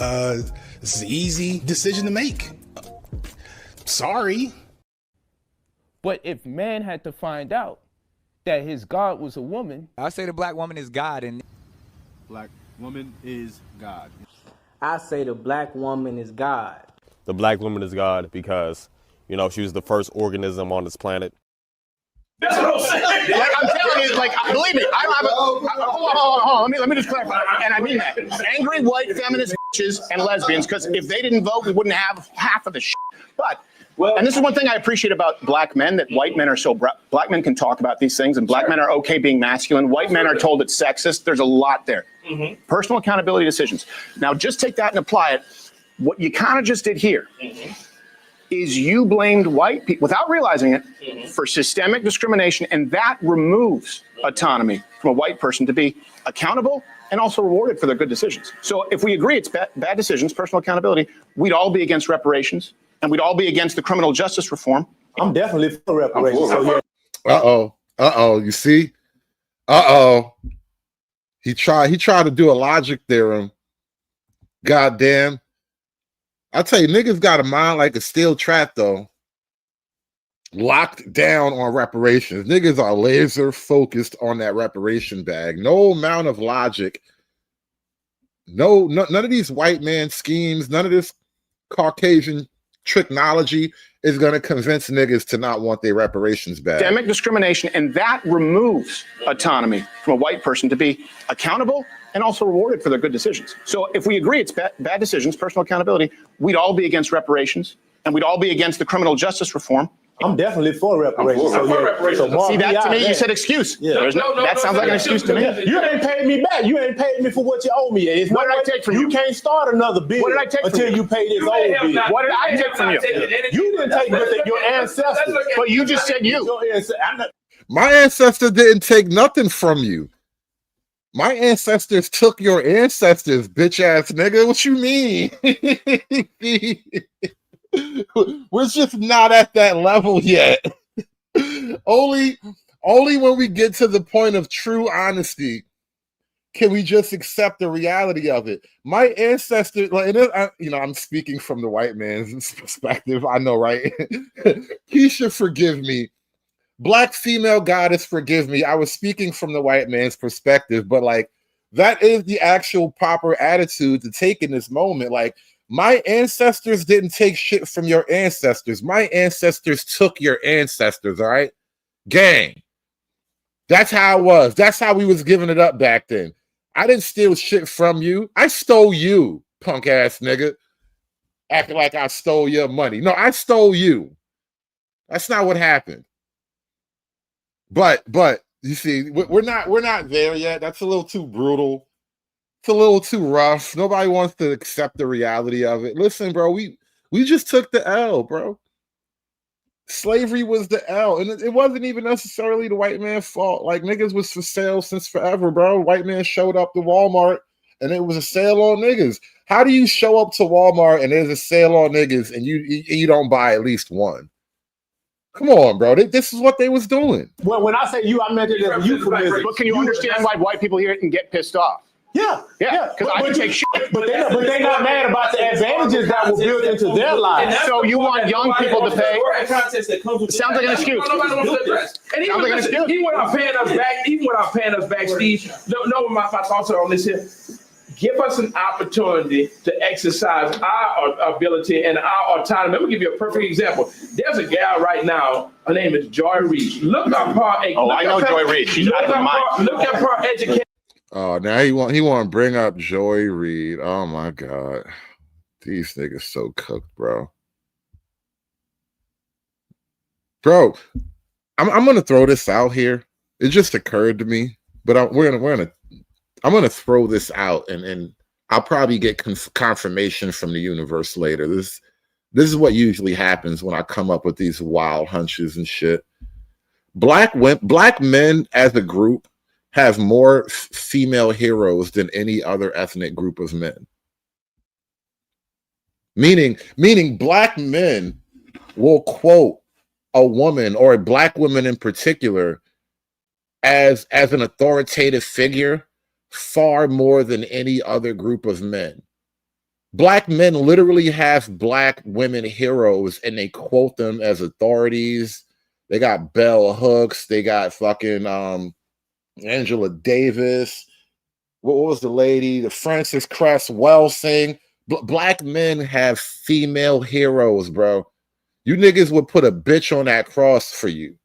[SPEAKER 24] This is an easy decision to make. Sorry.
[SPEAKER 2] But if man had to find out that his God was a woman,
[SPEAKER 7] I say the black woman is God, and
[SPEAKER 24] black woman is God.
[SPEAKER 10] I say the black woman is God.
[SPEAKER 14] The black woman is God because, you know, she was the first organism on this planet.
[SPEAKER 9] That's what I'm saying. Like I'm telling you, like believe me, I don't have a. Hold on. Let me just clarify, and I mean that. Angry white feminist bitches and lesbians, because if they didn't vote, we wouldn't have half of the shit. But and this is one thing I appreciate about black men, that white men are so black men can talk about these things, and black men are okay being masculine. White men are told it's sexist. There's a lot there. Personal accountability decisions. Now, just take that and apply it. What you kind of just did here. Is you blamed white people without realizing it for systemic discrimination, and that removes autonomy from a white person to be accountable and also rewarded for their good decisions. So if we agree it's bad decisions, personal accountability, we'd all be against reparations, and we'd all be against the criminal justice reform.
[SPEAKER 19] I'm definitely for reparations.
[SPEAKER 6] You see? He tried to do a logic theorem. Goddamn. I tell you, niggas got a mind like a steel trap, though. Locked down on reparations. Niggas are laser focused on that reparation bag. No amount of logic. None of these white man schemes, none of this Caucasian technology is going to convince niggas to not want their reparations bag.
[SPEAKER 9] Systemic discrimination, and that removes autonomy from a white person to be accountable and also rewarded for their good decisions. So if we agree it's bad decisions, personal accountability, we'd all be against reparations, and we'd all be against the criminal justice reform.
[SPEAKER 19] I'm definitely for reparations.
[SPEAKER 9] See, that to me, you said excuse.
[SPEAKER 19] Yeah.
[SPEAKER 9] That sounds like an excuse to me.
[SPEAKER 19] You ain't paid me back. You ain't paid me for what you owe me.
[SPEAKER 9] What did I take from you?
[SPEAKER 19] You can't start another bill
[SPEAKER 9] What did I take from
[SPEAKER 19] until you pay this old bill.
[SPEAKER 9] What did I take from you?
[SPEAKER 19] You didn't take your ancestors.
[SPEAKER 9] But you just said you.
[SPEAKER 6] My ancestor didn't take nothing from you. My ancestors took your ancestors, bitch ass nigga. What you mean? We're just not at that level yet. only when we get to the point of true honesty can we just accept the reality of it. My ancestors, like, I'm speaking from the white man's perspective. I know, right? Keisha, forgive me. Black female goddess, forgive me. I was speaking from the white man's perspective, but like that is the actual proper attitude to take in this moment. Like, my ancestors didn't take shit from your ancestors. My ancestors took your ancestors, all right? Gang. That's how it was. That's how we was giving it up back then. I didn't steal shit from you. I stole you, punk ass nigga. Acting like I stole your money. No, I stole you. That's not what happened. But you see, we're not there yet. That's a little too brutal. It's a little too rough. Nobody wants to accept the reality of it. Listen, bro, we just took the L, bro. Slavery was the L, and it wasn't even necessarily the white man's fault. Like, niggas was for sale since forever, bro. White man showed up to Walmart, and it was a sale on niggas. How do you show up to Walmart and there's a sale on niggas, and you don't buy at least one? Come on, bro. This is what they was doing.
[SPEAKER 19] Well, when I say you, I meant it as a euphemism.
[SPEAKER 9] But can you understand why white people hear it and get pissed off?
[SPEAKER 19] Yeah.
[SPEAKER 9] Because I can take shit.
[SPEAKER 19] But they're not mad about the advantages that were built into their lives.
[SPEAKER 9] So you want young people to pay? Sounds like an excuse.
[SPEAKER 13] And even without paying us back, Steve, know my thoughts are on this here. Give us an opportunity to exercise our ability and our autonomy. Let me give you a perfect example. There's a gal right now. Her name is Joy Reid. Look up her.
[SPEAKER 9] I know Joy Reid. She's out of her mind.
[SPEAKER 13] Look up her education.
[SPEAKER 6] Oh, now he want to bring up Joy Reid. Oh my God, these niggas so cooked, bro. Bro, I'm gonna throw this out here. It just occurred to me, but I'm gonna throw this out, and I'll probably get confirmation from the universe later. This is what usually happens when I come up with these wild hunches and shit. Black men as a group have more female heroes than any other ethnic group of men. Meaning black men will quote a woman, or a black woman in particular, as an authoritative figure far more than any other group of men. Black men literally have black women heroes and they quote them as authorities. They got Bell Hooks, they got fucking Angela Davis. What was the lady? The Frances Cress Welsing. Black men have female heroes, bro. You niggas would put a bitch on that cross for you.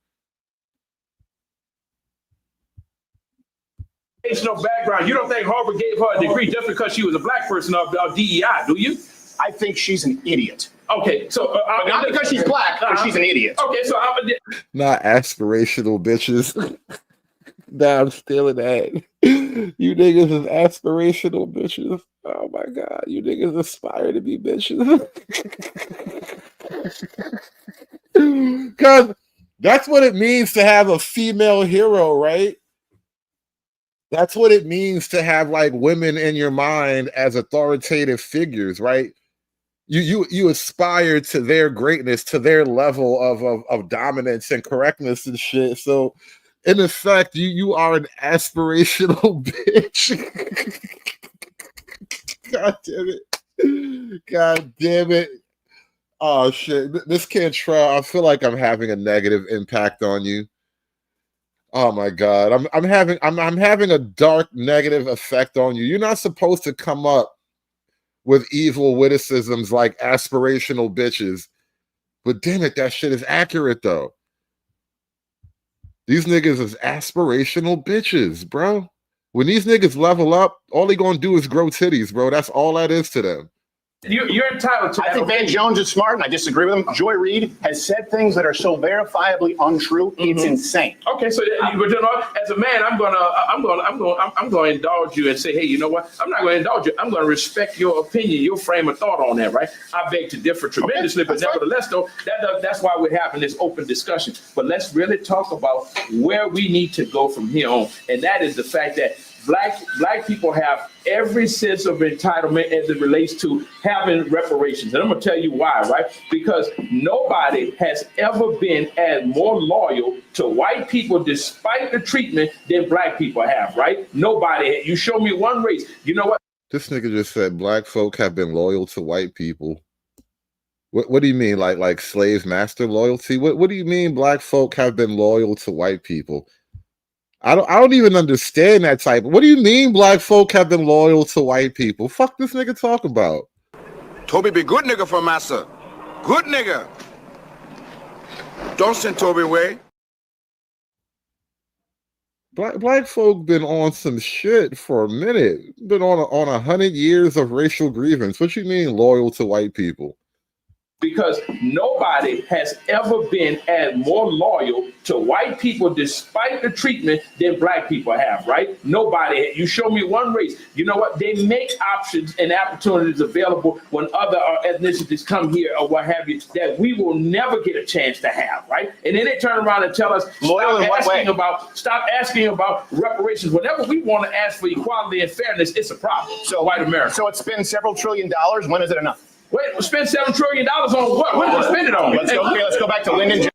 [SPEAKER 13] No background. You don't think Harvard gave her a degree just because she was a black person of DEI, do you?
[SPEAKER 9] I think she's an idiot.
[SPEAKER 13] Okay, so
[SPEAKER 9] but not because she's black, but she's an idiot.
[SPEAKER 13] Okay, so
[SPEAKER 6] not aspirational bitches. Nah, I'm stealing that. You niggas is aspirational bitches. Oh my god, you niggas aspire to be bitches. Because that's what it means to have a female hero, right? That's what it means to have like women in your mind as authoritative figures, right? You aspire to their greatness, to their level of dominance and correctness and shit. So in effect, you are an aspirational bitch. God damn it. God damn it. Oh shit. This Cantrell, I feel like I'm having a negative impact on you. Oh my god, I'm having a dark negative effect on you. You're not supposed to come up with evil witticisms like aspirational bitches, but damn it, that shit is accurate though. These niggas is aspirational bitches, bro. When these niggas level up, all they gonna do is grow titties, bro. That's all that is to them.
[SPEAKER 13] You're entitled to that.
[SPEAKER 9] I think Van Jones is smart, and I disagree with him. Joy Reid has said things that are so verifiably untrue. It's insane.
[SPEAKER 13] Okay, so but you know, as a man, I'm gonna indulge you and say, hey, you know what? I'm not gonna indulge you. I'm gonna respect your opinion, your frame of thought on that, right? I beg to differ tremendously, but nevertheless, though, that's why we're having this open discussion. But let's really talk about where we need to go from here on, and that is the fact that Black people have every sense of entitlement as it relates to having reparations. And I'm going to tell you why, right? Because nobody has ever been as more loyal to white people despite the treatment than Black people have, right? Nobody. You show me one race. You know what?
[SPEAKER 6] This nigga just said Black folk have been loyal to white people. What do you mean? Like slave master loyalty? What do you mean Black folk have been loyal to white people? I don't even understand that type. What do you mean Black folk have been loyal to white people? Fuck this nigga talk about.
[SPEAKER 3] Toby be good nigga for massa. Good nigga. Don't send Toby away.
[SPEAKER 6] Black folk been on some shit for a minute. Been on 100 years of racial grievance. What you mean loyal to white people?
[SPEAKER 13] Because nobody has ever been as more loyal to white people despite the treatment than Black people have, right? Nobody. You show me one race. You know what? They make options and opportunities available when other ethnicities come here or what have you that we will never get a chance to have, right? And then they turn around and tell us, stop asking about reparations. Whenever we want to ask for equality and fairness, it's a problem. So white America.
[SPEAKER 9] So it's been several $1 trillion. When is it enough?
[SPEAKER 13] Wait, we'll spend $7 trillion on what? What did we spend it on?
[SPEAKER 9] Let's go back to Lyndon.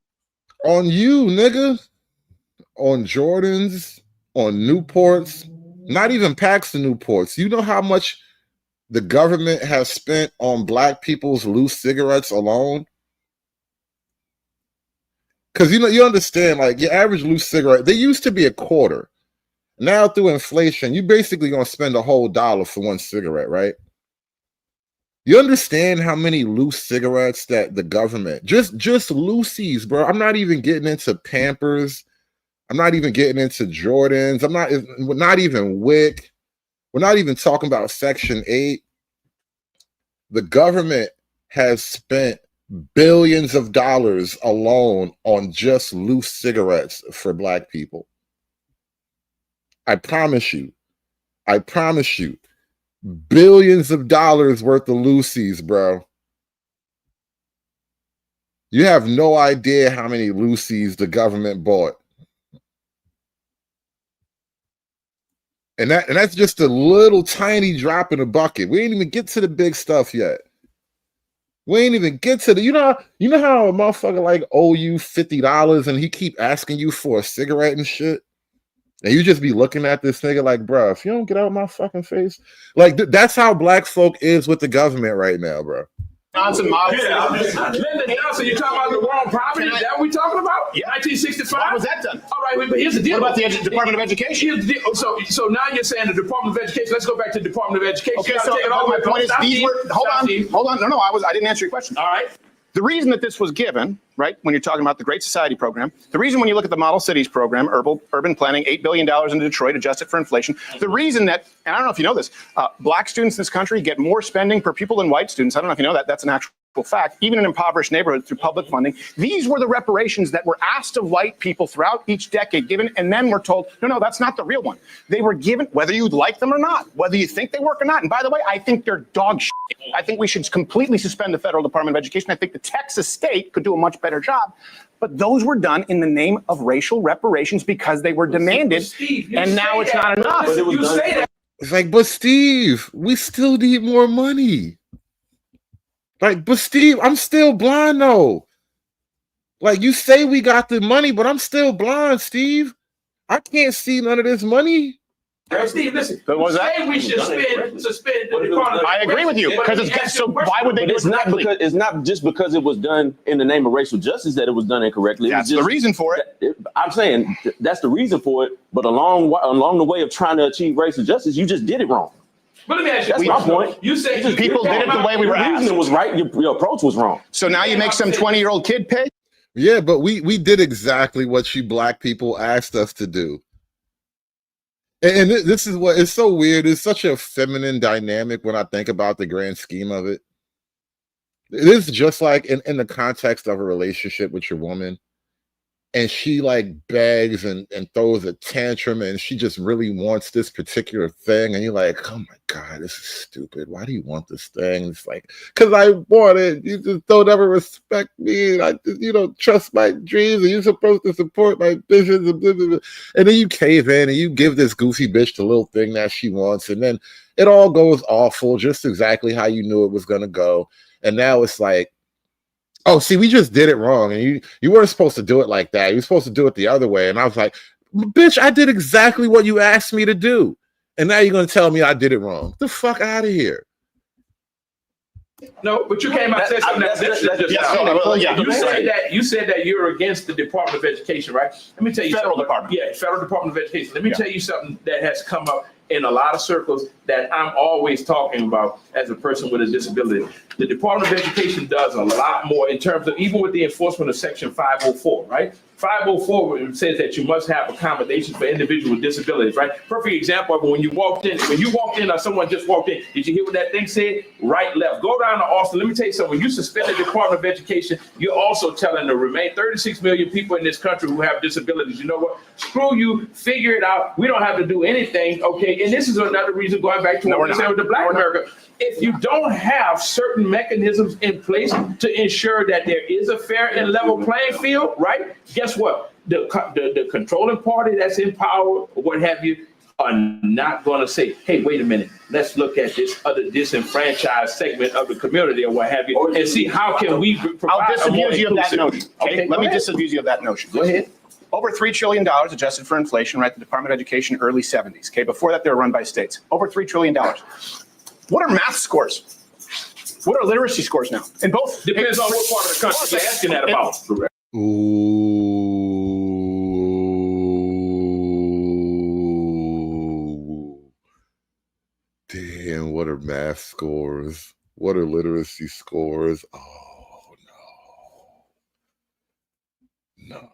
[SPEAKER 6] On you, nigga. On Jordans, on Newports, not even packs of Newports. You know how much the government has spent on Black people's loose cigarettes alone? Because you understand, like your average loose cigarette, they used to be $0.25. Now through inflation, you basically gonna spend a whole $1 for one cigarette, right? You understand how many loose cigarettes that the government, just loosies, bro. I'm not even getting into Pampers. I'm not even getting into Jordans. We're not even WIC. We're not even talking about Section 8. The government has spent billions of dollars alone on just loose cigarettes for Black people. I promise you. Billions of dollars worth of loosies, bro. You have no idea how many loosies the government bought. And that's just a little tiny drop in the bucket. We ain't even get to the big stuff yet. We ain't even get to the, you know how a motherfucker like owe you $50 and he keep asking you for a cigarette and shit? And you just be looking at this nigga like, bro, if you don't get out of my fucking face. Like, that's how black folk is with the government right now, bro.
[SPEAKER 9] Johnson model.
[SPEAKER 13] Yeah, Lyndon Johnson, you're talking about the war on poverty? Is that what we're talking about?
[SPEAKER 9] Yeah.
[SPEAKER 13] 1965?
[SPEAKER 9] Why was that done?
[SPEAKER 13] All right, but here's the deal.
[SPEAKER 9] What about the Department of Education?
[SPEAKER 13] Here's the deal. So now you're saying the Department of Education. Let's go back to the Department of Education.
[SPEAKER 9] Okay, so my point is, these were, hold on. No, I didn't answer your question.
[SPEAKER 13] All right.
[SPEAKER 9] The reason that this was given, right, when you're talking about the Great Society program, the reason when you look at the Model Cities program, urban planning, $8 billion into Detroit, adjusted for inflation, the reason that, and I don't know if you know this, black students in this country get more spending per pupil than white students. I don't know if you know that. That's an actual fact, even in impoverished neighborhoods through public funding. These were the reparations that were asked of white people throughout each decade given, and then we're told, no, that's not the real one. They were given, whether you like them or not, whether you think they work or not. And by the way, I think they're dog shit. I think we should completely suspend the federal Department of Education. I think the Texas state could do a much better job. But those were done in the name of racial reparations because they were demanded, and now it's not enough.
[SPEAKER 6] It's like, but Steve, we still need more money. Like, but Steve, I'm still blind though. Like, you say we got the money, but I'm still blind, Steve. I can't see none of this money.
[SPEAKER 13] Hey, Steve, listen.
[SPEAKER 9] What was that?
[SPEAKER 13] We should suspend the Department.
[SPEAKER 9] I agree with you because it's so. Why would they do it correctly?
[SPEAKER 4] It's not just because it was done in the name of racial justice that it was done incorrectly.
[SPEAKER 9] That's the reason for it.
[SPEAKER 4] I'm saying that's the reason for it. But along the way of trying to achieve racial justice, you just did it wrong.
[SPEAKER 13] But let me ask you.
[SPEAKER 4] That's my point.
[SPEAKER 13] You said
[SPEAKER 9] people did it the way we were asked.
[SPEAKER 4] Your reasoning was right. Your approach was wrong.
[SPEAKER 9] So now you make some 20-year-old kid pay?
[SPEAKER 6] Yeah, but we did exactly what you black people asked us to do. And this is what it's so weird. It's such a feminine dynamic when I think about the grand scheme of it. It is just like in the context of a relationship with your woman, and she like begs and throws a tantrum, and she just really wants this particular thing, and you're like, oh my God, this is stupid. Why do you want this thing? It's like, because I want it. You just don't ever respect me, and you don't trust my dreams, and you're supposed to support my visions, and then you cave in and you give this goofy bitch the little thing that she wants, and then it all goes awful, just exactly how you knew it was gonna go. And now it's like, oh, see, we just did it wrong. And you weren't supposed to do it like that. You were supposed to do it the other way. And I was like, bitch, I did exactly what you asked me to do. And now you're going to tell me I did it wrong. Get the fuck out of here.
[SPEAKER 13] No, but you came out and said something that's you said that you're against the Department of Education, right? Let me tell you
[SPEAKER 9] Federal
[SPEAKER 13] something.
[SPEAKER 9] Department.
[SPEAKER 13] Yeah, Federal Department of Education. Let me tell you something that has come up in a lot of circles that I'm always talking about as a person with a disability. The Department of Education does a lot more in terms of, even with the enforcement of Section 504, right? 504 says that you must have accommodations for individuals with disabilities, right? Perfect example of when you walked in or someone just walked in, did you hear what that thing said? Right, left. Go down to Austin. Let me tell you something. When you suspend the Department of Education, you're also telling the remaining 36 million people in this country who have disabilities, you know what? Screw you, figure it out. We don't have to do anything, okay? And this is another reason, going back to what we said with the Black America. If you don't have certain mechanisms in place to ensure that there is a fair and level playing field, right? Guess what? The controlling party that's in power, or what have you, are not going to say, hey, wait a minute, let's look at this other disenfranchised segment of the community or what have you, and see how can we provide.
[SPEAKER 9] I'll disabuse you of that notion. Okay, let me disabuse you of that notion.
[SPEAKER 13] Go ahead.
[SPEAKER 9] Over $3 trillion adjusted for inflation, right? The Department of Education, early 70s. Okay, before that, they were run by states. Over $3 trillion. What are math scores? What are literacy scores now? In both
[SPEAKER 13] depends on what part of the country you're asking that about.
[SPEAKER 6] Ooh. Damn, what are math scores? What are literacy scores? Oh no.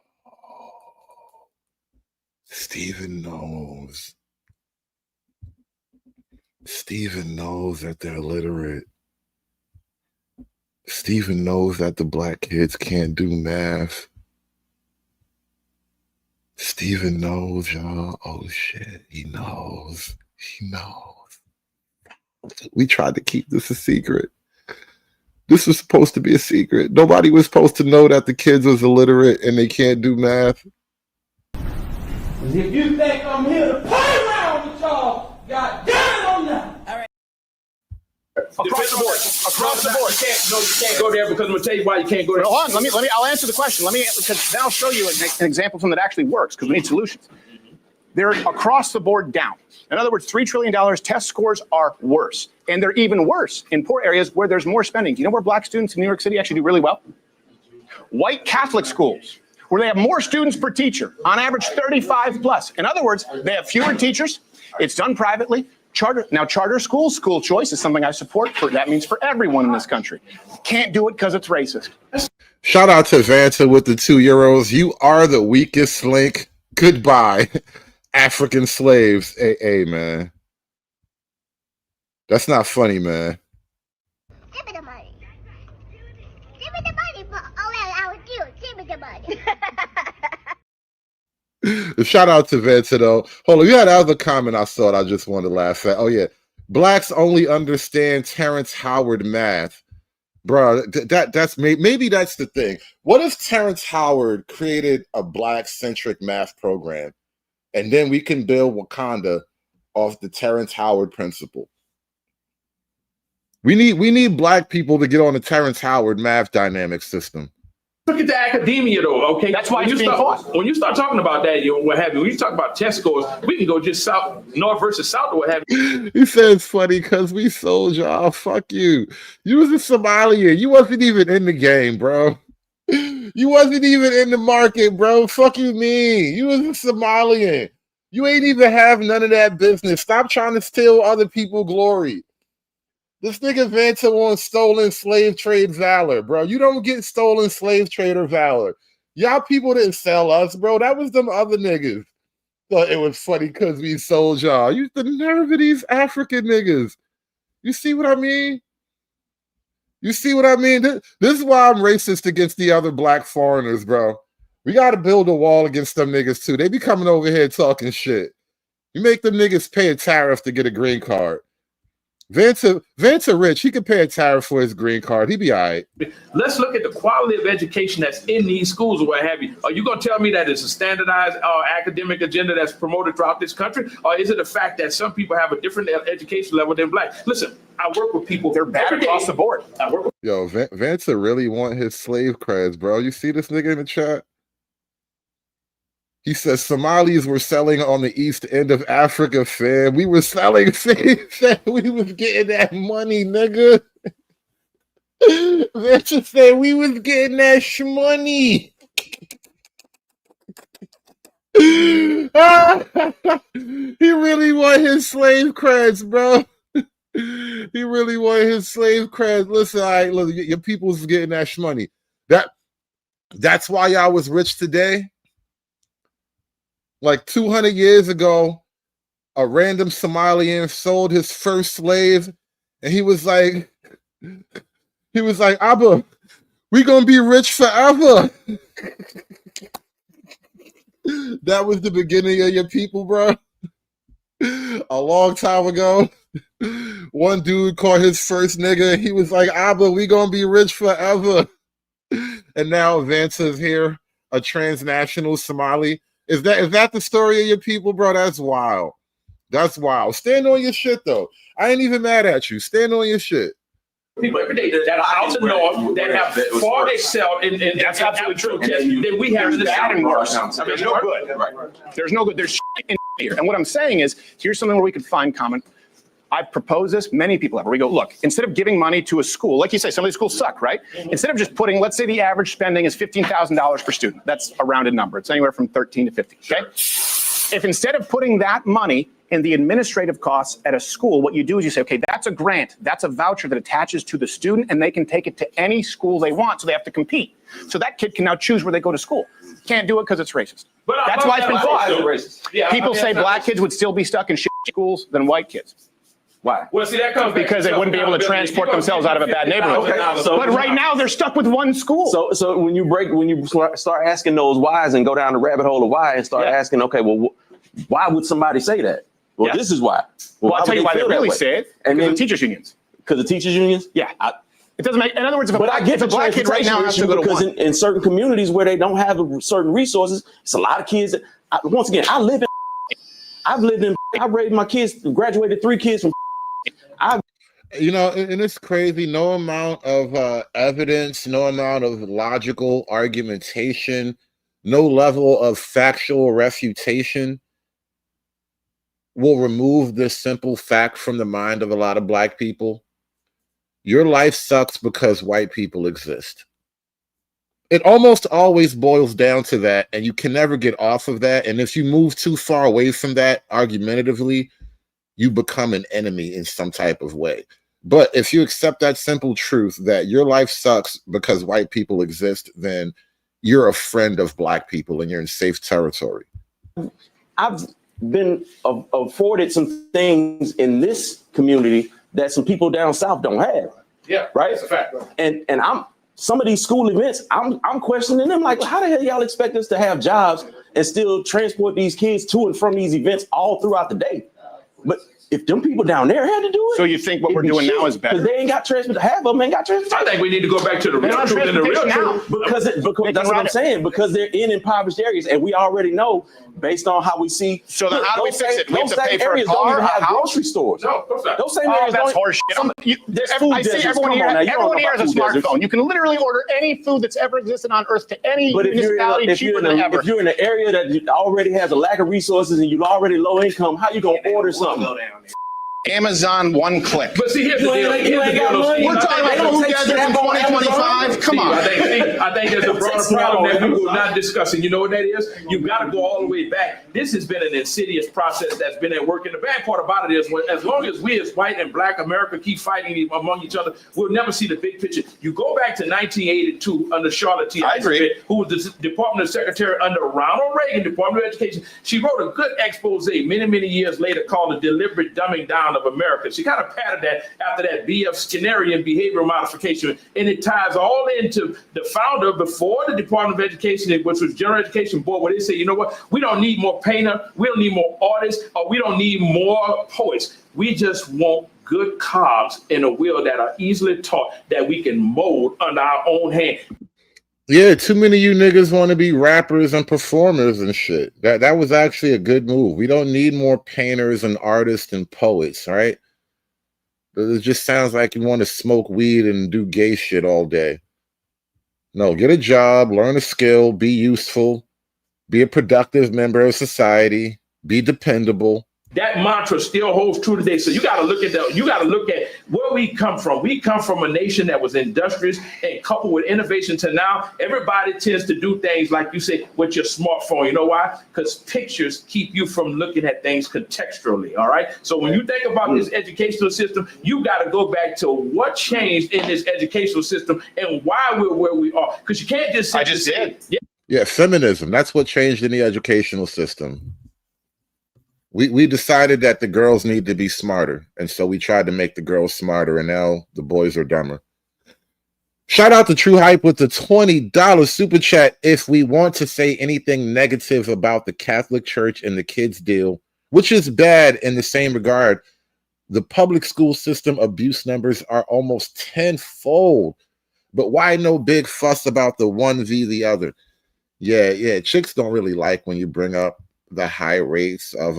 [SPEAKER 6] Stephen knows. Stephen knows that they're illiterate. Stephen knows that the black kids can't do math. Stephen knows, y'all. Oh shit, he knows. He knows. We tried to keep this a secret. This was supposed to be a secret. Nobody was supposed to know that the kids was illiterate and they can't do math.
[SPEAKER 10] If you think I'm here to play around with y'all, God damn it, I'm not. All right.
[SPEAKER 9] Across the board. Across the board.
[SPEAKER 13] You can't go there because I'm going to tell you why you can't go there.
[SPEAKER 9] Hold on, I'll answer the question. Because then I'll show you an example of something that actually works, because we need solutions. They're across the board down. In other words, $3 trillion, test scores are worse. And they're even worse in poor areas where there's more spending. Do you know where black students in New York City actually do really well? White Catholic schools, where they have more students per teacher, on average 35 plus. In other words, they have fewer teachers. It's done privately. Charter schools, school choice is something I support. That means for everyone in this country. Can't do it because it's racist.
[SPEAKER 6] Shout out to Vanta with the €2. You are the weakest link. Goodbye, African slaves. Hey, man. That's not funny, man.
[SPEAKER 11] Give me the money. Give me the money for all that I would do. Give me the money.
[SPEAKER 6] Shout out to Vanta, though. Hold on, you had another comment I saw I just wanted to laugh at. Oh, yeah. Blacks only understand Terrence Howard math. Bro, that's maybe that's the thing. What if Terrence Howard created a black-centric math program, and then we can build Wakanda off the Terrence Howard principle? We need black people to get on the Terrence Howard math dynamic system.
[SPEAKER 13] Look at the academia, though. Okay,
[SPEAKER 9] that's why when
[SPEAKER 13] you start talking about that, what have you? When you talk about test scores, we can go just south, north versus south, or what have you.
[SPEAKER 6] He said it's funny because we sold y'all. Fuck you. You was a Somalian. You wasn't even in the game, bro. You wasn't even in the market, bro. Fuck you mean. You was a Somalian. You ain't even have none of that business. Stop trying to steal other people's glory. This nigga Vanta wants stolen slave trade valor, bro. You don't get stolen slave trader valor. Y'all people didn't sell us, bro. That was them other niggas. Thought it was funny because we sold y'all. You the nerve of these African niggas. You see what I mean? You see what I mean? This is why I'm racist against the other black foreigners, bro. We got to build a wall against them niggas, too. They be coming over here talking shit. You make them niggas pay a tariff to get a green card. Vanta rich, he could pay a tariff for his green card. He'd be all right.
[SPEAKER 13] Let's look at the quality of education that's in these schools or what have you. Are you going to tell me that it's a standardized academic agenda that's promoted throughout this country? Or is it a fact that some people have a different education level than black? Listen, I work with people.
[SPEAKER 9] They're bad across the board.
[SPEAKER 6] Yo, Vanta really want his slave creds, bro. You see this nigga in the chat? He says Somalis were selling on the east end of Africa, fam. We were selling, fam. We was getting that money, nigga. Vanta said we was getting that shmoney. He really want his slave creds, bro. He really want his slave creds. Listen, all right, look, your people's getting that shmoney. That's why y'all was rich today. Like 200 years ago, a random Somalian sold his first slave, and he was like, Abba, we gonna be rich forever. That was the beginning of your people, bro. A long time ago, one dude caught his first nigga, and he was like, Abba, we gonna be rich forever. And now Vanta's here, a transnational Somali. Is that the story of your people, bro? That's wild. That's wild. Stand on your shit, though. I ain't even mad at you. Stand on your shit.
[SPEAKER 13] People every day that are out the north that have far excelled in
[SPEAKER 9] that's absolutely true.
[SPEAKER 13] Then we have
[SPEAKER 9] this bad and worse. There's no good. There's no good. There's shit in here. And what I'm saying is, here's something where we could find common. I've proposed this, many people have, where we go, look, instead of giving money to a school, like you say, some of these schools suck, right? Instead of just putting, let's say the average spending is $15,000 per student. That's a rounded number. It's anywhere from 13 to 50, okay? If instead of putting that money in the administrative costs at a school, what you do is you say, okay, that's a grant, that's a voucher that attaches to the student, and they can take it to any school they want, so they have to compete. So that kid can now choose where they go to school. Can't do it because it's racist. That's why it's been fought. People say black kids would still be stuck in shit schools than white kids. Why?
[SPEAKER 13] Well, see, that comes
[SPEAKER 9] because they wouldn't be able to transport themselves out of a bad neighborhood. But right now they're stuck with one school.
[SPEAKER 4] So when you start asking those whys and go down the rabbit hole of why and start asking, okay, well, why would somebody say that? Well, this is why.
[SPEAKER 9] Well, I'll tell you why they really say it. And then the teachers unions.
[SPEAKER 4] Because the teachers unions?
[SPEAKER 9] Yeah. It doesn't make. In other words, if a black kid right now has to go to
[SPEAKER 4] because
[SPEAKER 9] one.
[SPEAKER 4] in certain communities where they don't have certain resources, it's a lot of kids. Once again, I've lived in. I raised my kids. Graduated 3 kids from.
[SPEAKER 6] You know, and it's crazy. No amount of evidence, no amount of logical argumentation, no level of factual refutation will remove this simple fact from the mind of a lot of Black people? Your life sucks because white people exist. It almost always boils down to that, and you can never get off of that. And if you move too far away from that argumentatively, you become an enemy in some type of way. But if you accept that simple truth that your life sucks because white people exist, then you're a friend of Black people and you're in safe territory.
[SPEAKER 4] I've been afforded some things in this community that some people down south don't have.
[SPEAKER 13] Yeah,
[SPEAKER 4] right.
[SPEAKER 13] That's a fact.
[SPEAKER 4] And I'm some of these school events, I'm questioning them like, how the hell y'all expect us to have jobs and still transport these kids to and from these events all throughout the day? But if them people down there had to do it,
[SPEAKER 9] so you think what we're doing now is better?
[SPEAKER 4] Because they ain't got transport. Half of them ain't got transportation.
[SPEAKER 13] I think we need to go back to the real truth and the real truth.
[SPEAKER 4] Because that's what I'm saying. Because they're in impoverished areas, and we already know based on how we see.
[SPEAKER 9] So then, how do we fix it? We have to pay for a
[SPEAKER 4] areas
[SPEAKER 9] car,
[SPEAKER 4] don't even
[SPEAKER 9] a
[SPEAKER 4] have
[SPEAKER 9] house?
[SPEAKER 4] grocery stores.
[SPEAKER 13] No, of course not.
[SPEAKER 4] Those same areas
[SPEAKER 9] That's
[SPEAKER 4] don't.
[SPEAKER 9] horseshit.
[SPEAKER 4] There's food
[SPEAKER 9] I see
[SPEAKER 4] deserts.
[SPEAKER 9] everyone
[SPEAKER 4] Come
[SPEAKER 9] here.
[SPEAKER 4] on now, you don't
[SPEAKER 9] Everyone
[SPEAKER 4] know
[SPEAKER 9] here
[SPEAKER 4] about
[SPEAKER 9] has a
[SPEAKER 4] food deserts.
[SPEAKER 9] smartphone. You can literally order any food that's ever existed on Earth to any
[SPEAKER 4] But
[SPEAKER 9] municipality cheaper than ever.
[SPEAKER 4] if you're in an area that already has a lack of resources and you're already low income, how you gonna order something?
[SPEAKER 9] Amazon, one click.
[SPEAKER 13] But see, here's the deal.
[SPEAKER 9] We're talking about food deserts in 2025. Come on.
[SPEAKER 13] I think there's a broader problem that we were not discussing. You know what that is? You've got to go all the way back. This has been an insidious process that's been at work. And the bad part about it is, as long as we as white and Black America keep fighting among each other, we'll never see the big picture. You go back to 1982 under Charlotte T. Iserman, who was the Department of Secretary under Ronald Reagan, Department of Education. She wrote a good expose many years later called The Deliberate Dumbing Down of America. She kind of patterned that after that B.F. Skinnerian behavioral modification, and it ties all into the founder before the Department of Education, which was General Education Board, where they say, you know what, we don't need more painter, we don't need more artists, or we don't need more poets. We just want good cogs in a wheel that are easily taught that we can mold under our own hand.
[SPEAKER 6] Yeah, too many of you niggas want to be rappers and performers and shit. That was actually a good move. We don't need more painters and artists and poets, right? It just sounds like you want to smoke weed and do gay shit all day. No, get a job, learn a skill, be useful, be a productive member of society, be dependable.
[SPEAKER 13] That mantra still holds true today. So you got to look at where we come from. We come from a nation that was industrious and coupled with innovation to now everybody tends to do things like you say with your smartphone. You know why? Because pictures keep you from looking at things contextually. All right. So when you think about this educational system, you got to go back to what changed in this educational system and why we're where we are. Because you can't just say,
[SPEAKER 6] Yeah, feminism. That's what changed in the educational system. We decided that the girls need to be smarter, and so we tried to make the girls smarter, and now the boys are dumber. Shout out to True Hype with the $20 super chat. If we want to say anything negative about the Catholic Church and the kids deal, which is bad in the same regard, the public school system abuse numbers are almost tenfold. But why no big fuss about the one v the other? Yeah, chicks don't really like when you bring up the high rates of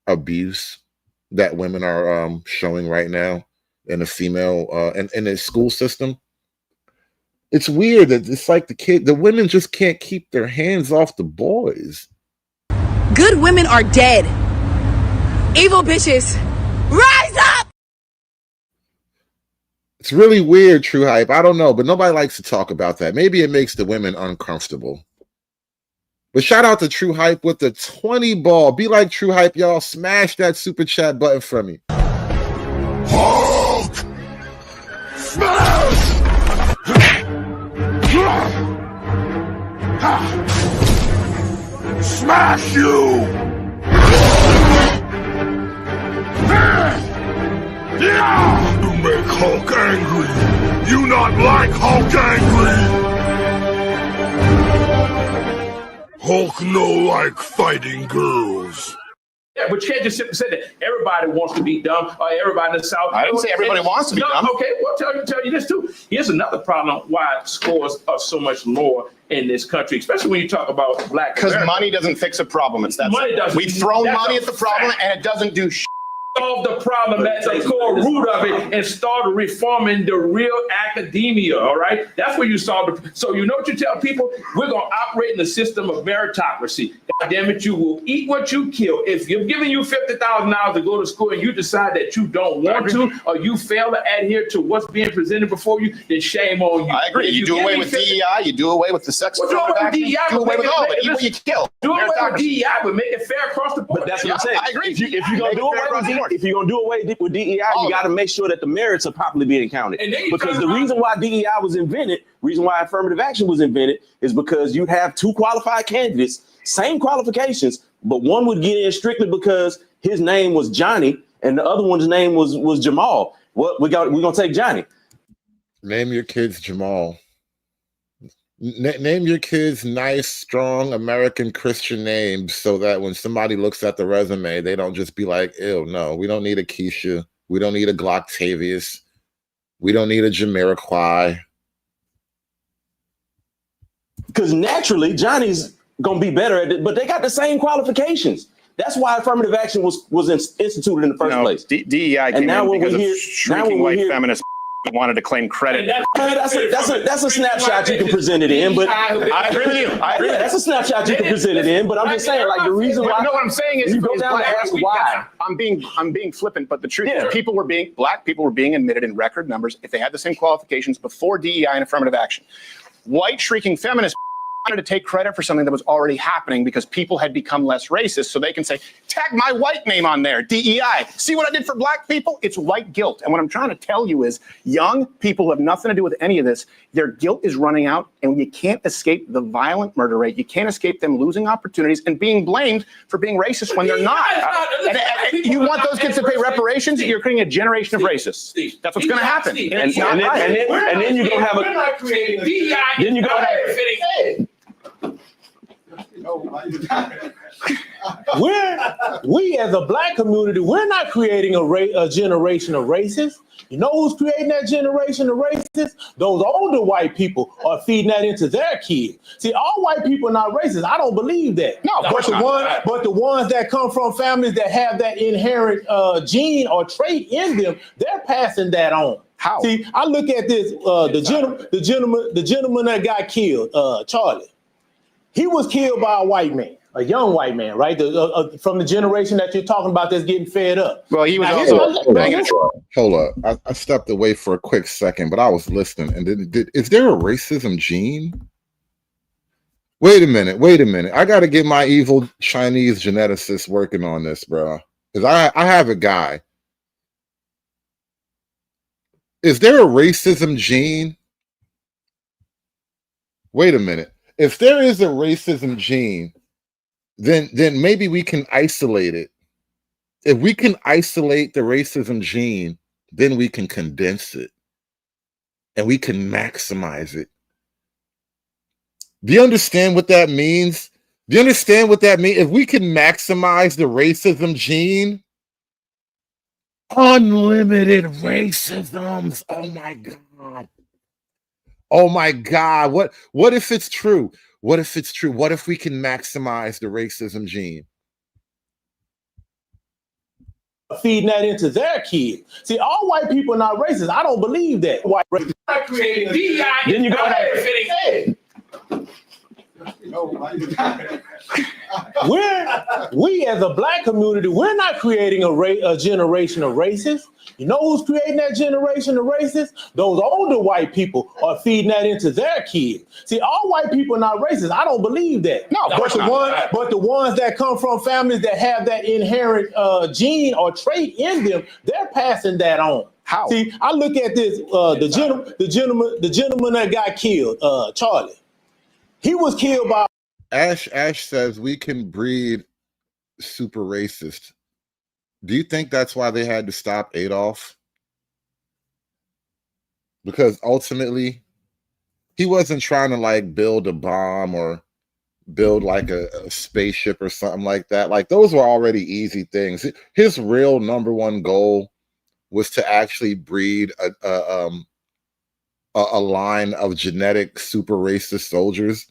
[SPEAKER 6] abuse that women are showing right now in the female in the school system. It's weird that it's like the women just can't keep their hands off the boys.
[SPEAKER 1] Good women are dead. Evil bitches, rise up!
[SPEAKER 6] It's really weird, True Hype. I don't know, but nobody likes to talk about that. Maybe it makes the women uncomfortable. But shout out to True Hype with the 20 ball. Be like True Hype, y'all. Smash that super chat button for me.
[SPEAKER 10] Hulk! Smash! Smash you! You make Hulk angry. You not like Hulk angry. Hulk no like fighting girls.
[SPEAKER 13] Yeah, but you can't just say that everybody wants to be dumb or everybody in the South.
[SPEAKER 9] I didn't say everybody wants to be dumb.
[SPEAKER 13] Okay, well, tell you this too. Here's another problem why scores are so much lower in this country, especially when you talk about Black
[SPEAKER 9] Because
[SPEAKER 13] America.
[SPEAKER 9] money doesn't fix a problem. It's that
[SPEAKER 13] Money
[SPEAKER 9] simple.
[SPEAKER 13] doesn't.
[SPEAKER 9] We've thrown
[SPEAKER 13] That's
[SPEAKER 9] money
[SPEAKER 13] a
[SPEAKER 9] at the problem
[SPEAKER 13] fact.
[SPEAKER 9] and it doesn't do shit.
[SPEAKER 13] solve the problem at the core root of it and start reforming the real academia, all right? That's where you solve it. So you know what you tell people? We're going to operate in the system of meritocracy. God damn it, you will eat what you kill. If you're giving you $50,000 to go to school and you decide that you don't want to, or you fail to adhere to what's being presented before you, then shame on you.
[SPEAKER 9] I agree. You do away with DEI, you do away with the sex affirmative action, you do away with all of it. Eat what you kill.
[SPEAKER 13] Do away with DEI, but make it fair across the board.
[SPEAKER 4] But that's what I'm saying.
[SPEAKER 9] I agree.
[SPEAKER 4] If you're gonna do away with DEI, you got to make sure that the merits are properly being counted. Because the reason why DEI was invented, reason why affirmative action was invented, is because you have two qualified candidates, same qualifications, but one would get in strictly because his name was Johnny and the other one's name was Jamal. We're gonna take Johnny.
[SPEAKER 6] Name your kids Jamal. Name your kids nice, strong American Christian names so that when somebody looks at the resume, they don't just be like, ew, no, we don't need a Keisha. We don't need a Glocktavius. We don't need a Jamiroquai.
[SPEAKER 4] Because naturally, Johnny's going to be better at it, but they got the same qualifications. That's why affirmative action was instituted in the first place.
[SPEAKER 9] DEI came in because of shrinking white feminists wanted to claim credit.
[SPEAKER 4] That's a snapshot you can present it in, but
[SPEAKER 9] I agree with you. I agree.
[SPEAKER 4] That's a snapshot you can present it in, but I'm just saying, like, the reason why.
[SPEAKER 9] No, what I'm saying is,
[SPEAKER 4] you go down to ask why.
[SPEAKER 9] I'm being flippant, but the truth is, black people were being admitted in record numbers if they had the same qualifications before DEI and affirmative action. White shrieking feminists wanted to take credit for something that was already happening because people had become less racist, so they can say, tag my white name on there, DEI. See what I did for black people? It's white guilt. And what I'm trying to tell you is young people who have nothing to do with any of this, their guilt is running out, and you can't escape the violent murder rate. You can't escape them losing opportunities and being blamed for being racist when they're not. And you want those kids to pay reparations? You're creating a generation of racists. That's what's going to happen. And
[SPEAKER 4] then you're going to have then you're going to have
[SPEAKER 19] we as a black community, we're not creating a generation of racists. You know who's creating that generation of racists? Those older white people are feeding that into their kids. See, all white people are not racist. I don't believe that.
[SPEAKER 9] No, of course not.
[SPEAKER 19] But the ones that come from families that have that inherent gene or trait in them, they're passing that on.
[SPEAKER 9] How?
[SPEAKER 19] See, I look at this. The gentleman that got killed, Charlie. He was killed by a white man, a young white man, right? From the generation that you're talking about that's getting fed up.
[SPEAKER 9] Well, he was
[SPEAKER 6] Hold up. I stepped away for a quick second, but I was listening. And is there a racism gene? Wait a minute. I got to get my evil Chinese geneticist working on this, bro. Because I have a guy. Is there a racism gene? Wait a minute. If there is a racism gene, then maybe we can isolate it. If we can isolate the racism gene, then we can condense it and we can maximize it. Do you understand what that means? Do you understand what that means? If we can maximize the racism gene, unlimited racisms. Oh my God. Oh my God. What if it's true? What if it's true? What if we can maximize the racism gene?
[SPEAKER 19] Feeding that into their kids. See, all white people are not racist. I don't believe that. White race.
[SPEAKER 13] Creating DEI.
[SPEAKER 19] Then you go ahead. We as a black community, we're not creating a generation of racists. You know who's creating that generation of racists? Those older white people are feeding that into their kids. See, all white people are not racist. I don't believe that.
[SPEAKER 9] No,
[SPEAKER 19] but the ones that come from families that have that inherent gene or trait in them, they're passing that on.
[SPEAKER 9] How?
[SPEAKER 19] See, I look at this. The gentleman that got killed, Charlie. He was killed by.
[SPEAKER 6] Ash says we can breed super racist. Do you think that's why they had to stop Adolf? Because ultimately, he wasn't trying to like build a bomb or build like a spaceship or something like that. Like those were already easy things. His real number one goal was to actually breed a line of genetic super racist soldiers.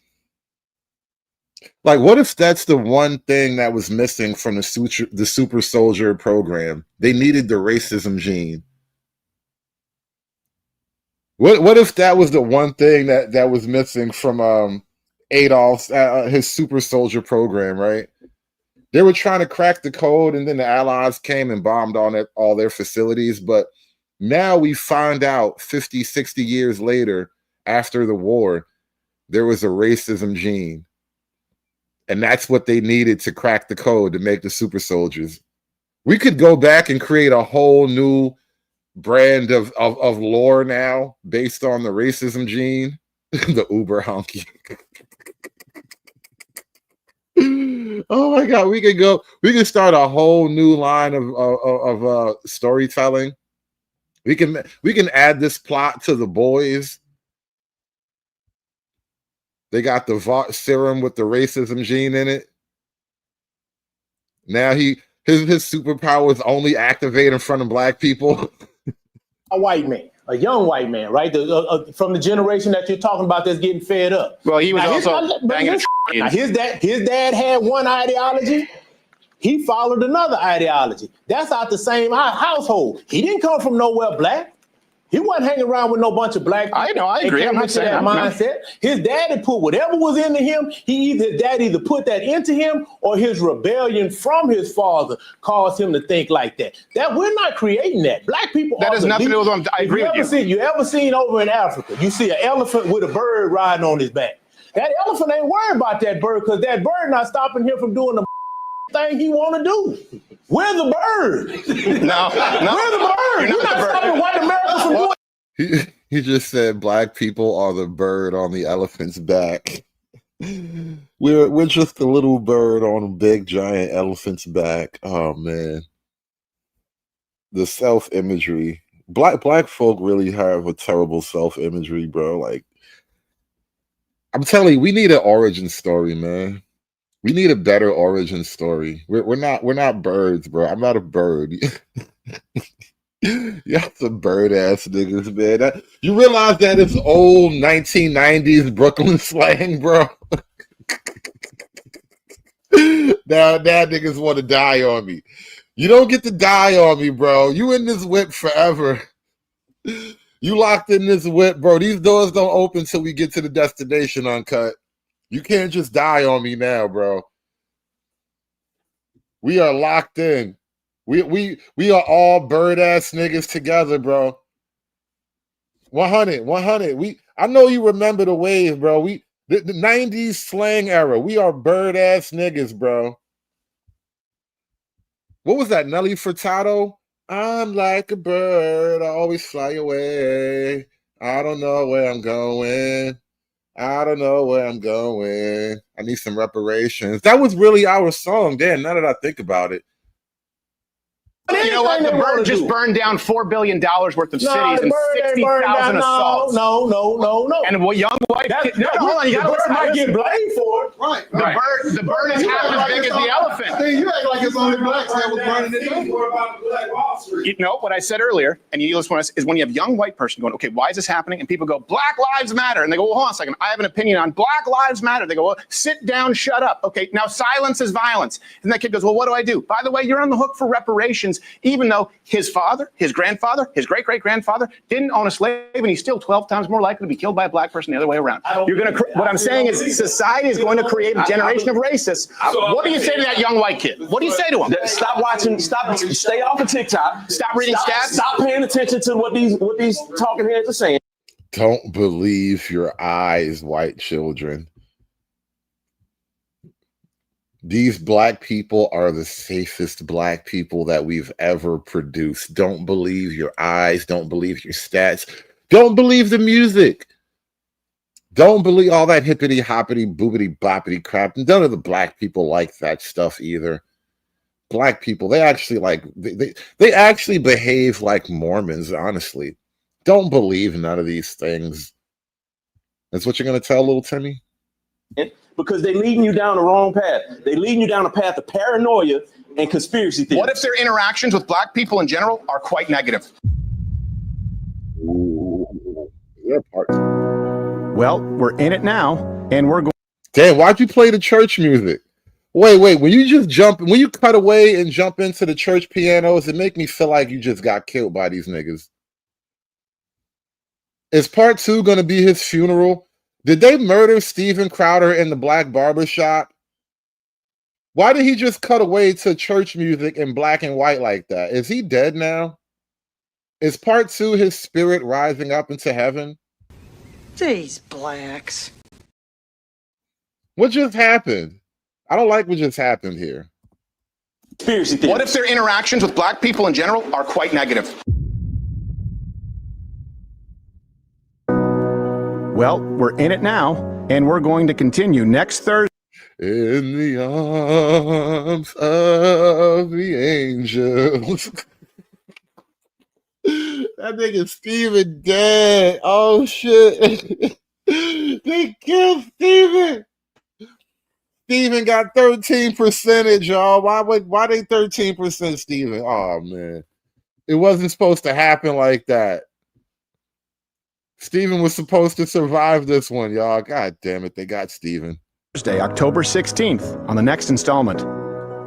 [SPEAKER 6] Like, what if that's the one thing that was missing from the super soldier program? They needed the racism gene. What if that was the one thing that was missing from Adolf's his super soldier program, right? They were trying to crack the code, and then the Allies came and bombed on all their facilities. But now we find out 50, 60 years later, after the war, there was a racism gene. And that's what they needed to crack the code to make the super soldiers. We could go back and create a whole new brand of lore now based on the racism gene. The uber honky. Oh my God, we can start a whole new line of storytelling. We can add this plot to The Boys. They got the Vought serum with the racism gene in it. Now his superpowers only activate in front of black people.
[SPEAKER 19] A white man, a young white man, right? From the generation that you're talking about that's getting fed up.
[SPEAKER 9] Well, he was
[SPEAKER 19] his dad had one ideology. He followed another ideology. That's out the same household. He didn't come from nowhere black. He wasn't hanging around with no bunch of black people.
[SPEAKER 9] I know, I agree. I'm not saying
[SPEAKER 19] that mindset. His daddy put whatever was into him. His dad either put that into him, or his rebellion from his father caused him to think like that. That we're not creating that. Black people.
[SPEAKER 9] That has nothing to do with what I agree with you.
[SPEAKER 19] You ever seen over in Africa? You see an elephant with a bird riding on his back. That elephant ain't worried about that bird because that bird not stopping him from doing the thing he want to do. We're the bird.
[SPEAKER 9] No,
[SPEAKER 19] we're the bird. You're not stopping white America from doing.
[SPEAKER 6] He just said black people are the bird on the elephant's back. We're just a little bird on a big giant elephant's back. Oh man, the self-imagery. Black folk really have a terrible self-imagery, bro. Like, I'm telling you, we need an origin story, man. We need a better origin story. We're not birds, bro. I'm not a bird. Y'all some bird ass niggas, man. You realize that it's old 1990s Brooklyn slang, bro. Now niggas want to die on me. You don't get to die on me, bro. You in this whip forever. You locked in this whip, bro. These doors don't open till we get to the destination, Uncut. You can't just die on me now, bro. We are locked in. We are all bird ass niggas together, bro. 100. I know you remember the wave, bro. The 90s slang era. We are bird ass niggas, bro. What was that? Nelly Furtado? I'm like a bird, I always fly away. I don't know where I'm going. I don't know where I'm going. I need some reparations. That was really our song. Damn, now that I think about it.
[SPEAKER 9] You know what? The bird just burned down $4 billion worth of cities and 60,000 assaults.
[SPEAKER 19] No.
[SPEAKER 9] And what young white? Hold on, you got to
[SPEAKER 19] might get blamed for it.
[SPEAKER 6] Right.
[SPEAKER 9] The bird is half as big as the elephant.
[SPEAKER 6] Hey, you act like it's only blacks that was burning it down.
[SPEAKER 9] You know what I said earlier, and you listen is when you have a young white person going, okay, why is this happening? And people go, Black Lives Matter, and they go, well, hold on a second, I have an opinion on Black Lives Matter. They go, well, sit down, shut up. Okay, now silence is violence. And that kid goes, well, what do I do? By the way, you're on the hook for reparations, even though his father, his grandfather, his great-great-grandfather didn't own a slave, and he's still 12 times more likely to be killed by a black person the other way around. You're going to. What I'm saying is, society is going to create a generation of racists. What do you say to that young white kid? What do you say to him?
[SPEAKER 4] Stop watching. Stay off of TikTok.
[SPEAKER 9] Stop reading stats.
[SPEAKER 4] Stop paying attention to what these talking heads are saying.
[SPEAKER 6] Don't believe your eyes, white children. These black people are the safest black people that we've ever produced. Don't believe your eyes. Don't believe your stats. Don't believe the music. Don't believe all that hippity hoppity boopity boppity crap. None of the black people like that stuff either. Black people, they actually they actually behave like Mormons, honestly. Don't believe none of these things. That's what you're going to tell little Timmy?
[SPEAKER 4] Because they're leading you down the wrong path. They're leading you down a path of paranoia and conspiracy theories.
[SPEAKER 9] What if their interactions with black people in general are quite negative?
[SPEAKER 8] Well, we're in it now, and we're going.
[SPEAKER 6] Damn, why'd you play the church music? Wait, when you cut away and jump into the church pianos, it make me feel like you just got killed by these niggas. Is part 2 going to be his funeral? Did they murder Steven Crowder in the black barbershop? Why did he just cut away to church music in black and white like that? Is he dead now? Is part 2 his spirit rising up into heaven?
[SPEAKER 16] These blacks.
[SPEAKER 6] What just happened? I don't like what just happened here.
[SPEAKER 9] What if their interactions with black people in general are quite negative?
[SPEAKER 8] Well, we're in it now, and we're going to continue next Thursday.
[SPEAKER 6] In the arms of the angels. That nigga Steven dead. Oh shit. They killed Steven. Steven got 13%, y'all. Why they 13% Steven? Oh man. It wasn't supposed to happen like that. Steven was supposed to survive this one, y'all. God damn it, they got Steven.
[SPEAKER 8] Thursday, October 16th, on the next installment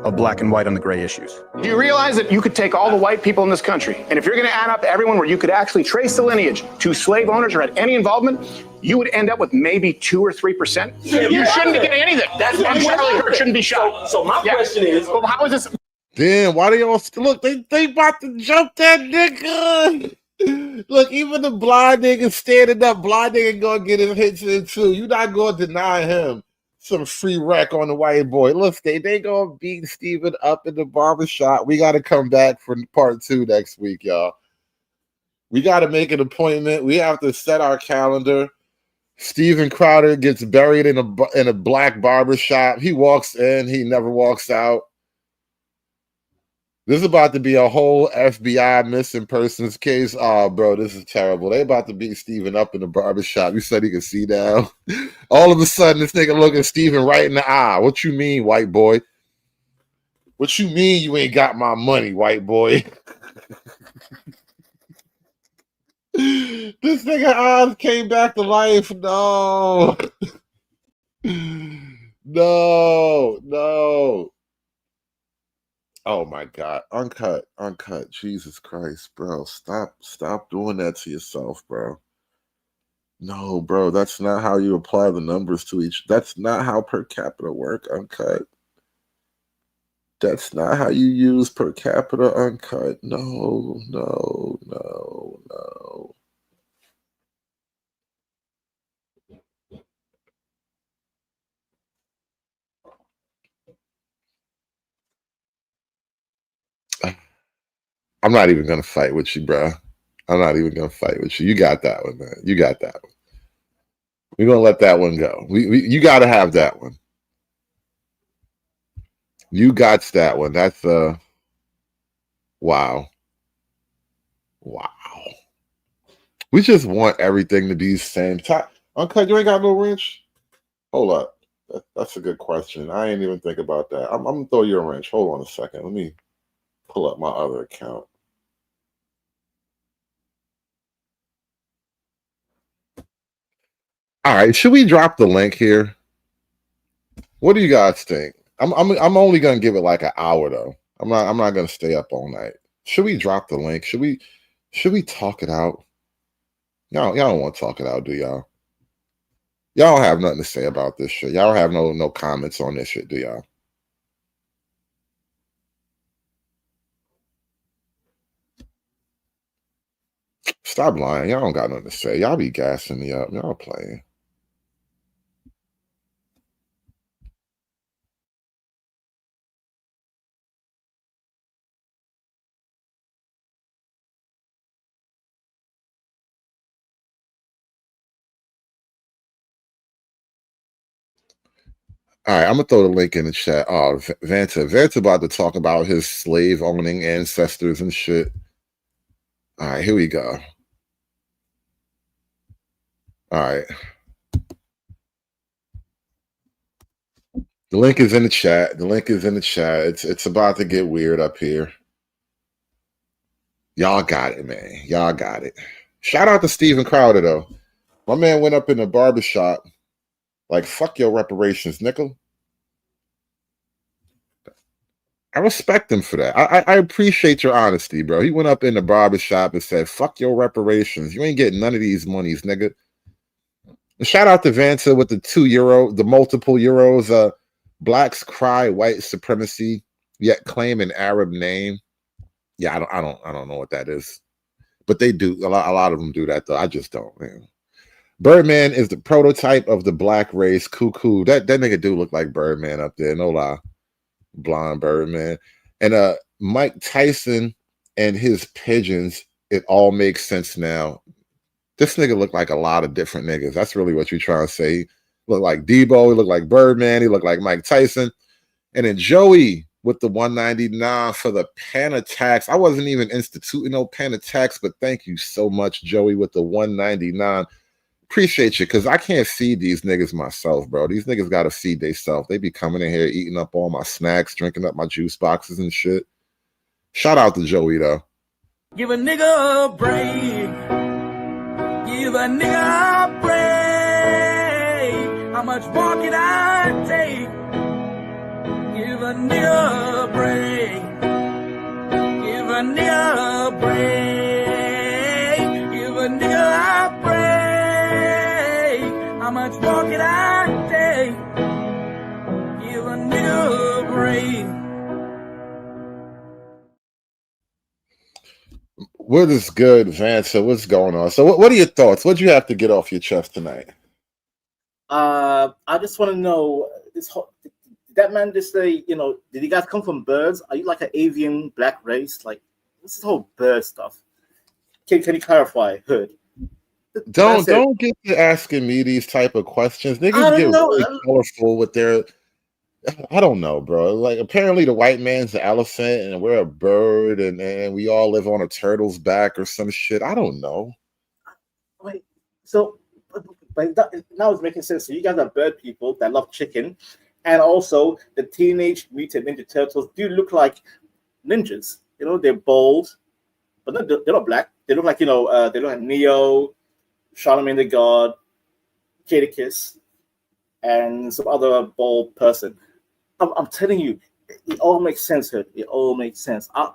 [SPEAKER 8] of Black and White on the Gray Issues.
[SPEAKER 9] Do you realize that you could take all the white people in this country, and if you're going to add up everyone where you could actually trace the lineage to slave owners or had any involvement, you would end up with maybe 2 or 3%? You shouldn't be getting anything. And Charlie Kirk shouldn't be shot.
[SPEAKER 4] So my question is,
[SPEAKER 9] well, how is this?
[SPEAKER 6] Damn, why they all look? They about to jump that nigga. Look, even the blind nigga standing up, blind nigga gonna get his hits in too. You not gonna deny him some free wreck on the white boy. Look, they gonna beat Steven up in the barbershop. We gotta come back for part 2 next week, y'all. We gotta make an appointment. We have to set our calendar. Steven Crowder gets buried in a black barbershop. He walks in, he never walks out. This is about to be a whole FBI missing persons case. Oh, bro, this is terrible. They about to beat Steven up in the barbershop. You said he could see now. All of a sudden, this nigga looking Steven right in the eye. What you mean, white boy? What you mean you ain't got my money, white boy? This nigga eyes came back to life. No. No. Oh my God. Uncut. Jesus Christ, bro. Stop doing that to yourself, bro. No, bro. That's not how you apply the numbers to each. That's not how per capita work, Uncut. That's not how you use per capita, Uncut. No. I'm not even gonna fight with you, bro. I'm not even gonna fight with you. You got that one, man. You got that one. We're gonna let that one go. You gotta have that one. You got that one. That's wow. We just want everything to be the same. Uncut, you ain't got no wrench? Hold up. That's a good question. I ain't even think about that. I'm gonna throw you a wrench. Hold on a second. Let me pull up my other account. All right, should we drop the link here? What do you guys think? I'm only gonna give it like an hour though. I'm not gonna stay up all night. Should we drop the link? Should we talk it out? Y'all don't want to talk it out, do y'all? Y'all don't have nothing to say about this shit. Y'all don't have no comments on this shit, do y'all? Stop lying. Y'all don't got nothing to say. Y'all be gassing me up. Y'all playing. All right, I'm gonna throw the link in the chat. Oh, Vanta about to talk about his slave owning ancestors and shit. All right, here we go. All right. The link is in the chat. It's about to get weird up here. Y'all got it, man. Y'all got it. Shout out to Steven Crowder, though. My man went up in the barbershop Like, fuck your reparations, nickel. I respect him for that. I appreciate your honesty, bro. He went up in the barbershop and said, fuck your reparations. You ain't getting none of these monies, nigga. And shout out to Vanta with the the multiple euros. Blacks cry white supremacy, yet claim an Arab name. Yeah, I don't know what that is. But they do. A lot of them do that, though. I just don't, man. Birdman is the prototype of the black race. Cuckoo. That nigga do look like Birdman up there. No lie. Blonde Birdman. And Mike Tyson and his pigeons, it all makes sense now. This nigga look like a lot of different niggas. That's really what you're trying to say. He looked like Debo, he looked like Birdman, he looked like Mike Tyson. And then Joey with the 199 for the Panda tax. I wasn't even instituting no Panda tax, but thank you so much, Joey, with the 199. Appreciate you, because I can't feed these niggas myself, bro. These niggas got to feed themselves. They be coming in here eating up all my snacks, drinking up my juice boxes and shit. Shout out to Joey, though.
[SPEAKER 5] Give a nigga a break. Give a nigga a break. How much more can I take? Give a nigga a break. Give a nigga a break. Give a nigga a break. How much more can I take? Give a nigga a break.
[SPEAKER 6] What is good, Vance? What's going on? So what are your thoughts? What do you have to get off your chest tonight?
[SPEAKER 12] I just want to know, did that man just say, did you guys come from birds? Are you like an avian black race? Like, this whole bird stuff. Can you clarify, Hood?
[SPEAKER 6] Don't get to asking me these type of questions. Niggas get really colorful with their. I don't know, bro. Like, apparently the white man's an elephant and we're a bird and we all live on a turtle's back or some shit. I don't know.
[SPEAKER 12] Wait, so but now it's making sense. So you guys are bird people that love chicken, and also the Teenage Mutant Ninja Turtles do look like ninjas. They're bold, but they're not black. They look like they look like Neo, Charlemagne the God, Jadakiss, and some other bold person. I'm telling you, it all makes sense, Hood. It all makes sense. I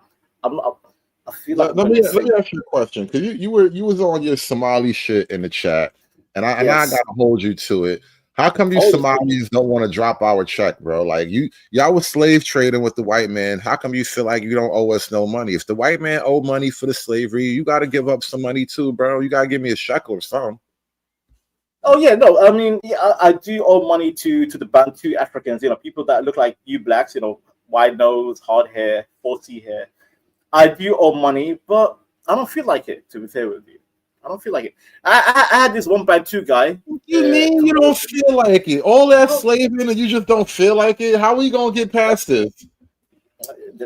[SPEAKER 12] feel like
[SPEAKER 6] let me ask you a question, because you was on your Somali shit in the chat, and I gotta hold you to it. How come you Somalis don't want to drop our check, bro? Like y'all was slave trading with the white man. How come you feel like you don't owe us no money? If the white man owe money for the slavery, you got to give up some money too, bro. You got to give me a shekel or something.
[SPEAKER 12] Oh yeah, no, I mean, I do owe money to the Bantu Africans, people that look like you blacks, wide nose, hard hair, 40 hair. I do owe money, but I don't feel like it, to be fair with you. I don't feel like it. I had this one Bantu guy.
[SPEAKER 6] What do you mean you don't feel like it? All that slaving and you just don't feel like it? How are you going to get past this?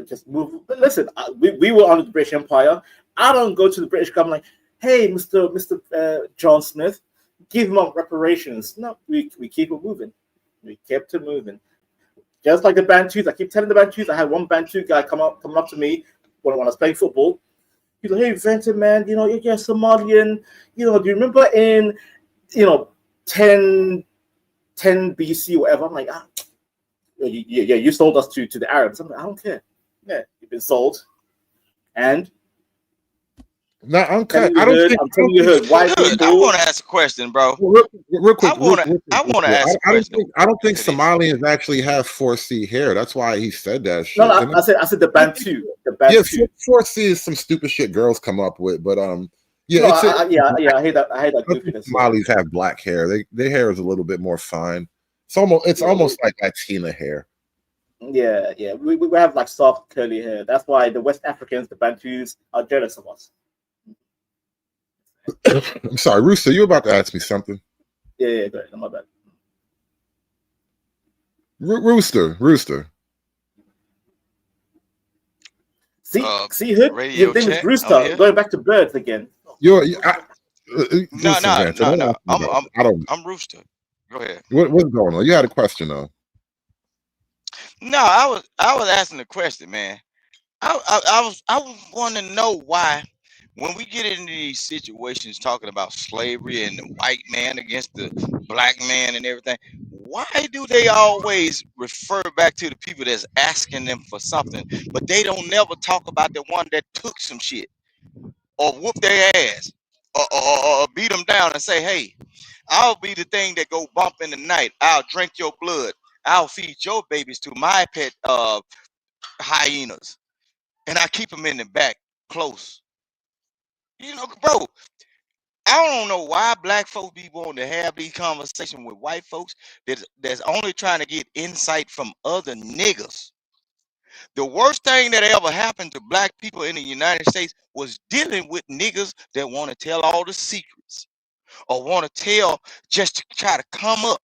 [SPEAKER 12] Just move. But listen, we were under the British Empire. I don't go to the British government like, hey, Mr. John Smith, give him up reparations. No, we keep it moving. We kept it moving. Just like the Bantus. I keep telling the Bantus. I had one Bantu guy coming up to me when I was playing football. He's like, hey, Venta, man, you're Somalian. Do you remember in, 10 BC or whatever? I'm like, you sold us to the Arabs. I'm like, I don't care. Yeah, you've been sold. And
[SPEAKER 6] no, I don't think.
[SPEAKER 21] I want to ask a question, bro.
[SPEAKER 6] Real quick.
[SPEAKER 21] I want to ask a question.
[SPEAKER 6] I don't think Somalians actually have 4C hair. That's why he said that shit.
[SPEAKER 12] No, I said the Bantu. The Bantu.
[SPEAKER 6] Yeah, 4C is some stupid shit girls come up with, but I hate
[SPEAKER 12] that. I hate that goofiness.
[SPEAKER 6] Somalis have black hair. Their hair is a little bit more fine. It's almost like Latina hair.
[SPEAKER 12] Yeah. We have like soft curly hair. That's why the West Africans, the Bantus, are jealous of us.
[SPEAKER 6] I'm sorry, Rooster, you about to ask me something?
[SPEAKER 12] Yeah, go ahead. My bad.
[SPEAKER 6] Rooster.
[SPEAKER 12] See, Hood? Your name is Rooster. Going back to birds again.
[SPEAKER 21] No. I'm Rooster. Go ahead.
[SPEAKER 6] What's going on? You had a question though.
[SPEAKER 21] No, I was asking a question, man. I was wanting to know why when we get into these situations talking about slavery and the white man against the black man and everything, why do they always refer back to the people that's asking them for something, but they don't never talk about the one that took some shit or whoop their ass or beat them down and say, hey, I'll be the thing that go bump in the night. I'll drink your blood. I'll feed your babies to my pet hyenas, and I keep them in the back close. You know, bro, I don't know why black folks be wanting to have these conversations with white folks that's only trying to get insight from other niggas. The worst thing that ever happened to black people in the United States was dealing with niggas that want to tell all the secrets or want to tell just to try to come up.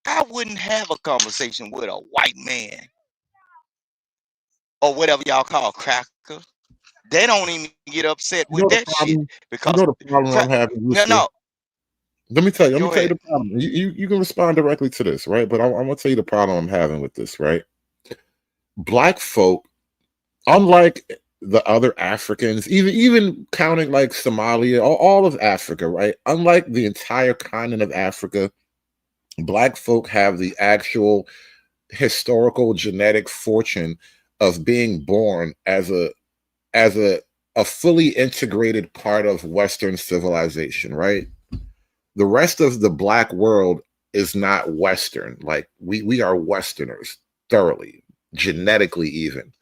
[SPEAKER 21] I wouldn't have a conversation with a white man or whatever y'all call cracker. They don't even get upset with that shit because
[SPEAKER 6] the problem I'm having.
[SPEAKER 21] No.
[SPEAKER 6] Let me tell you the problem. You can respond directly to this, right? But I'm gonna tell you the problem I'm having with this, right? Black folk, unlike the other Africans, even counting like Somalia, all of Africa, right? Unlike the entire continent of Africa, black folk have the actual historical genetic fortune of being born as a fully integrated part of Western civilization, right? The rest of the black world is not Western. Like we are Westerners thoroughly, genetically even.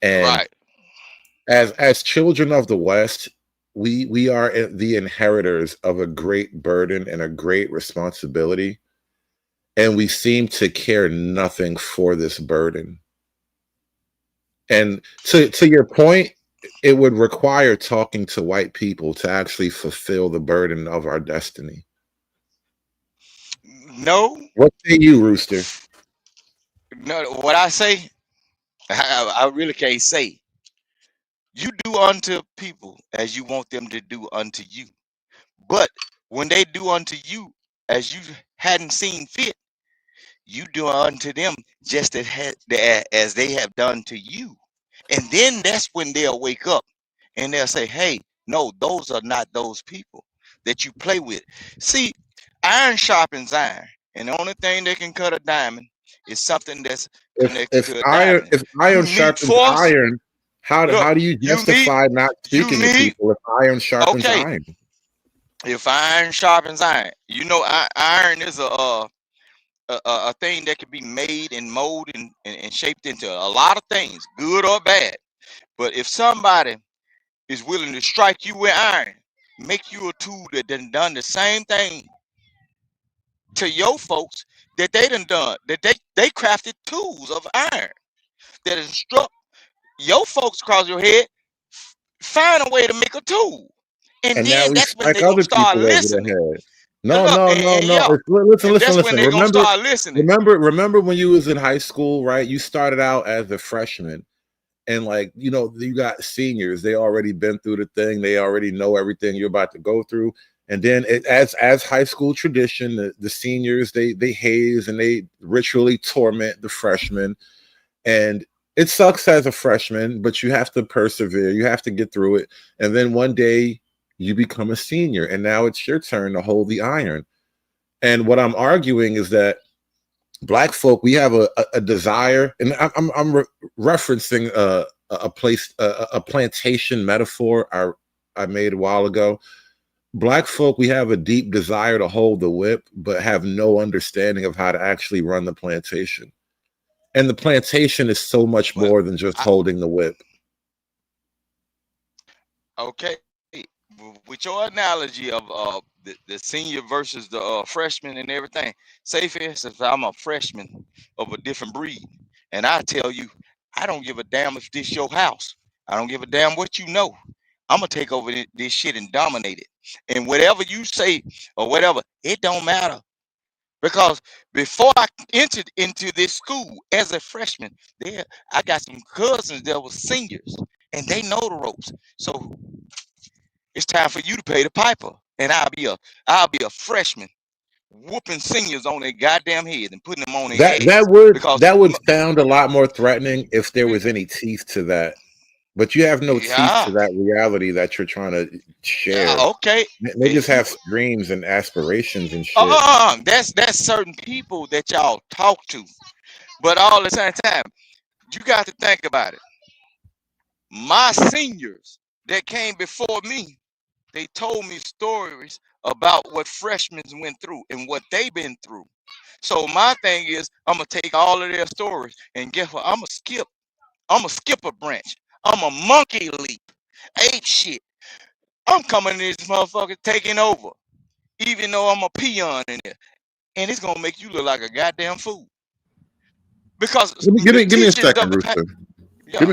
[SPEAKER 6] And
[SPEAKER 21] right.
[SPEAKER 6] As children of the West, we are the inheritors of a great burden and a great responsibility. And we seem to care nothing for this burden. And to your point, it would require talking to white people to actually fulfill the burden of our destiny.
[SPEAKER 21] No.
[SPEAKER 6] What say you, Rooster?
[SPEAKER 21] No, what I say, I really can't say. You do unto people as you want them to do unto you. But when they do unto you as you hadn't seen fit, you do unto them just as they have done to you. And then that's when they'll wake up and they'll say, hey, no, those are not those people that you play with. See, iron sharpens iron. And the only thing that can cut a diamond is something that's connected to a diamond.
[SPEAKER 6] If iron sharpens iron, how do you justify not speaking to people if iron sharpens iron?
[SPEAKER 21] If iron sharpens iron, you know, iron is a thing that can be made and molded and shaped into a lot of things, good or bad. But if somebody is willing to strike you with iron, make you a tool that done the same thing to your folks that they done, that they crafted tools of iron that instruct your folks across your head, find a way to make a tool. And then that's when they gonna start listening.
[SPEAKER 6] No. Listen. Remember when you was in high school, right? You started out as a freshman, and like, you know, you got seniors. They already been through the thing. They already know everything you're about to go through. And then as high school tradition, the seniors, they haze and they ritually torment the freshmen. And it sucks as a freshman, but you have to persevere. You have to get through it. And then one day you become a senior, and now it's your turn to hold the iron. And what I'm arguing is that black folk, we have a desire, and I'm referencing a plantation metaphor I made a while ago. Black folk, we have a deep desire to hold the whip, but have no understanding of how to actually run the plantation. And the plantation is so much more than just holding the whip.
[SPEAKER 21] Okay. With your analogy of the senior versus the freshman and everything, say for instance, I'm a freshman of a different breed, and I tell you, I don't give a damn if this your house. I don't give a damn what you know. I'm gonna take over this shit and dominate it. And whatever you say or whatever, it don't matter. Because before I entered into this school as a freshman, I got some cousins that were seniors, and they know the ropes. So it's time for you to pay the piper, and I'll be a freshman whooping seniors on their goddamn head and putting them on their heads.
[SPEAKER 6] That would sound a lot more threatening if there was any teeth to that. but you have no teeth
[SPEAKER 21] Yeah.
[SPEAKER 6] to that reality that you're trying to share.
[SPEAKER 21] Okay.
[SPEAKER 6] Niggas have dreams and aspirations and shit.
[SPEAKER 21] That's certain people that y'all talk to, but all the same time, you got to think about it. My seniors that came before me, they told me stories about what freshmen went through and what they've been through. So my thing is, I'm gonna take all of their stories and guess what? I'm gonna skip a branch. I'm a monkey leap, ape shit. I'm coming in this motherfucker taking over, even though I'm a peon in there, and it's gonna make you look like a goddamn fool. Because
[SPEAKER 6] Give me a
[SPEAKER 21] teachers
[SPEAKER 6] second,
[SPEAKER 21] of the past,
[SPEAKER 6] Rooster.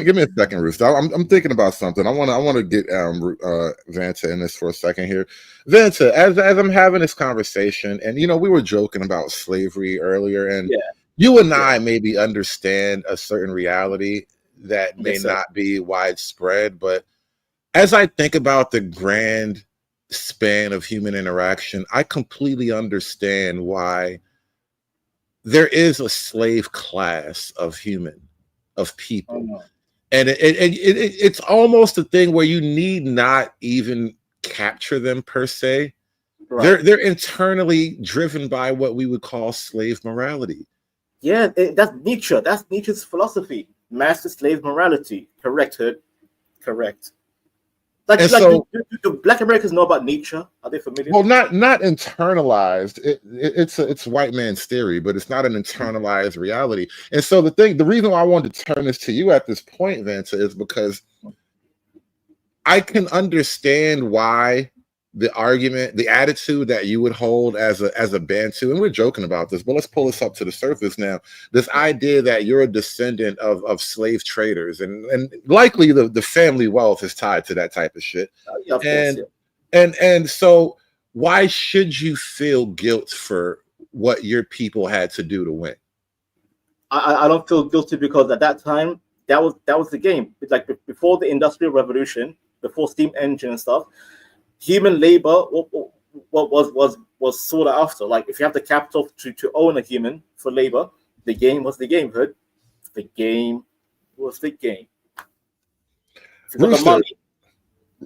[SPEAKER 6] Give me a second, Rooster. I'm thinking about something. I want to get Vanta in this for a second here. Vanta, as I'm having this conversation, and we were joking about slavery earlier, and you and I maybe understand a certain reality that may not be widespread, but as I think about the grand span of human interaction, I completely understand why there is a slave class of people. And it's almost a thing where you need not even capture them per se.
[SPEAKER 12] Right.
[SPEAKER 6] They're internally driven by what we would call slave morality.
[SPEAKER 12] Yeah, that's Nietzsche. That's Nietzsche's philosophy. Master slave morality. Correct, Hood. Correct. Do Black Americans know about Nietzsche? Are they familiar?
[SPEAKER 6] Well, not internalized. It's white man's theory, but it's not an internalized reality. And so the reason why I wanted to turn this to you at this point, Vanta, is because I can understand why the argument, the attitude that you would hold as a Bantu, and we're joking about this, but let's pull this up to the surface now. This idea that you're a descendant of slave traders, and likely the family wealth is tied to that type of shit.
[SPEAKER 12] Yeah, of course,
[SPEAKER 6] and so why should you feel guilt for what your people had to do to win?
[SPEAKER 12] I don't feel guilty because at that time that was the game. It's like before the Industrial Revolution, before steam engine and stuff. Human labor was sought after. Like if you have the capital to own a human for labor, the game was the game, Hood. The game was the game.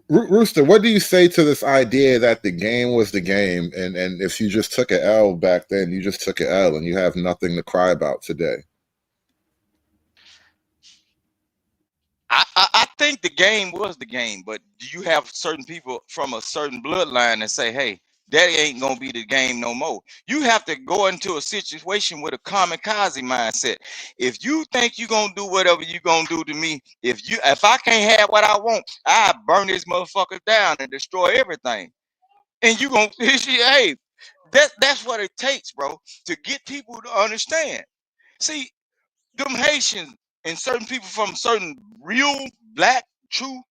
[SPEAKER 6] Rooster, what do you say to this idea that the game was the game, and if you just took an L back then, you just took an L and you have nothing to cry about today?
[SPEAKER 21] I think the game was the game, but do you have certain people from a certain bloodline that say, hey, that ain't gonna be the game no more? You have to go into a situation with a kamikaze mindset. If you think you're gonna do whatever you're gonna do to me, if I can't have what I want, I burn this motherfucker down and destroy everything. And you gonna hey, that's what it takes, bro, to get people to understand. See, them Haitians and certain people from certain real black true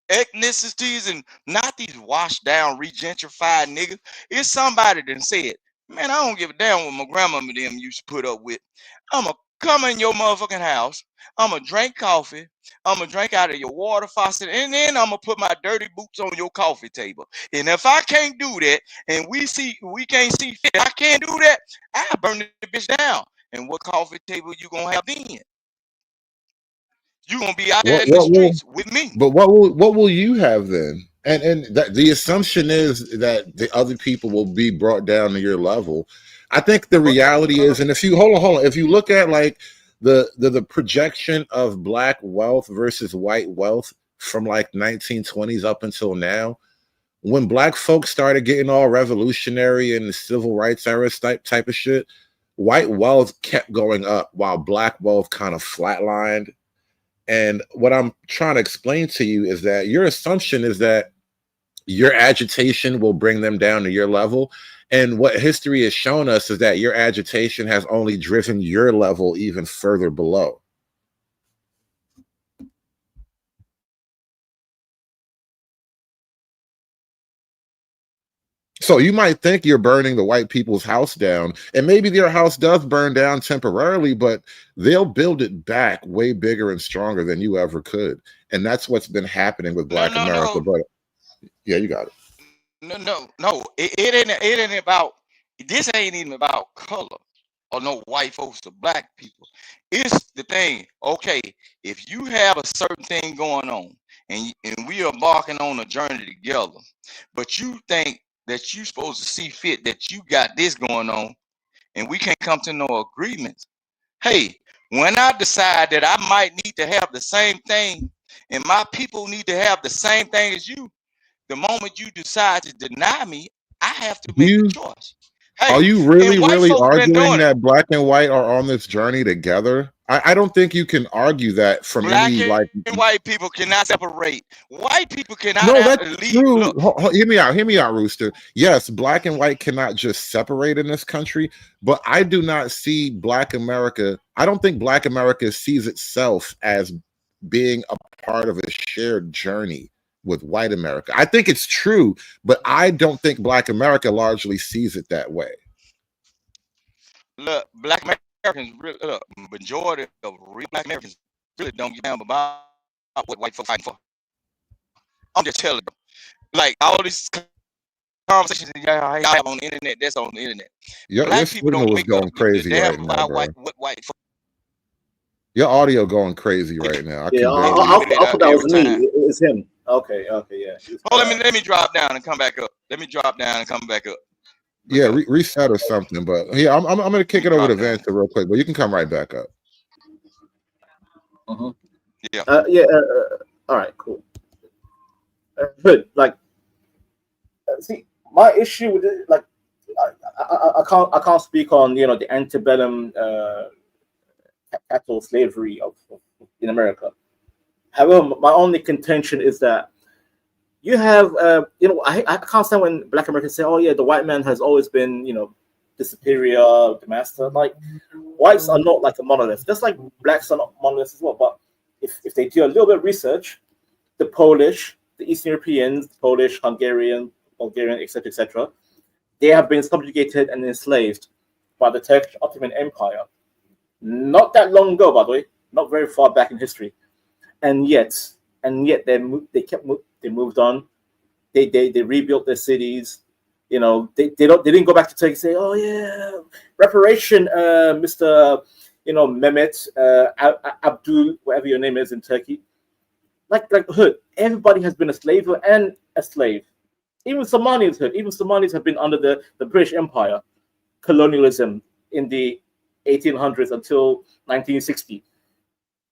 [SPEAKER 21] ethnicities, and not these washed down regentrified niggas. It's somebody that said, man, I don't give a damn what my grandma and them used to put up with. I'ma come in your motherfucking house, I'ma drink coffee, I'ma drink out of your water faucet, and then I'ma put my dirty boots on your coffee table. And if I can't do that, and we can't see fit, I can't do that, I burn the bitch down. And what coffee table you gonna have then? You gonna be out there in the streets with me.
[SPEAKER 6] But what will you have then? And that the assumption is that the other people will be brought down to your level. I think the reality is, and if you hold on, if you look at like the projection of black wealth versus white wealth from like 1920s up until now, when black folks started getting all revolutionary and the civil rights era type of shit, white wealth kept going up while black wealth kind of flatlined. And what I'm trying to explain to you is that your assumption is that your agitation will bring them down to your level. And what history has shown us is that your agitation has only driven your level even further below. So you might think you're burning the white people's house down, and maybe their house does burn down temporarily, but they'll build it back way bigger and stronger than you ever could. And that's what's been happening with Black America. No. But yeah, you got it.
[SPEAKER 21] No. It ain't about, this ain't even about color. or no white folks or black people. It's the thing. Okay, if you have a certain thing going on, and we are embarking on a journey together, but you think that you're supposed to see fit that you got this going on, and we can't come to no agreements. Hey, when I decide that I might need to have the same thing, and my people need to have the same thing as you, the moment you decide to deny me, I have to make a choice. Hey,
[SPEAKER 6] are you really arguing
[SPEAKER 21] doing
[SPEAKER 6] that black and white are on this journey together? I don't think you can argue that from
[SPEAKER 21] Black
[SPEAKER 6] any like.
[SPEAKER 21] and white people cannot separate. White people cannot.
[SPEAKER 6] No, that's true. Hear me out, Rooster. Yes, black and white cannot just separate in this country, but I do not see Black America. I don't think Black America sees itself as being a part of a shared journey with white America. I think it's true, but I don't think Black America largely sees it that way.
[SPEAKER 21] Look, Black Americans, majority of real Black Americans really don't give a damn about what white folks fighting for. I'm just telling you, like all these conversations that y'all have on the internet, that's on the internet.
[SPEAKER 6] Your signal was going crazy right now, bro.
[SPEAKER 21] What white folks.
[SPEAKER 6] Your audio going crazy right now.
[SPEAKER 12] Yeah, I'll put that was me. It's him. Okay, yeah.
[SPEAKER 21] Oh, let me drop down and come back up. Let me drop down and come back up.
[SPEAKER 6] Yeah, reset or something. But yeah, I'm gonna kick it over to Vance real quick, but you can come right back up.
[SPEAKER 21] Yeah.
[SPEAKER 12] All right, cool. Good. Like, see, my issue with it, like, I can't speak on the antebellum cattle slavery of in America. However, my only contention is that you have, I can't stand when Black Americans say, "Oh yeah, the white man has always been, the superior, the master." Like, whites are not like a monolith. Just like blacks are not monoliths as well. But if they do a little bit of research, the Polish, the Eastern Europeans, Polish, Hungarian, Bulgarian, etc., they have been subjugated and enslaved by the Turkish Ottoman Empire. Not that long ago, by the way, not very far back in history, and yet they moved on. They rebuilt their cities. They didn't go back to Turkey and say, "Oh yeah, reparation, Mr. Mehmet, Abdul, whatever your name is in Turkey." Like Hood, everybody has been a slave and a slave. Even Somalis, Hood. Even Somalis have been under the British Empire, colonialism in the 1800s until 1960.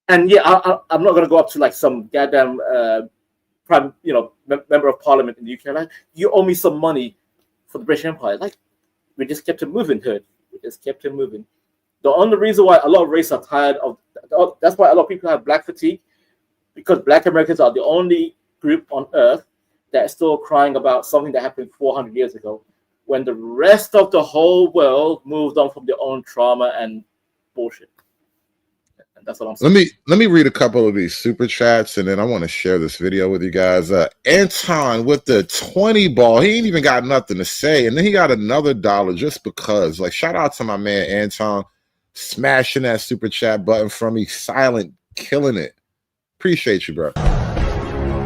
[SPEAKER 12] And yeah, I'm not going to go up to like some goddamn member of parliament in the UK. Like, you owe me some money for the British Empire. Like, we just kept it moving, Hood. We just kept it moving. The only reason why a lot of races are tired of, that's why a lot of people have black fatigue, because Black Americans are the only group on earth that is still crying about something that happened 400 years ago, when the rest of the whole world moved on from their own trauma and bullshit. And that's what I'm saying.
[SPEAKER 6] Let me read a couple of these super chats, and then I want to share this video with you guys. Anton with the 20 ball. He ain't even got nothing to say, and then he got another $1 just because. Like, shout out to my man Anton, smashing that super chat button for me, silent, killing it. Appreciate you, bro.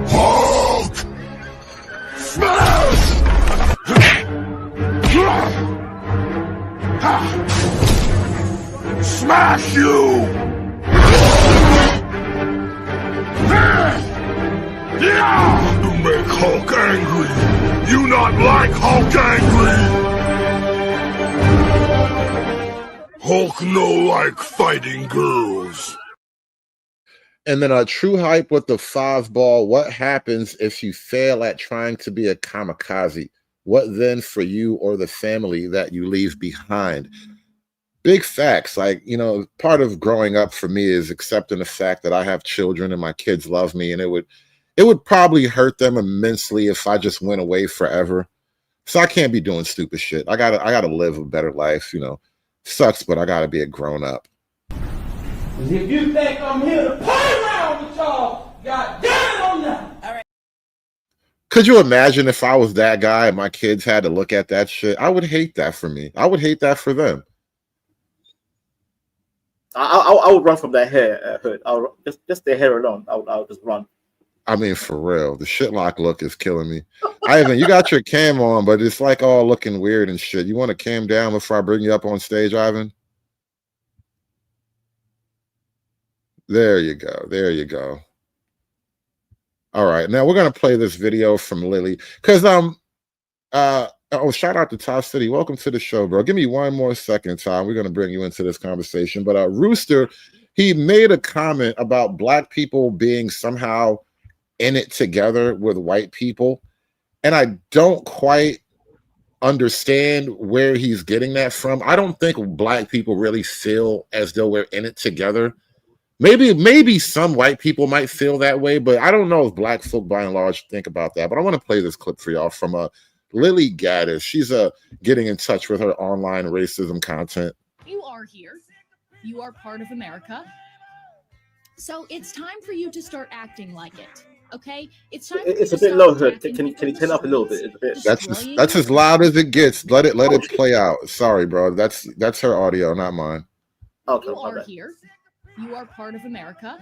[SPEAKER 10] Hulk! Smash! Smash you! You make Hulk angry. You not like Hulk angry. Hulk no like fighting girls.
[SPEAKER 6] And then True Hype with the 5 ball. What happens if you fail at trying to be a kamikaze? What then for you or the family that you leave behind? Big facts. Like, part of growing up for me is accepting the fact that I have children and my kids love me, and it would probably hurt them immensely if I just went away forever. So I can't be doing stupid shit. I gotta live a better life. Sucks, but I gotta be a grown up.
[SPEAKER 5] If you think I'm here to play around with y'all, goddamn now. All right.
[SPEAKER 6] Could you imagine if I was that guy and my kids had to look at that shit? I would hate that for me. I would hate that for them.
[SPEAKER 12] I would run from that hair, Hood. I'll just the hair alone. I'll just run.
[SPEAKER 6] I mean, for real, the shitlock look is killing me. Ivan, you got your cam on, but it's like all looking weird and shit. You want to cam down before I bring you up on stage, Ivan? There you go. There you go. All right. Now we're gonna play this video from Lily. Cause shout out to Ty City. Welcome to the show, bro. Give me one more second, Ty. We're gonna bring you into this conversation. But Rooster, he made a comment about black people being somehow in it together with white people. And I don't quite understand where he's getting that from. I don't think black people really feel as though we're in it together. Maybe some white people might feel that way, but I don't know if black folk by and large think about that. But I want to play this clip for y'all from Lily Gaddis. She's getting in touch with her online racism content.
[SPEAKER 15] You are here. You are part of America. So it's time for you to start acting like it. Okay? It's time.
[SPEAKER 12] It's a bit low. Can you turn up a little bit? It's a bit.
[SPEAKER 6] That's as loud as it gets. Let it play out. Sorry, bro. That's her audio, not mine.
[SPEAKER 12] Okay,
[SPEAKER 15] you are here. You are part of America.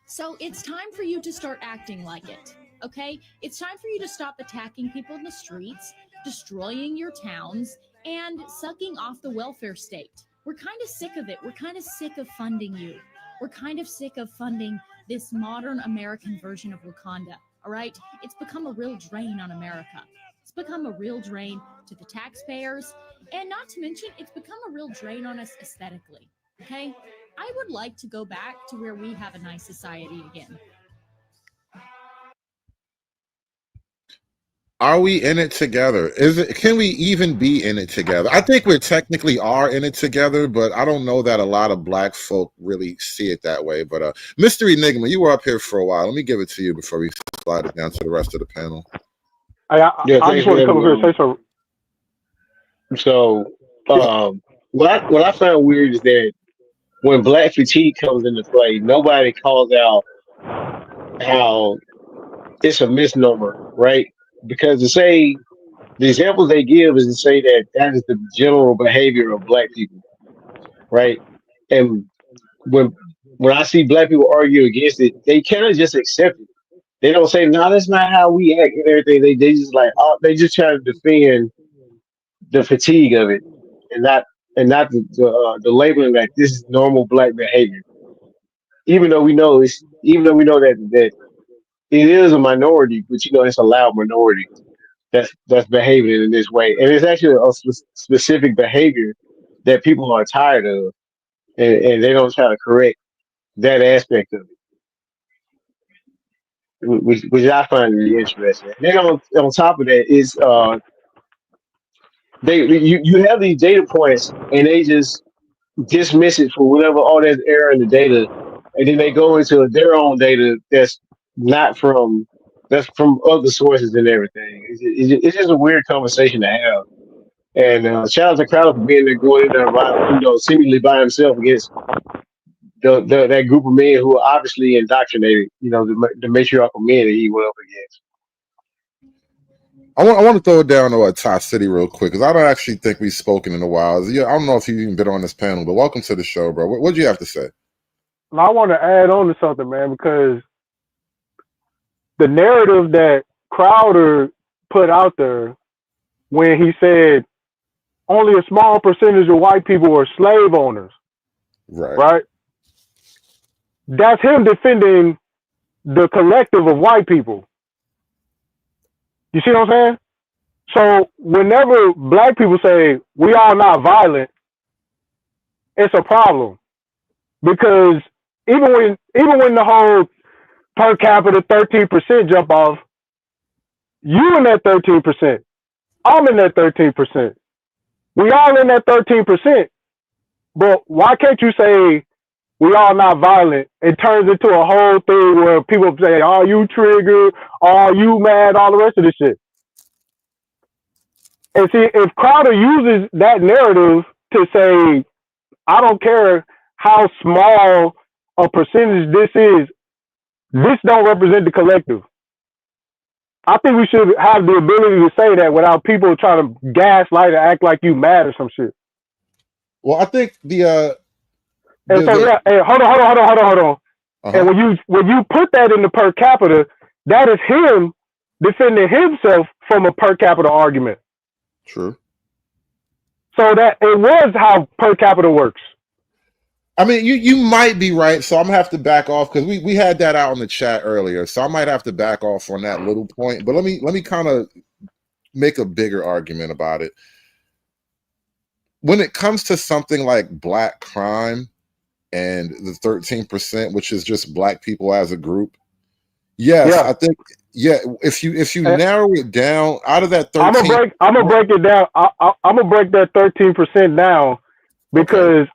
[SPEAKER 15] So it's time for you to start acting like it. Okay? It's time for you to stop attacking people in the streets, destroying your towns, and sucking off the welfare state. We're kind of sick of it. We're kind of sick of funding you. We're kind of sick of funding this modern American version of Wakanda, all right? It's become a real drain on America. It's become a real drain to the taxpayers, and not to mention, it's become a real drain on us aesthetically, okay? I would like to go back to where we have a nice society again.
[SPEAKER 6] Are we in it together? Can we even be in it together? I think we technically are in it together, but I don't know that a lot of black folk really see it that way. But Mr. Enigma, you were up here for a while. Let me give it to you before we slide it down to the rest of the panel.
[SPEAKER 17] I just want to come over here and say something. So what I found weird is that when black fatigue comes into play, nobody calls out how it's a misnomer, right? Because to say the examples they give is to say that is the general behavior of black people, right? And when I see black people argue against it, they kind of just accept it. They don't say, "No, that's not how we act" and everything. They just like they just try to defend the fatigue of it, and not the labeling that this is normal black behavior. Even though we know that it is a minority, but it's a loud minority that's behaving in this way, and it's actually a specific behavior that people are tired of, and they don't try to correct that aspect of it, which I find really interesting. Then on top of that is you have these data points, and they just dismiss it for whatever all that error in the data, and then they go into their own data that's from other sources and everything. It's just a weird conversation to have. And shout out to Crowder for being there, going in there, seemingly by himself against that group of men who are obviously indoctrinated. The matriarchal men that he went up against.
[SPEAKER 6] I want to throw it down to Ty City real quick because I don't actually think we've spoken in a while. I don't know if you've even been on this panel, but welcome to the show, bro. What do you have to say?
[SPEAKER 17] I want to add on to something, man, because the narrative that Crowder put out there when he said only a small percentage of white people are slave owners, right? That's him defending the collective of white people. You see what I'm saying? So whenever black people say we are not violent, it's a problem, because even when the whole per capita 13% jump off, you in that 13%, I'm in that 13%. We all in that 13%. But why can't you say we all not violent? It turns into a whole thing where people say, "Are you triggered? Are you mad?" All the rest of this shit. And see, if Crowder uses that narrative to say, "I don't care how small a percentage this is, this don't represent the collective," I think we should have the ability to say that without people trying to gaslight or act like you mad or some shit.
[SPEAKER 6] Well, I think
[SPEAKER 17] Hey, hold on. And when you put that in the per capita, that is him defending himself from a per capita argument.
[SPEAKER 6] True.
[SPEAKER 17] So that it was how per capita works.
[SPEAKER 6] I mean, you might be right, so I'm gonna have to back off because we had that out in the chat earlier, so I might have to back off on that little point. But let me kind of make a bigger argument about it. When it comes to something like black crime and the 13%, which is just black people as a group, yes, I think if you narrow it down out of that 13%,
[SPEAKER 17] I'm gonna break it down. I'm gonna break that 13% down because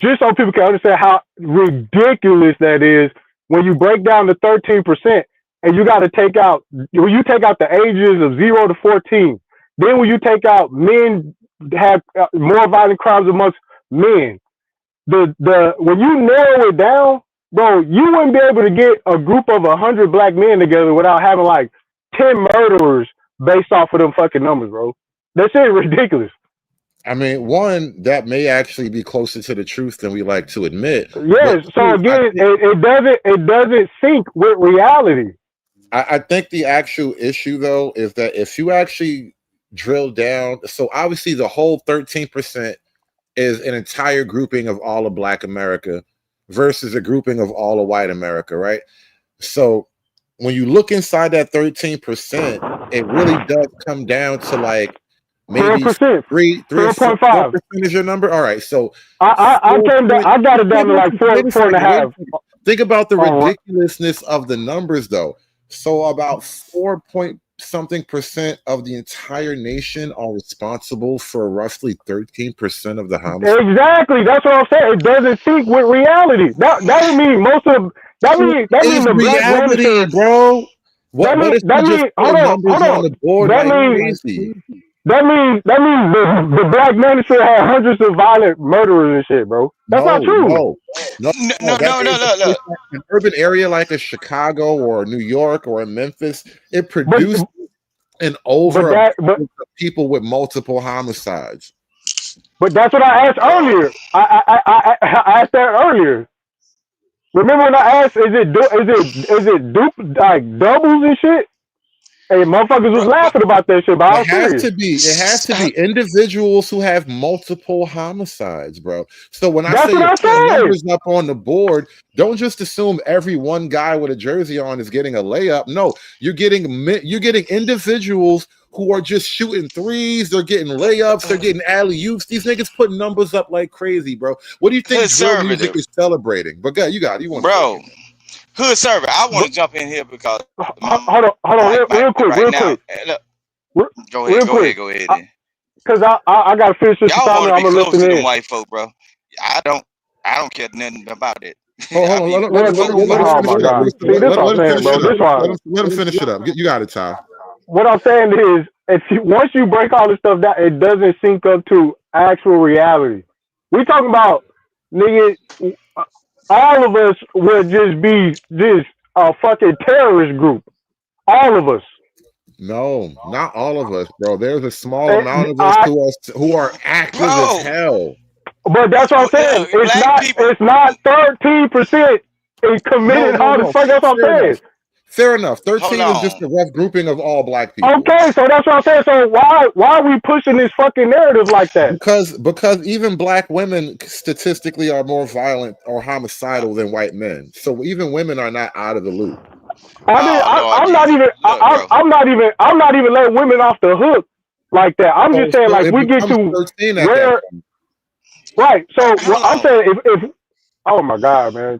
[SPEAKER 17] just so people can understand how ridiculous that is when you break down the 13% and you got to take out, when you take out the ages of 0 to 14, then when you take out men have more violent crimes amongst men, when you narrow it down, bro, you wouldn't be able to get a group of 100 black men together without having like 10 murderers based off of them fucking numbers, bro. That shit is ridiculous.
[SPEAKER 6] I mean, one, that may actually be closer to the truth than we like to admit.
[SPEAKER 17] Yes. So again, it doesn't sync with reality.
[SPEAKER 6] I think the actual issue though is that if you actually drill down, so obviously the whole 13% is an entire grouping of all of Black America versus a grouping of all of white America, right? So when you look inside that 13%, it really does come down to like maybe 3.5 is your number. All right, so
[SPEAKER 17] I got it down to like 4.5.
[SPEAKER 6] Think about the ridiculousness of the numbers, though. So about 4.something% of the entire nation are responsible for roughly 13% of the homicides.
[SPEAKER 17] Exactly, that's what I'm saying. It doesn't sync with reality. That would mean most of that means the
[SPEAKER 6] reality, bro. That means
[SPEAKER 17] the black minister had hundreds of violent murderers and shit, bro. That's not true.
[SPEAKER 6] No. An urban area like a Chicago or New York or Memphis, it produced people with multiple homicides.
[SPEAKER 17] But that's what I asked earlier. I asked that earlier. Remember when I asked, is it like doubles and shit? Hey, motherfuckers was laughing about that shit, but
[SPEAKER 6] it has to be individuals who have multiple homicides, bro. So when I say you put numbers up on the board, don't just assume every one guy with a jersey on is getting a layup. No, you're getting individuals who are just shooting threes, they're getting layups, they're getting alley-oops. These niggas putting numbers up like crazy, bro. What do you think drill music is celebrating? But you want
[SPEAKER 21] bro. Hood server, I want to jump in here because
[SPEAKER 17] hold on, real quick.
[SPEAKER 21] Go ahead.
[SPEAKER 17] Because I gotta finish this.
[SPEAKER 21] Y'all want to be close to them white folk, bro. I don't care nothing about it.
[SPEAKER 6] Let him finish it up. You got it, Ty.
[SPEAKER 17] What I'm saying is, once you break all this stuff down, it doesn't sync up to actual reality. We talking about nigga. All of us would just be a fucking terrorist group. All of us.
[SPEAKER 6] No, not all of us, bro. There's a small amount of us who are active as hell.
[SPEAKER 17] But that's what I'm saying. It's not 13% is committed all the fuck. That's what I'm saying.
[SPEAKER 6] Fair enough. 13 is just a rough grouping of all black people.
[SPEAKER 17] Okay, so that's what I'm saying. So why are we pushing this fucking narrative like that?
[SPEAKER 6] Because even black women statistically are more violent or homicidal than white men. So even women are not out of the loop.
[SPEAKER 17] I'm not even letting women off the hook like that. I'm just saying like we get to where, right. So I'm saying if oh my God, man.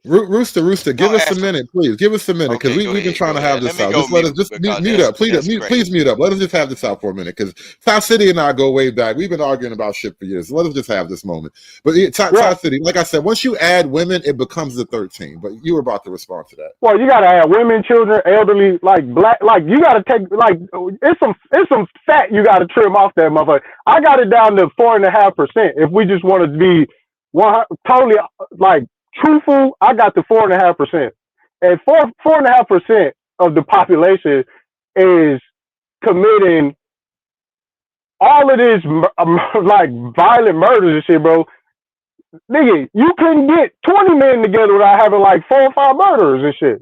[SPEAKER 6] Rooster, give us a minute, please. Give us a minute, because we've been trying to have this out. Just let us mute up. Please mute up. Let us just have this out for a minute, because Ty City and I go way back. We've been arguing about shit for years. Let us just have this moment. But Ty City, like I said, once you add women, it becomes the 13. But you were about to respond to that.
[SPEAKER 17] Well, you gotta add women, children, elderly, like black, like you gotta take it's some fat you gotta trim off that motherfucker. I got it down to 4.5%. If we just want to be totally like truthful, I got to 4.5%, and 4.5% of the population is committing all of this like violent murders and shit, bro. Nigga, you couldn't get 20 men together without having like 4 or 5 murderers and shit.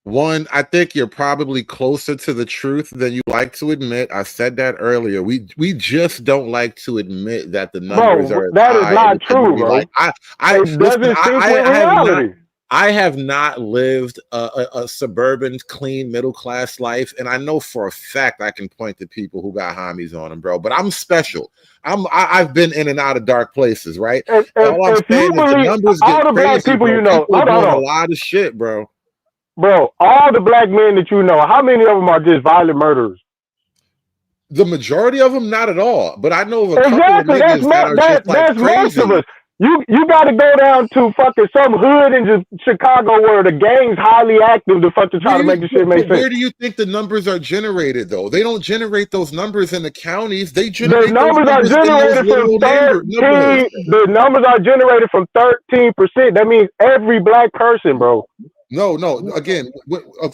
[SPEAKER 6] One, I think you're probably closer to the truth than you like to admit. I said that earlier. We just don't like to admit that the numbers
[SPEAKER 17] Bro,
[SPEAKER 6] are
[SPEAKER 17] that is
[SPEAKER 6] high
[SPEAKER 17] not true,
[SPEAKER 6] we
[SPEAKER 17] bro.
[SPEAKER 6] like.
[SPEAKER 17] It doesn't sync with reality.
[SPEAKER 6] I have not lived a suburban, clean, middle class life, and I know for a fact I can point to people who got homies on them, bro. But I'm special. I've been in and out of dark places, right? All I'm saying is the numbers get
[SPEAKER 17] all the black
[SPEAKER 6] crazy,
[SPEAKER 17] people
[SPEAKER 6] bro.
[SPEAKER 17] you know,
[SPEAKER 6] People are
[SPEAKER 17] hold
[SPEAKER 6] doing
[SPEAKER 17] on.
[SPEAKER 6] a lot of shit, bro.
[SPEAKER 17] Bro, all the black men that you know, how many of them are just violent murderers?
[SPEAKER 6] The majority of them, not at all. But I know of a couple of
[SPEAKER 17] Exactly.
[SPEAKER 6] niggas that are just like
[SPEAKER 17] That's most
[SPEAKER 6] crazy.
[SPEAKER 17] of us. You got to go down to fucking some hood in just Chicago where the gang's highly active to fucking try to make this shit make sense.
[SPEAKER 6] Where do you think the numbers are generated, though? They don't generate those numbers in the counties. They generate
[SPEAKER 17] The numbers are generated from 13. The numbers are generated from 13%. That means every black person, bro.
[SPEAKER 6] No. Again,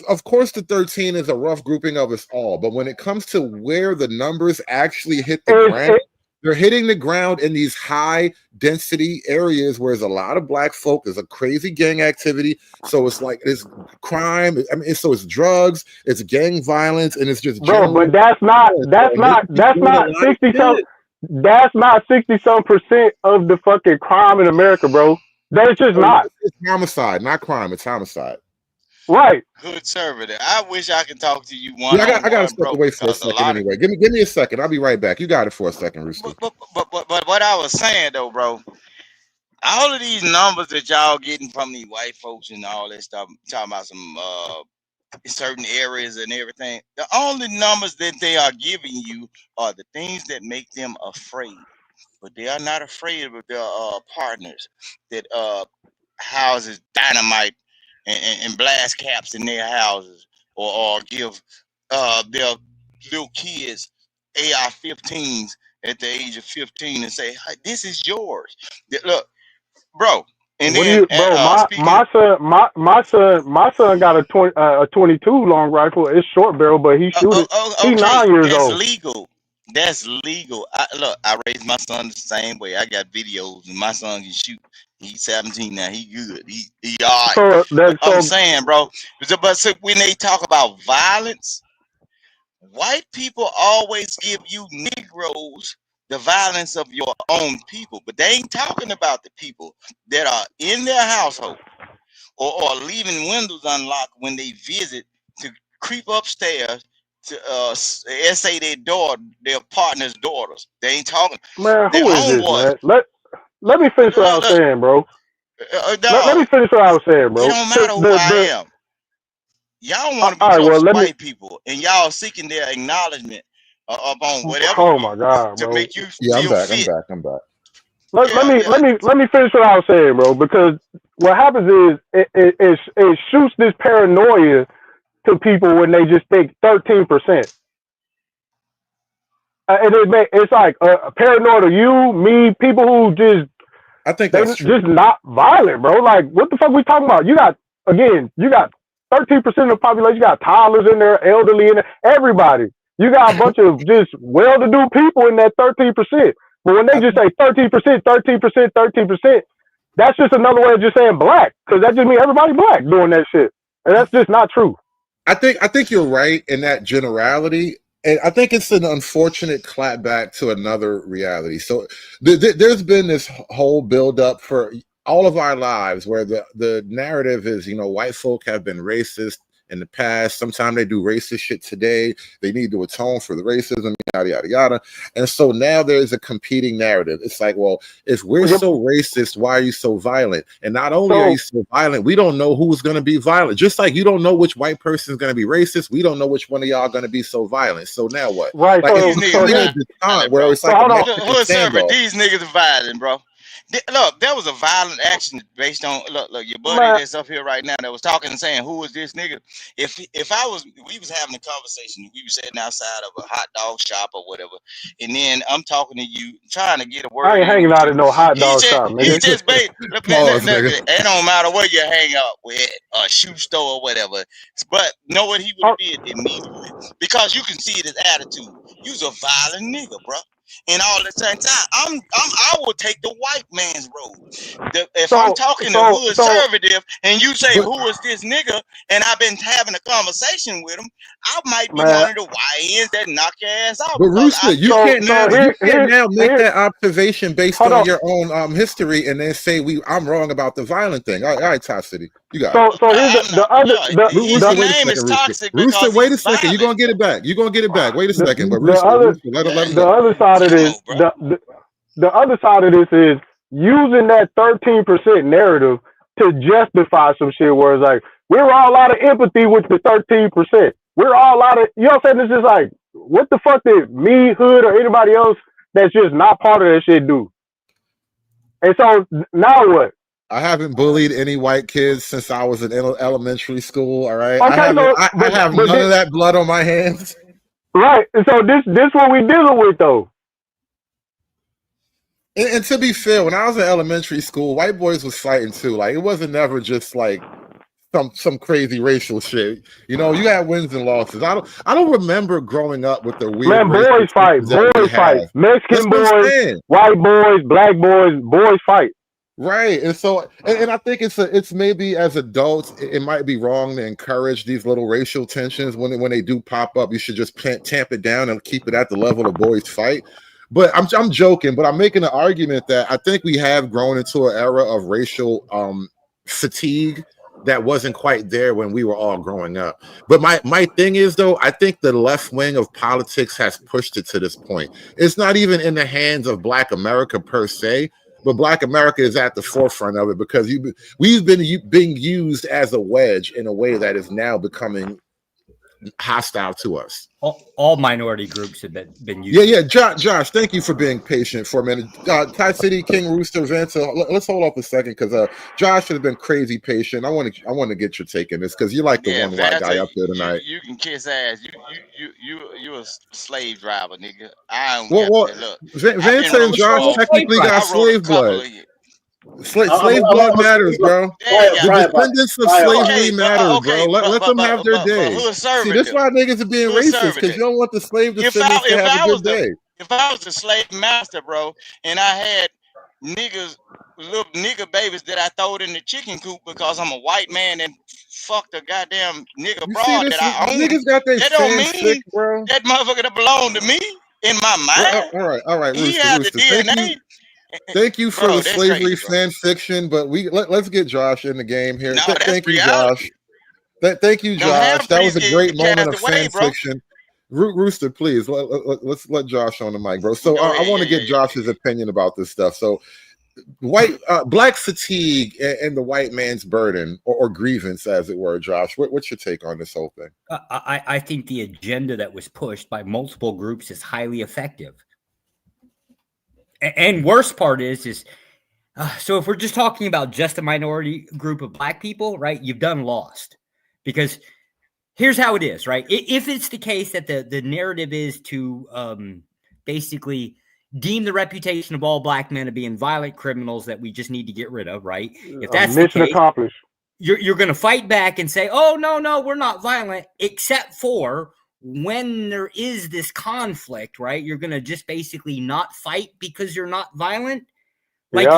[SPEAKER 6] of course, the 13 is a rough grouping of us all. But when it comes to where the numbers actually hit the ground, they're hitting the ground in these high density areas where there's a lot of black folk. There's a crazy gang activity. So it's like it's crime. I mean, so it's drugs, it's gang violence, and it's just
[SPEAKER 17] bro. But that's not 60-some. That's not 60-some% of the fucking crime in America, bro. That's just not.
[SPEAKER 6] It's homicide, not crime. It's homicide.
[SPEAKER 17] Right.
[SPEAKER 21] Good servitor. I wish I could talk to you one.
[SPEAKER 6] I got to step away for a second anyway. Give me a second. I'll be right back. You got it for a second, Rooster.
[SPEAKER 21] But what I was saying though, bro, all of these numbers that y'all getting from these white folks and all that stuff, talking about some certain areas and everything. The only numbers that they are giving you are the things that make them afraid. But they are not afraid of their partners that houses dynamite and blast caps in their houses, or give their little kids AR-15s at the age of 15 and say, hey, "This is yours." Look, bro. And
[SPEAKER 17] what
[SPEAKER 21] then,
[SPEAKER 17] do you, bro? My son got a 22 long rifle. It's short barrel, but he shoots it. He's 9 years old.
[SPEAKER 21] That's legal. That's legal. Look, I raised my son the same way. I got videos, and my son can shoot. He's 17 now. He good. He all right. I'm saying, bro. But so when they talk about violence, white people always give you Negroes the violence of your own people, but they ain't talking about the people that are in their household or leaving windows unlocked when they visit to creep upstairs to essay their partner's daughters. They ain't talking.
[SPEAKER 17] Man, who is this, man? Let me finish what I was saying, bro. Let me finish what I was saying, bro.
[SPEAKER 21] It don't matter who I am. Y'all want to be close to white people, and y'all seeking their acknowledgement upon whatever.
[SPEAKER 17] Oh my God,
[SPEAKER 21] to
[SPEAKER 17] bro.
[SPEAKER 21] make you
[SPEAKER 6] Yeah,
[SPEAKER 21] feel fit.
[SPEAKER 6] I'm back.
[SPEAKER 17] Let me finish what I was saying, bro. Because what happens is it shoots this paranoia to people when they just think 13%. And it's like paranoia to you, me, people who just
[SPEAKER 6] I think that's true.
[SPEAKER 17] Just not violent, bro. Like, what the fuck we talking about? You got 13% of the population. You got toddlers in there, elderly in there, everybody. You got a bunch of just well-to-do people in that 13%. But when they just say 13%, that's just another way of just saying black, because that just means everybody black doing that shit, and that's just not true.
[SPEAKER 6] I think you're right in that generality. And I think it's an unfortunate clapback to another reality. So there's been this whole buildup for all of our lives where the narrative is, white folk have been racist in the past. Sometimes they do racist shit today. They need to atone for the racism, yada, yada, yada. And so now there's a competing narrative. It's like, well, if we're so racist, why are you so violent? And not only are you so violent, we don't know who's going to be violent. Just like you don't know which white person is going to be racist, we don't know which one of y'all going to be so violent. So now what?
[SPEAKER 17] Right.
[SPEAKER 6] Like,
[SPEAKER 21] These niggas are violent, bro. Look, there was a violent action based on look your buddy that's up here right now that was talking and saying, who is this nigga? If we was having a conversation, we were sitting outside of a hot dog shop or whatever, and then I'm talking to you trying to get a word.
[SPEAKER 17] I ain't hanging out at no hot dog shop,
[SPEAKER 21] nigga. He just it don't matter where you hang out with, a shoe store or whatever. But know what he would have did immediately, because you can see his attitude. You's a violent nigga, bro. and all at the same time. I will take the white man's road. If I'm talking to hood conservative and you say, who is this nigga? And I've been having a conversation with him, I might be one of the YNs that knock your ass out.
[SPEAKER 18] But Rooster, you can't now make that observation based on your own history and then say I'm wrong about the violent thing. All right, Todd City, you got it.
[SPEAKER 17] So here's the other.
[SPEAKER 21] His name is toxic.
[SPEAKER 18] Rooster, wait a second. You're gonna get it back. You're gonna get it back. Wait a second. But Rooster, let him
[SPEAKER 17] the other side of this, the other side of this is using that 13% narrative to justify some shit where it's like, we're all out of empathy with the 13%. We're all out of, you know what I'm saying? It's just like, what the fuck did me, Hood, or anybody else that's just not part of that shit do? And so now what?
[SPEAKER 18] I haven't bullied any white kids since I was in elementary school. All right,
[SPEAKER 17] Okay,
[SPEAKER 18] I have none of that blood on my hands.
[SPEAKER 17] Right, and so this what we dealing with though.
[SPEAKER 18] And to be fair, when I was in elementary school, white boys was fighting too. Like it wasn't never just like some crazy racial shit. You know, you had wins and losses. I don't remember growing up with the weird.
[SPEAKER 17] Man, boys fight, Mexican boys, white boys, black boys fight.
[SPEAKER 18] Right, and so, and I think it's maybe as adults, it might be wrong to encourage these little racial tensions when they do pop up. You should just tamp it down and keep it at the level of boys fight. But I'm joking, but I'm making an argument that I think we have grown into an era of racial fatigue that wasn't quite there when we were all growing up. But my thing is, though, I think the left wing of politics has pushed it to this point. It's not even in the hands of Black America per se, but Black America is at the forefront of it because we've been being used as a wedge in a way that is now becoming hostile to us.
[SPEAKER 20] All minority groups have been used.
[SPEAKER 18] Yeah. Josh, thank you for being patient for a minute. Ty City, King Rooster, Vince, let's hold up a second because Josh should have been crazy patient. I want to get your take on this because you're like the one white guy up there tonight.
[SPEAKER 21] You can kiss ass. You a slave driver, nigga. I don't look.
[SPEAKER 18] Vince and Josh technically got slave blood. Slave blood matters, bro. The descendants of slavery matters, bro. Let them have their day. See, this is why niggas are being racist because you don't want the slave descendants to have a good day.
[SPEAKER 21] If I was a slave master, bro, and I had little nigga babies that I throwed in the chicken coop because I'm a white man and fucked a goddamn nigga broad that I own, that don't mean
[SPEAKER 18] bro.
[SPEAKER 21] That motherfucker that belong to me in my mind.
[SPEAKER 18] All right,
[SPEAKER 21] he has the DNA.
[SPEAKER 18] Thank you for the slavery fan fiction, but let's get Josh in the game here. Thank you, Josh. Thank you, Josh. That was a great moment of fan fiction. Rooster, please let's let Josh on the mic, bro. So I want to get Josh's opinion about this stuff. So black fatigue and the white man's burden or grievance, as it were. Josh, what's your take on this whole thing?
[SPEAKER 20] I think the agenda that was pushed by multiple groups is highly effective. And worst part is so if we're just talking about just a minority group of black people, right, you've done lost. Because here's how it is, right? If it's the case that the narrative is to basically deem the reputation of all black men to being violent criminals that we just need to get rid of, right? If that's the case,
[SPEAKER 17] accomplished.
[SPEAKER 20] You're going to fight back and say, oh, no, we're not violent, except for when there is this conflict, right? You're going to just basically not fight because you're not violent. Like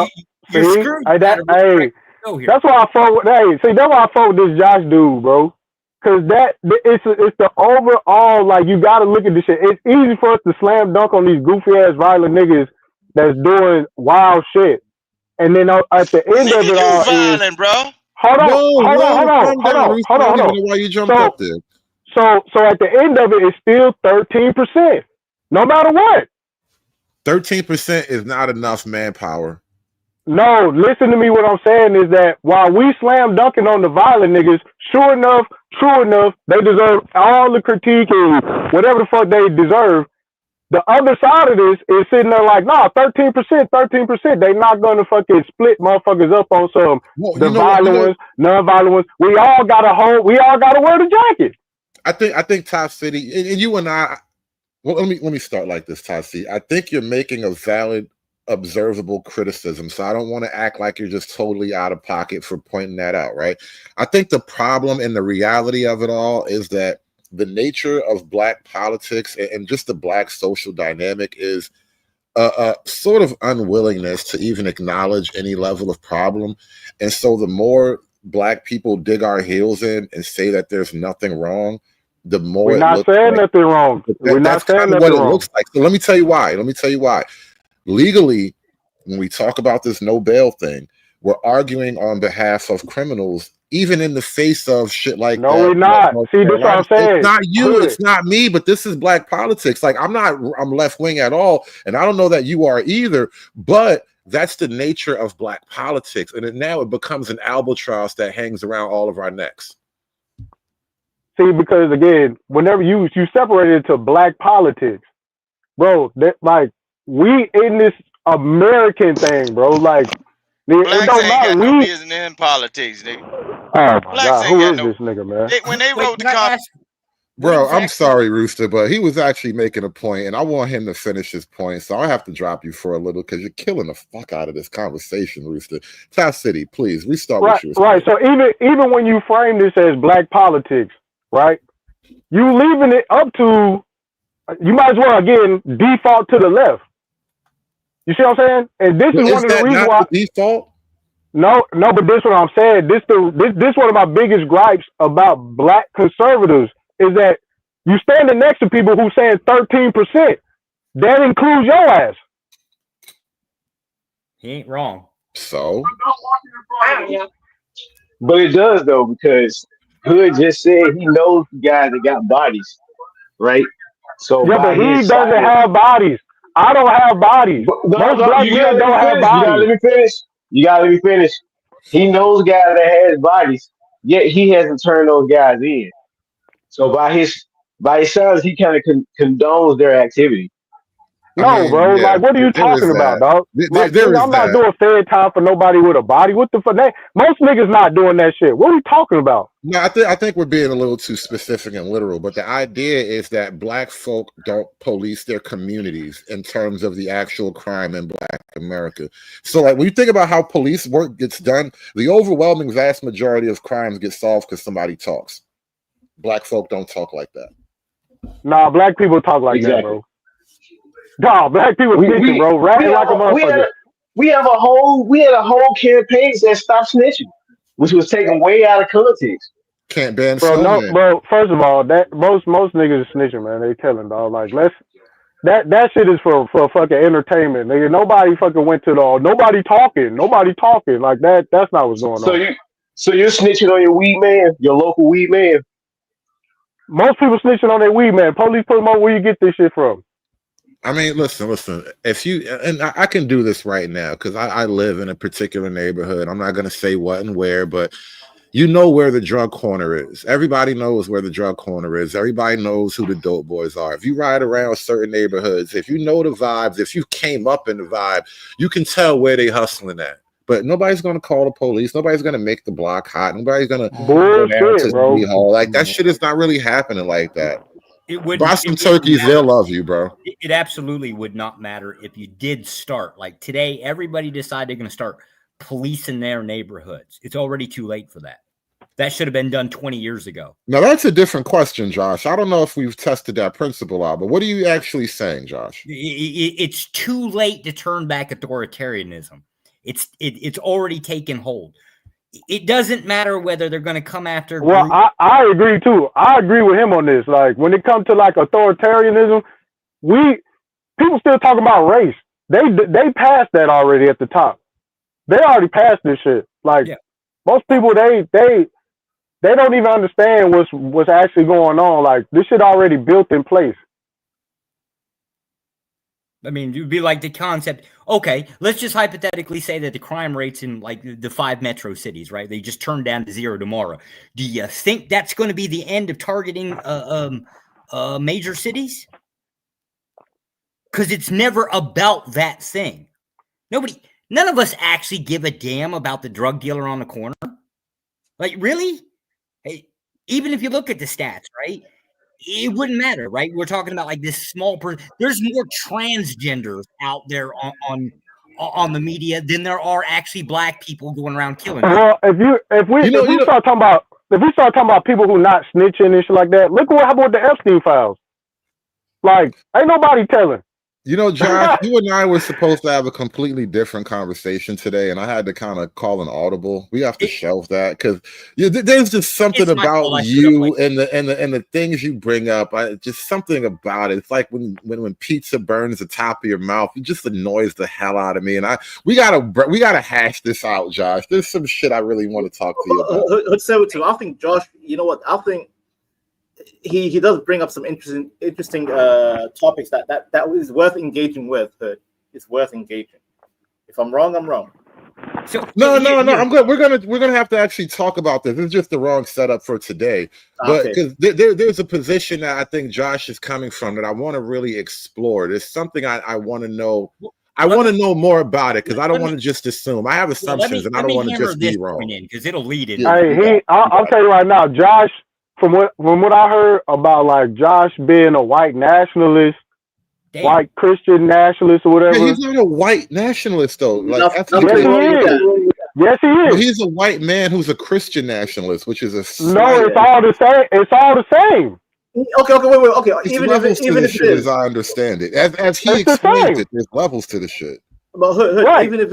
[SPEAKER 20] you're screwed.
[SPEAKER 17] That's why I fought with. That's why I fought with this Josh dude, bro. Because it's the overall, like, you got to look at this shit. It's easy for us to slam dunk on these goofy ass violent niggas that's doing wild shit, and then at the end of it all,
[SPEAKER 21] violent, bro.
[SPEAKER 17] Hold on.
[SPEAKER 18] Why you jumped up there?
[SPEAKER 17] So at the end of it, it's still 13%, no matter what.
[SPEAKER 18] 13% is not enough manpower.
[SPEAKER 17] No, listen to me. What I'm saying is that while we slam dunking on the violent niggas, true enough, they deserve all the critique and whatever the fuck they deserve. The other side of this is sitting there like, nah, 13%. They not gonna fucking split motherfuckers up on some violent ones, non-violent ones. We all gotta wear the jacket.
[SPEAKER 18] I think Top City and you and I. Well, let me start like this, Top City. I think you're making a valid, observable criticism. So I don't want to act like you're just totally out of pocket for pointing that out, right? I think the problem and the reality of it all is that the nature of black politics and just the black social dynamic is sort of unwillingness to even acknowledge any level of problem. And so the more Black people dig our heels in and say that there's nothing wrong, the more
[SPEAKER 17] we're not saying nothing wrong. We're not saying nothing wrong.
[SPEAKER 18] Looks like. So let me tell you why. Legally, when we talk about this no bail thing, we're arguing on behalf of criminals, even in the face of shit like that.
[SPEAKER 17] No, we're not. See, this is what I'm saying.
[SPEAKER 18] It's not you, it's not me, but this is Black politics. Like, I'm left wing at all, and I don't know that you are either, but that's the nature of Black politics. And now it becomes an albatross that hangs around all of our necks.
[SPEAKER 17] See, because again, whenever you separate it to Black politics, bro, like we in this American thing, bro. Like
[SPEAKER 21] Blacks
[SPEAKER 17] it don't
[SPEAKER 21] ain't
[SPEAKER 17] matter.
[SPEAKER 21] got no business in politics, nigga.
[SPEAKER 17] Oh my
[SPEAKER 21] Blacks
[SPEAKER 17] God,
[SPEAKER 21] ain't
[SPEAKER 17] who
[SPEAKER 21] got
[SPEAKER 17] is
[SPEAKER 21] no-
[SPEAKER 17] this nigga, man?
[SPEAKER 21] When they wrote the
[SPEAKER 20] Can I
[SPEAKER 21] Constitution,
[SPEAKER 20] ask-
[SPEAKER 18] Bro, I'm sorry, Rooster, but he was actually making a point, and I want him to finish his point, so I have to drop you for a little because you're killing the fuck out of this conversation, Rooster. Tap City, please restart
[SPEAKER 17] Right,
[SPEAKER 18] what you were
[SPEAKER 17] right. So even when you frame this as Black politics, right? You leaving it up to, you might as well again default to the left. You see what I'm saying? And this is one of the reasons why
[SPEAKER 18] default.
[SPEAKER 17] No, but this is what I'm saying. This one of my biggest gripes about Black conservatives is that you standing next to people who saying 13%. That includes your ass.
[SPEAKER 20] He ain't wrong.
[SPEAKER 18] So,
[SPEAKER 2] but it does though, because Hood just said he knows guys that got bodies, right? So
[SPEAKER 17] yeah, but he doesn't have bodies. I don't have bodies. Most Black men don't have bodies.
[SPEAKER 2] You gotta let me finish. He knows guys that has bodies, yet he hasn't turned those guys in. So by his size, he kind of condones their activity.
[SPEAKER 17] No, bro. Like, what are you talking about, dog? Like, I'm not doing fair time for nobody with a body. What the fuck? Most niggas not doing that shit. What are you talking about?
[SPEAKER 18] No, I think we're being a little too specific and literal, but the idea is that Black folk don't police their communities in terms of the actual crime in Black America. So, like, when you think about how police work gets done, the overwhelming vast majority of crimes get solved because somebody talks. Black folk don't talk like that.
[SPEAKER 17] Nah, Black people talk like that, bro. Nah, Black people snitching, bro. Ratting like a motherfucker.
[SPEAKER 2] We had a whole campaign that stopped snitching, which was taken way out of context.
[SPEAKER 18] Can't ban
[SPEAKER 17] bro. No, bro. First of all, that most niggas is snitching, man. They telling, dog. Like, that shit is for fucking entertainment, nigga. Nobody fucking went to nobody talking. Like that. That's not what's going on.
[SPEAKER 2] So you're snitching on your weed man, your local weed man.
[SPEAKER 17] Most people snitching on their weed man. Police put them on where you get this shit from.
[SPEAKER 18] I mean, listen. If you and I can do this right now because I live in a particular neighborhood. I'm not gonna say what and where, but you know where the drug corner is. Everybody knows where the drug corner is. Everybody knows who the dope boys are. If you ride around certain neighborhoods, if you know the vibes, if you came up in the vibe, you can tell where they hustling at. But nobody's gonna call the police. Nobody's gonna make the block hot. Nobody's gonna go down to City Hall. Like that shit is not really happening like that. Boston turkeys, they'll love you, bro.
[SPEAKER 20] It absolutely would not matter if you did start. Like today, everybody decided they're going to start policing their neighborhoods. It's already too late for that. That should have been done 20 years ago.
[SPEAKER 18] Now, that's a different question, Josh. I don't know if we've tested that principle out, but what are you actually saying, Josh?
[SPEAKER 20] It's too late to turn back authoritarianism. It's already taken hold. It doesn't matter whether they're going to come after.
[SPEAKER 17] Well, I agree too. I agree with him on this. Like when it comes to like authoritarianism, people still talking about race. They passed that already at the top. They already passed this shit. Like most people, they don't even understand what's actually going on. Like this shit already built in place.
[SPEAKER 20] I mean, it would be like the concept. Okay, let's just hypothetically say that the crime rates in like the 5 metro cities, right? They just turn down to 0 tomorrow. Do you think that's going to be the end of targeting major cities? Because it's never about that thing. None of us actually give a damn about the drug dealer on the corner. Like, really? Hey, even if you look at the stats, right? It wouldn't matter, right? We're talking about like this small person. There's more transgenders out there on the media than there are actually Black people going around killing people.
[SPEAKER 17] Well, if we start talking about people who not snitching and shit like that, look what happened with the Epstein files. Like, ain't nobody telling.
[SPEAKER 18] You know, Josh, you and I were supposed to have a completely different conversation today, and I had to kind of call an audible. We have to shelve that because there's just something about you and the things you bring up. Just something about it. It's like when pizza burns the top of your mouth, it just annoys the hell out of me. And we gotta hash this out, Josh. There's some shit I really want to talk to you about.
[SPEAKER 12] So I think Josh, you know what? I think he does bring up some interesting topics that is worth engaging with. It's worth engaging. If I'm wrong, I'm wrong.
[SPEAKER 18] No, I'm good. We're gonna have to actually talk about this. It's just the wrong setup for today. But because there's a position that I think Josh is coming from that I want to really explore. There's something I want to know. I want to know more about it because I don't want to just assume. I have assumptions and I don't want to just be wrong.
[SPEAKER 20] Because it'll lead in.
[SPEAKER 17] Hey, I'll tell you right now, Josh. From what I heard about like Josh being a white nationalist, white Christian nationalist or whatever.
[SPEAKER 18] Yeah, he's not a white nationalist though. Like
[SPEAKER 17] yes, he is. Yes, he is.
[SPEAKER 18] Well, he's a white man who's a Christian nationalist, which is a
[SPEAKER 17] no. It's all the same. It's all the same.
[SPEAKER 12] Okay, wait. Okay,
[SPEAKER 18] even if it is, as I understand it, as he explains it, there's levels to the shit.
[SPEAKER 12] But right. even if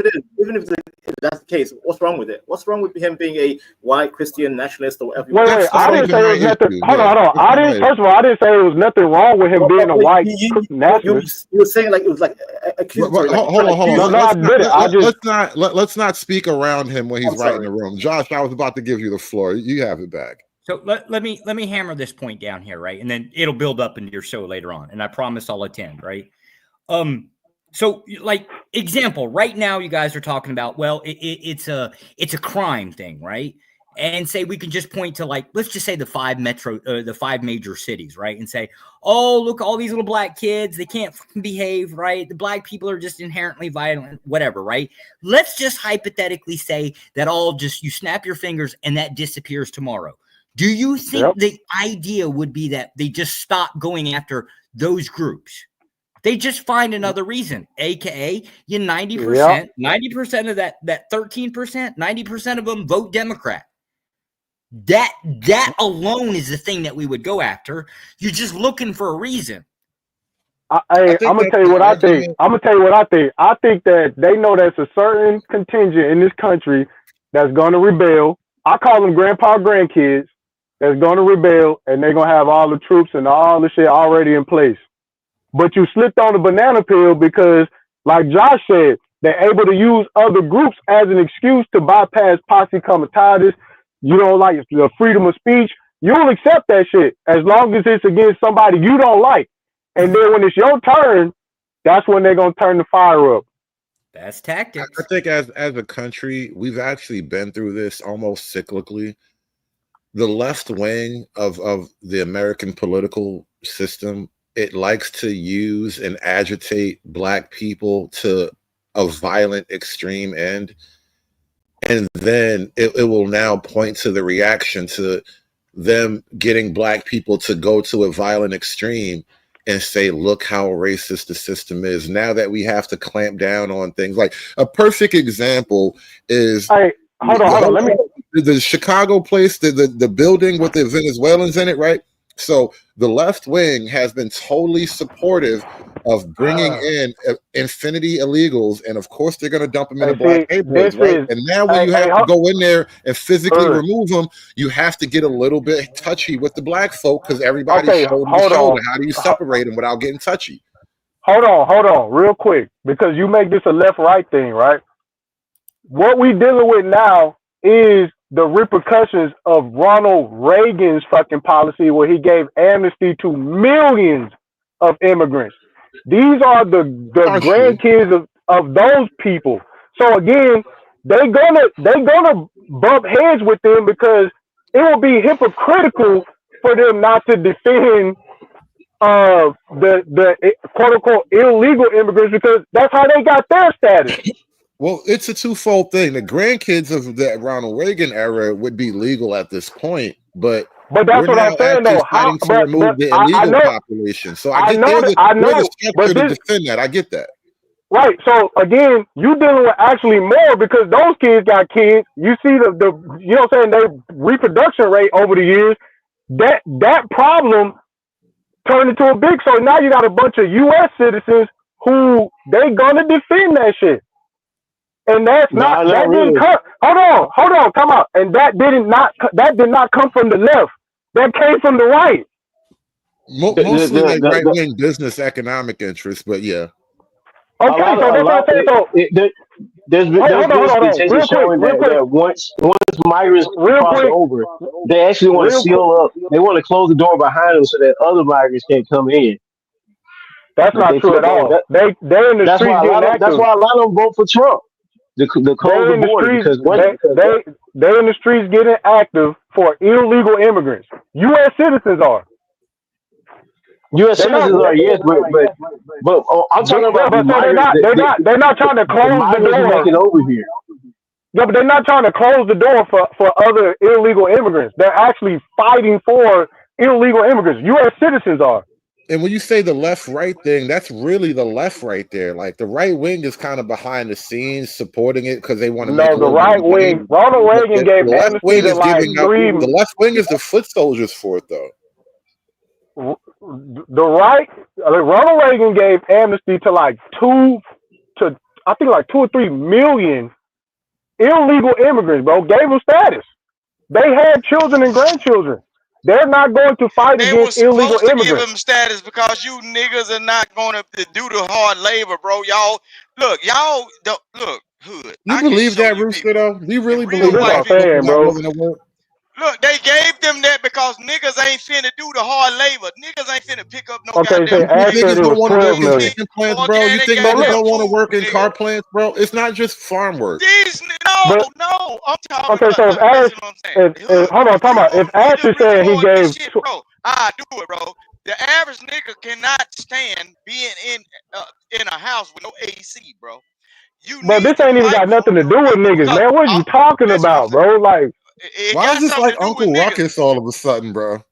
[SPEAKER 12] that's the case, what's wrong with it? What's wrong with him being a white Christian nationalist or whatever?
[SPEAKER 17] Wait, I didn't say it was nothing. Hold on. First of all, I didn't say there was nothing wrong with him being a white nationalist.
[SPEAKER 12] You were saying like it was like
[SPEAKER 18] hold on. Let's not speak around him when he's right in the room. Josh, I was about to give you the floor. You have it back.
[SPEAKER 20] So let me hammer this point down here, right? And then it'll build up into your show later on. And I promise I'll attend, right? So, like, example, right now you guys are talking about, well, it's a crime thing, right? And say we can just point to, like, let's just say the five major cities, right? And say, oh, look, all these little black kids, they can't fucking behave, right? The black people are just inherently violent, whatever, right? Let's just hypothetically say that you snap your fingers and that disappears tomorrow. Do you think the idea would be that they just stop going after those groups? They just find another reason, aka you 90%, 90% of that 13%, 90% of them vote Democrat. That alone is the thing that we would go after. You're just looking for a reason.
[SPEAKER 17] I'm gonna tell you what I think. I think that they know there's a certain contingent in this country that's gonna rebel. I call them grandpa grandkids that's gonna rebel, and they're gonna have all the troops and all the shit already in place. But you slipped on the banana peel because, like Josh said, they're able to use other groups as an excuse to bypass posse comitatus. You don't like the freedom of speech. You'll accept that shit as long as it's against somebody you don't like. And then when it's your turn, that's when they're going to turn the fire up.
[SPEAKER 20] That's tactics.
[SPEAKER 18] I think as a country, we've actually been through this almost cyclically. The left wing of the American political system, it likes to use and agitate black people to a violent extreme end. And then it will now point to the reaction to them getting black people to go to a violent extreme and say, look how racist the system is. Now that we have to clamp down on things, like a perfect example is
[SPEAKER 17] hold on. Let me
[SPEAKER 18] the Chicago place, the building with the Venezuelans in it, right? So the left wing has been totally supportive of bringing in infinity illegals, and of course they're going to dump them in the black neighborhoods, right? And now when you have to go in there and physically remove them, you have to get a little bit touchy with the black folk because everybody's shoulder to shoulder. How do you separate them without getting touchy?
[SPEAKER 17] Hold on, real quick, because you make this a left-right thing, right? What we dealing with now is the repercussions of Ronald Reagan's fucking policy where he gave amnesty to millions of immigrants. These are the grandkids of those people. So again, they're gonna bump heads with them because it will be hypocritical for them not to defend the quote unquote illegal immigrants because that's how they got their status.
[SPEAKER 18] Well, it's a twofold thing. The grandkids of the Ronald Reagan era would be legal at this point, but
[SPEAKER 17] that's what I'm saying, though.
[SPEAKER 18] Fighting to remove the illegal population. So I get there's a structure to defend that. I get that.
[SPEAKER 17] Right. So again, you dealing with actually more because those kids got kids. You see the you know what I'm saying, their reproduction rate over the years. That problem turned into a big. So now you got a bunch of U.S. citizens who they gonna defend that shit. And that's not
[SPEAKER 2] Nah,
[SPEAKER 17] that
[SPEAKER 2] not
[SPEAKER 17] didn't
[SPEAKER 2] really.
[SPEAKER 17] come. Hold on, come out. And that did not come from the left. That came from the right.
[SPEAKER 18] Mostly like right wing business economic interests, but yeah.
[SPEAKER 17] Okay, so that's what I'm saying. So
[SPEAKER 2] there's been statistics showing that once migrants cross over, they actually want to seal up. They want to close the door behind them so that other migrants can't come in.
[SPEAKER 17] That's not true at all. They're in the streets getting active.
[SPEAKER 2] That's why a lot of them vote for Trump. To close the border because
[SPEAKER 17] they're in the streets getting active for illegal immigrants. U.S. citizens are.
[SPEAKER 2] U.S. citizens are, yes, but I'm talking about
[SPEAKER 17] they're not trying to close the door.
[SPEAKER 2] Making over here.
[SPEAKER 17] Yeah, but they're not trying to close the door for other illegal immigrants. They're actually fighting for illegal immigrants. U.S. citizens are.
[SPEAKER 18] And when you say the left-right thing, that's really the left right there. Like the right wing is kind of behind the scenes supporting it because they want to.
[SPEAKER 17] No, the right wing. Ronald Reagan gave amnesty to like three.
[SPEAKER 18] The left wing is the foot soldiers for it, though.
[SPEAKER 17] The right, Ronald Reagan gave amnesty to like 2 or 3 million illegal immigrants, bro. Gave them status. They had children and grandchildren. They're not going to fight against illegal immigrants.
[SPEAKER 21] Give them status because you niggas are not going to do the hard labor, bro. Y'all look, hood.
[SPEAKER 18] You believe that, Rooster? Though, do you really believe that?
[SPEAKER 17] Bro.
[SPEAKER 21] Look, they gave them that because niggas ain't finna do the hard labor. Niggas ain't finna pick up no
[SPEAKER 17] goddamn.
[SPEAKER 18] Niggas don't want to work in chicken plants, bro. You think niggas don't want to work in car plants, bro? It's not just farm work.
[SPEAKER 21] No. I'm talking
[SPEAKER 17] about. So if Ash, hold on, talking about if Ash is saying he gave.
[SPEAKER 21] Shit, bro, I do it, bro. The average nigga cannot stand being in a house with no AC, bro.
[SPEAKER 17] But this ain't even got nothing to do with niggas, man. What are you talking about, bro? Like.
[SPEAKER 18] Why is this like Uncle Ruckus all of a sudden, bro?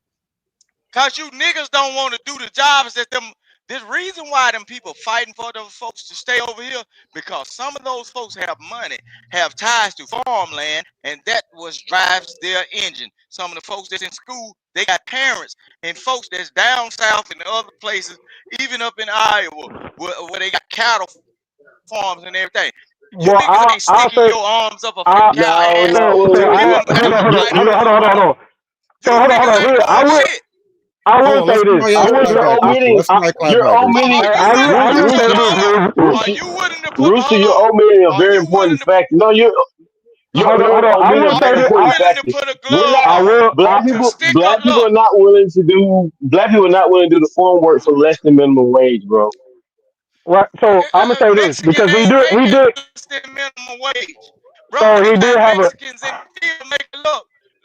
[SPEAKER 21] Cause you niggas don't want to do the jobs that them. There's reason why them people fighting for those folks to stay over here because some of those folks have money, have ties to farmland, and that drives their engine. Some of the folks that's in school, they got parents and folks that's down south and other places, even up in Iowa, where they got cattle farms and everything. You niggas ain't sticking your arms up a cow ass.
[SPEAKER 17] Hold on. I will say this.
[SPEAKER 2] Rooster, you're omitting a very important fact. No, you're Black people are not willing to do the farm work for less than minimum wage, bro.
[SPEAKER 17] Right, so I'm gonna say this because he did
[SPEAKER 21] minimum wage. Bro,
[SPEAKER 17] so he did have
[SPEAKER 21] Mexicans in the field making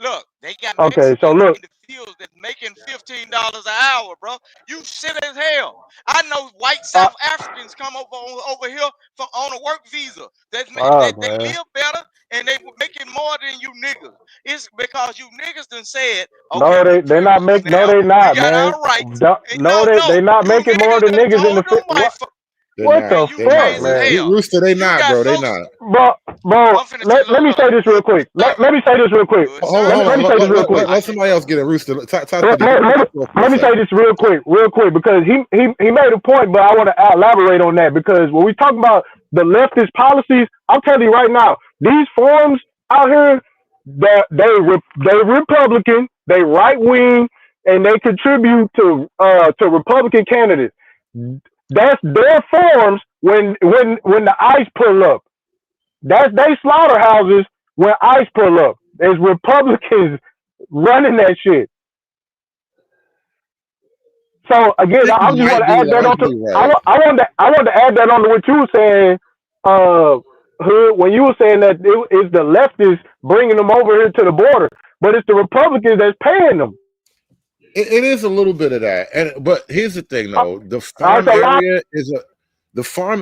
[SPEAKER 21] look, they got
[SPEAKER 17] okay, so look.
[SPEAKER 21] in the fields that's making $15 an hour, bro. You shit as hell. I know white South Africans come over here on a work visa. They live better and they making more than you niggas. It's because you niggas done said.
[SPEAKER 17] Okay, they're not making. No, they're not, man. They're not making more than niggas in the field. What the fuck, man?
[SPEAKER 18] Rooster, they not, bro. They not.
[SPEAKER 17] Bro, let me say this real quick. Let me say this real quick. Let me say this real quick.
[SPEAKER 18] Let somebody else get it, Rooster.
[SPEAKER 17] Let me say this real quick, because he made a point, but I want to elaborate on that because when we talk about the leftist policies, I'm telling you right now, these forums out here, they Republican, they right wing, and they contribute to Republican candidates. That's their forms when the ICE pull up. That's they slaughterhouses when ICE pull up. There's Republicans running that shit. So again, I just want to add that on to. I want to add that on to what you were saying, Hood, when you were saying that it's the leftists bringing them over here to the border, but it's the Republicans that's paying them.
[SPEAKER 18] It is a little bit of that, but here's the thing, though: the farm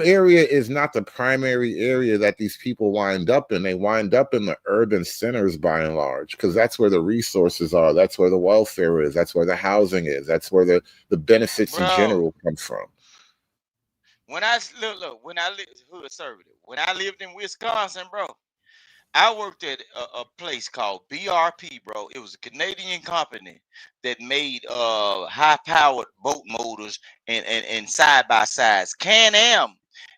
[SPEAKER 18] area is not the primary area that these people wind up in. They wind up in the urban centers by and large, because that's where the resources are, that's where the welfare is, that's where the housing is, that's where the benefits in general come from.
[SPEAKER 21] When I lived in Wisconsin, bro, I worked at a place called BRP, bro. It was a Canadian company that made high-powered boat motors and side-by-sides. Can-Am.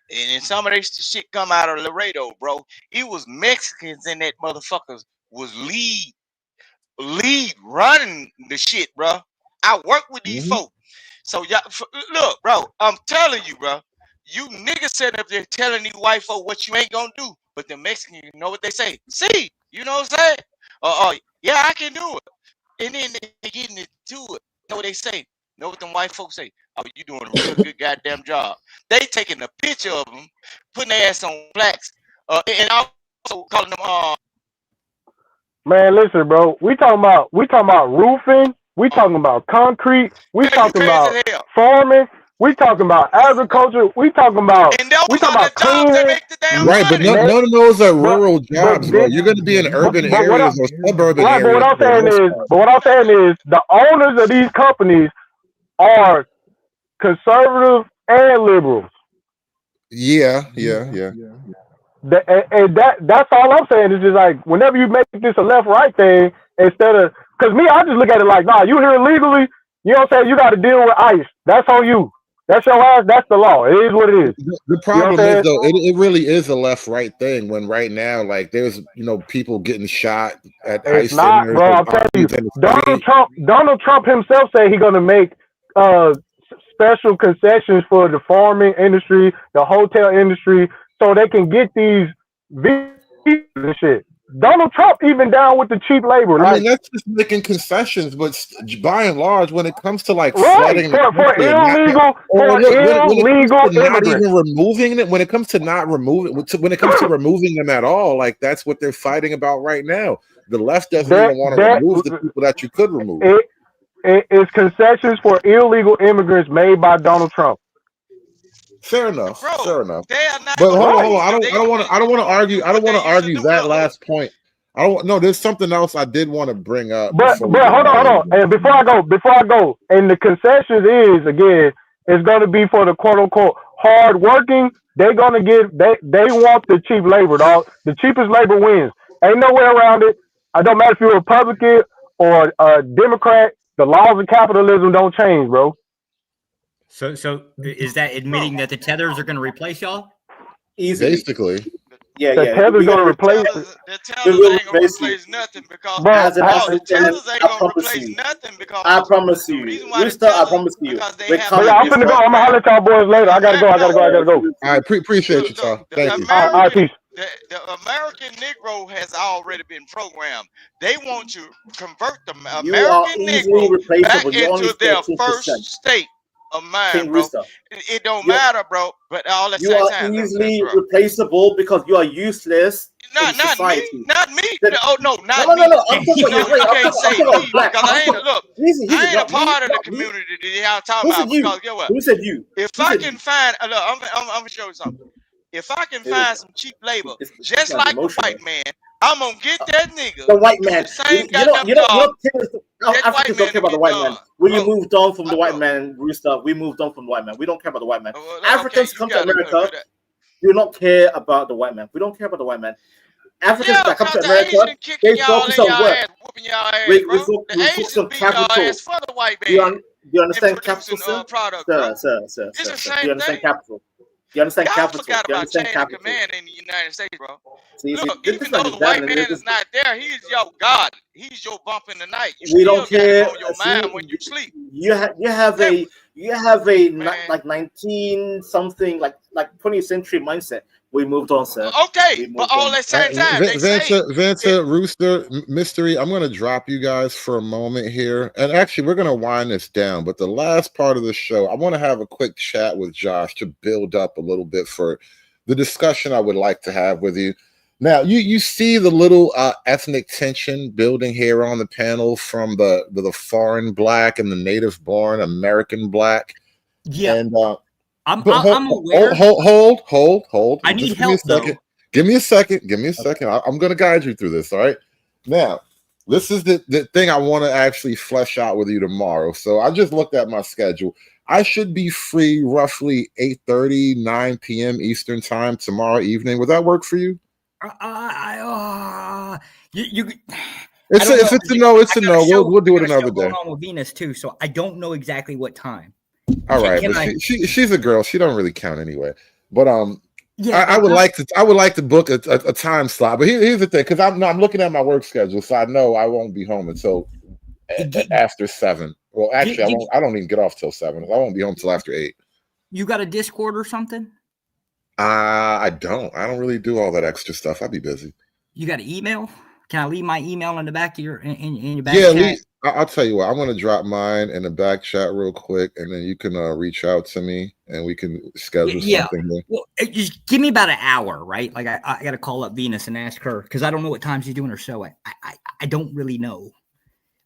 [SPEAKER 21] And some of this shit come out of Laredo, bro. It was Mexicans in that motherfuckers was lead running the shit, bro. I work with these folk. So y'all look, bro, I'm telling you, bro. You niggas sitting up there telling these white folk what you ain't gonna do, but the Mexicans, you know what they say? See, you know what I'm saying? Yeah, I can do it. And then they getting into it. You know what they say? Know what them white folks say? Oh, you doing a real good goddamn job. They taking a picture of them, putting their ass on blacks, and also calling them
[SPEAKER 17] Man, listen, bro. We talking about roofing. We talking about concrete. We talking about farming. We talking about agriculture. We talking about cleaning.
[SPEAKER 18] Right, but none of those are rural jobs, bro. You're going to be in urban areas or suburban areas.
[SPEAKER 17] But what I'm saying is, the owners of these companies are conservative and liberals.
[SPEAKER 18] Yeah.
[SPEAKER 17] That's all I'm saying is just like whenever you make this a left-right thing, instead of, because me, I just look at it like, nah, you here illegally, you know what I'm saying? You got to deal with ICE. That's on you. That's your ass. That's the law. It is what it is.
[SPEAKER 18] The problem is though, it really is a left-right thing. When right now, like there's people getting shot at
[SPEAKER 17] it's
[SPEAKER 18] ICE
[SPEAKER 17] not,
[SPEAKER 18] centers.
[SPEAKER 17] bro. I'm telling you, Donald Trump himself said he's gonna make special concessions for the farming industry, the hotel industry, so they can get these visas and shit. Donald Trump even down with the cheap labor.
[SPEAKER 18] I mean, that's just making concessions, but by and large, when it comes to like
[SPEAKER 17] right,
[SPEAKER 18] flooding
[SPEAKER 17] for illegal
[SPEAKER 18] not even removing it, when it comes to removing them at all, like that's what they're fighting about right now. The left doesn't even want to remove the people that you could remove.
[SPEAKER 17] It's concessions for illegal immigrants made by Donald Trump.
[SPEAKER 18] Fair enough. But hold on. I don't want to argue. I don't want to argue that last point. There's something else I did want to bring up.
[SPEAKER 17] But hold on. And before I go, and the concessions it's going to be for the quote unquote hard working. They're going to get they want the cheap labor, dog. The cheapest labor wins. Ain't no way around it. It don't matter if you're a Republican or a Democrat. The laws of capitalism don't change, bro.
[SPEAKER 20] So is that admitting that the tethers are going to replace y'all?
[SPEAKER 12] Easily.
[SPEAKER 18] Basically.
[SPEAKER 12] Yeah.
[SPEAKER 17] The tethers going to replace.
[SPEAKER 21] The tethers ain't going to replace nothing because the tethers ain't going to replace nothing because
[SPEAKER 12] I promise you. Rooster, I promise you.
[SPEAKER 17] I'm gonna go. I'm gonna holler at y'all boys later. I gotta go.
[SPEAKER 18] All right, appreciate you, Tom. Thank you.
[SPEAKER 17] All right, peace.
[SPEAKER 21] The American Negro has already been programmed. They want to convert the American Negro back into their first state of mind, bro. It don't matter, bro. But all at the same time,
[SPEAKER 12] you are easily replaceable because you are useless.
[SPEAKER 21] Not me. Not me.
[SPEAKER 12] No.
[SPEAKER 21] I'm talking about you can't say me because I ain't a part of the community that y'all talking about. Because guess what?
[SPEAKER 12] Who said you?
[SPEAKER 21] If I can find, look, I'm gonna show you something. If I can find some cheap labor, just like the white man, I'm gonna get that nigga.
[SPEAKER 12] The white man.
[SPEAKER 21] You know,
[SPEAKER 12] Africans don't care about the white man. We moved on from the white man, Rooster. We moved on from the white man. We don't care about the white man. Africans come to America. Do not care about the white man. We don't care about the white man. Africans that come to America, they focus on work. We focus on capital. Do you understand capital, sir? Sir. Do you understand capital? You understand capital?
[SPEAKER 21] You understand capital? Command in the United States, bro. Look, even though the white man is not there, he's your God. He's your bump in the night.
[SPEAKER 12] We don't care.
[SPEAKER 21] On your mind when you sleep.
[SPEAKER 12] You have a like 19 something like 20th century mindset. We moved on, sir.
[SPEAKER 21] Okay, but all at the same time,
[SPEAKER 18] Vanta, Rooster, Mystery, I'm going to drop you guys for a moment here. And actually, we're going to wind this down. But the last part of the show, I want to have a quick chat with Josh to build up a little bit for the discussion I would like to have with you. Now, you see the little ethnic tension building here on the panel from the foreign black and the native-born American black.
[SPEAKER 20] Yeah.
[SPEAKER 18] And
[SPEAKER 20] I'm aware.
[SPEAKER 18] Hold.
[SPEAKER 20] I need help, though.
[SPEAKER 18] Give me a second. I'm going to guide you through this, all right? Now, this is the thing I want to actually flesh out with you tomorrow. So I just looked at my schedule. I should be free roughly 8:30, 9 p.m. Eastern time tomorrow evening. Would that work for you? If it's a no, it's a no. We'll do it another day.
[SPEAKER 20] Going on with Venus too, so I don't know exactly what time.
[SPEAKER 18] All right, but she's a girl. She don't really count anyway. But I would like to book a time slot. But here's the thing, because I'm looking at my work schedule, so I know I won't be home until after 7. Well, actually, I don't even get off till 7. I won't be home till after 8.
[SPEAKER 20] You got a Discord or something?
[SPEAKER 18] I don't really do all that extra stuff. I'd be busy.
[SPEAKER 20] You got an email? Can I leave my email in the back of your in your back
[SPEAKER 18] chat? I'll tell you what. I'm going to drop mine in the back chat real quick, and then you can reach out to me, and we can schedule something there.
[SPEAKER 20] Well, just give me about an hour, right? Like I got to call up Venus and ask her because I don't know what time she's doing her show. I don't really know.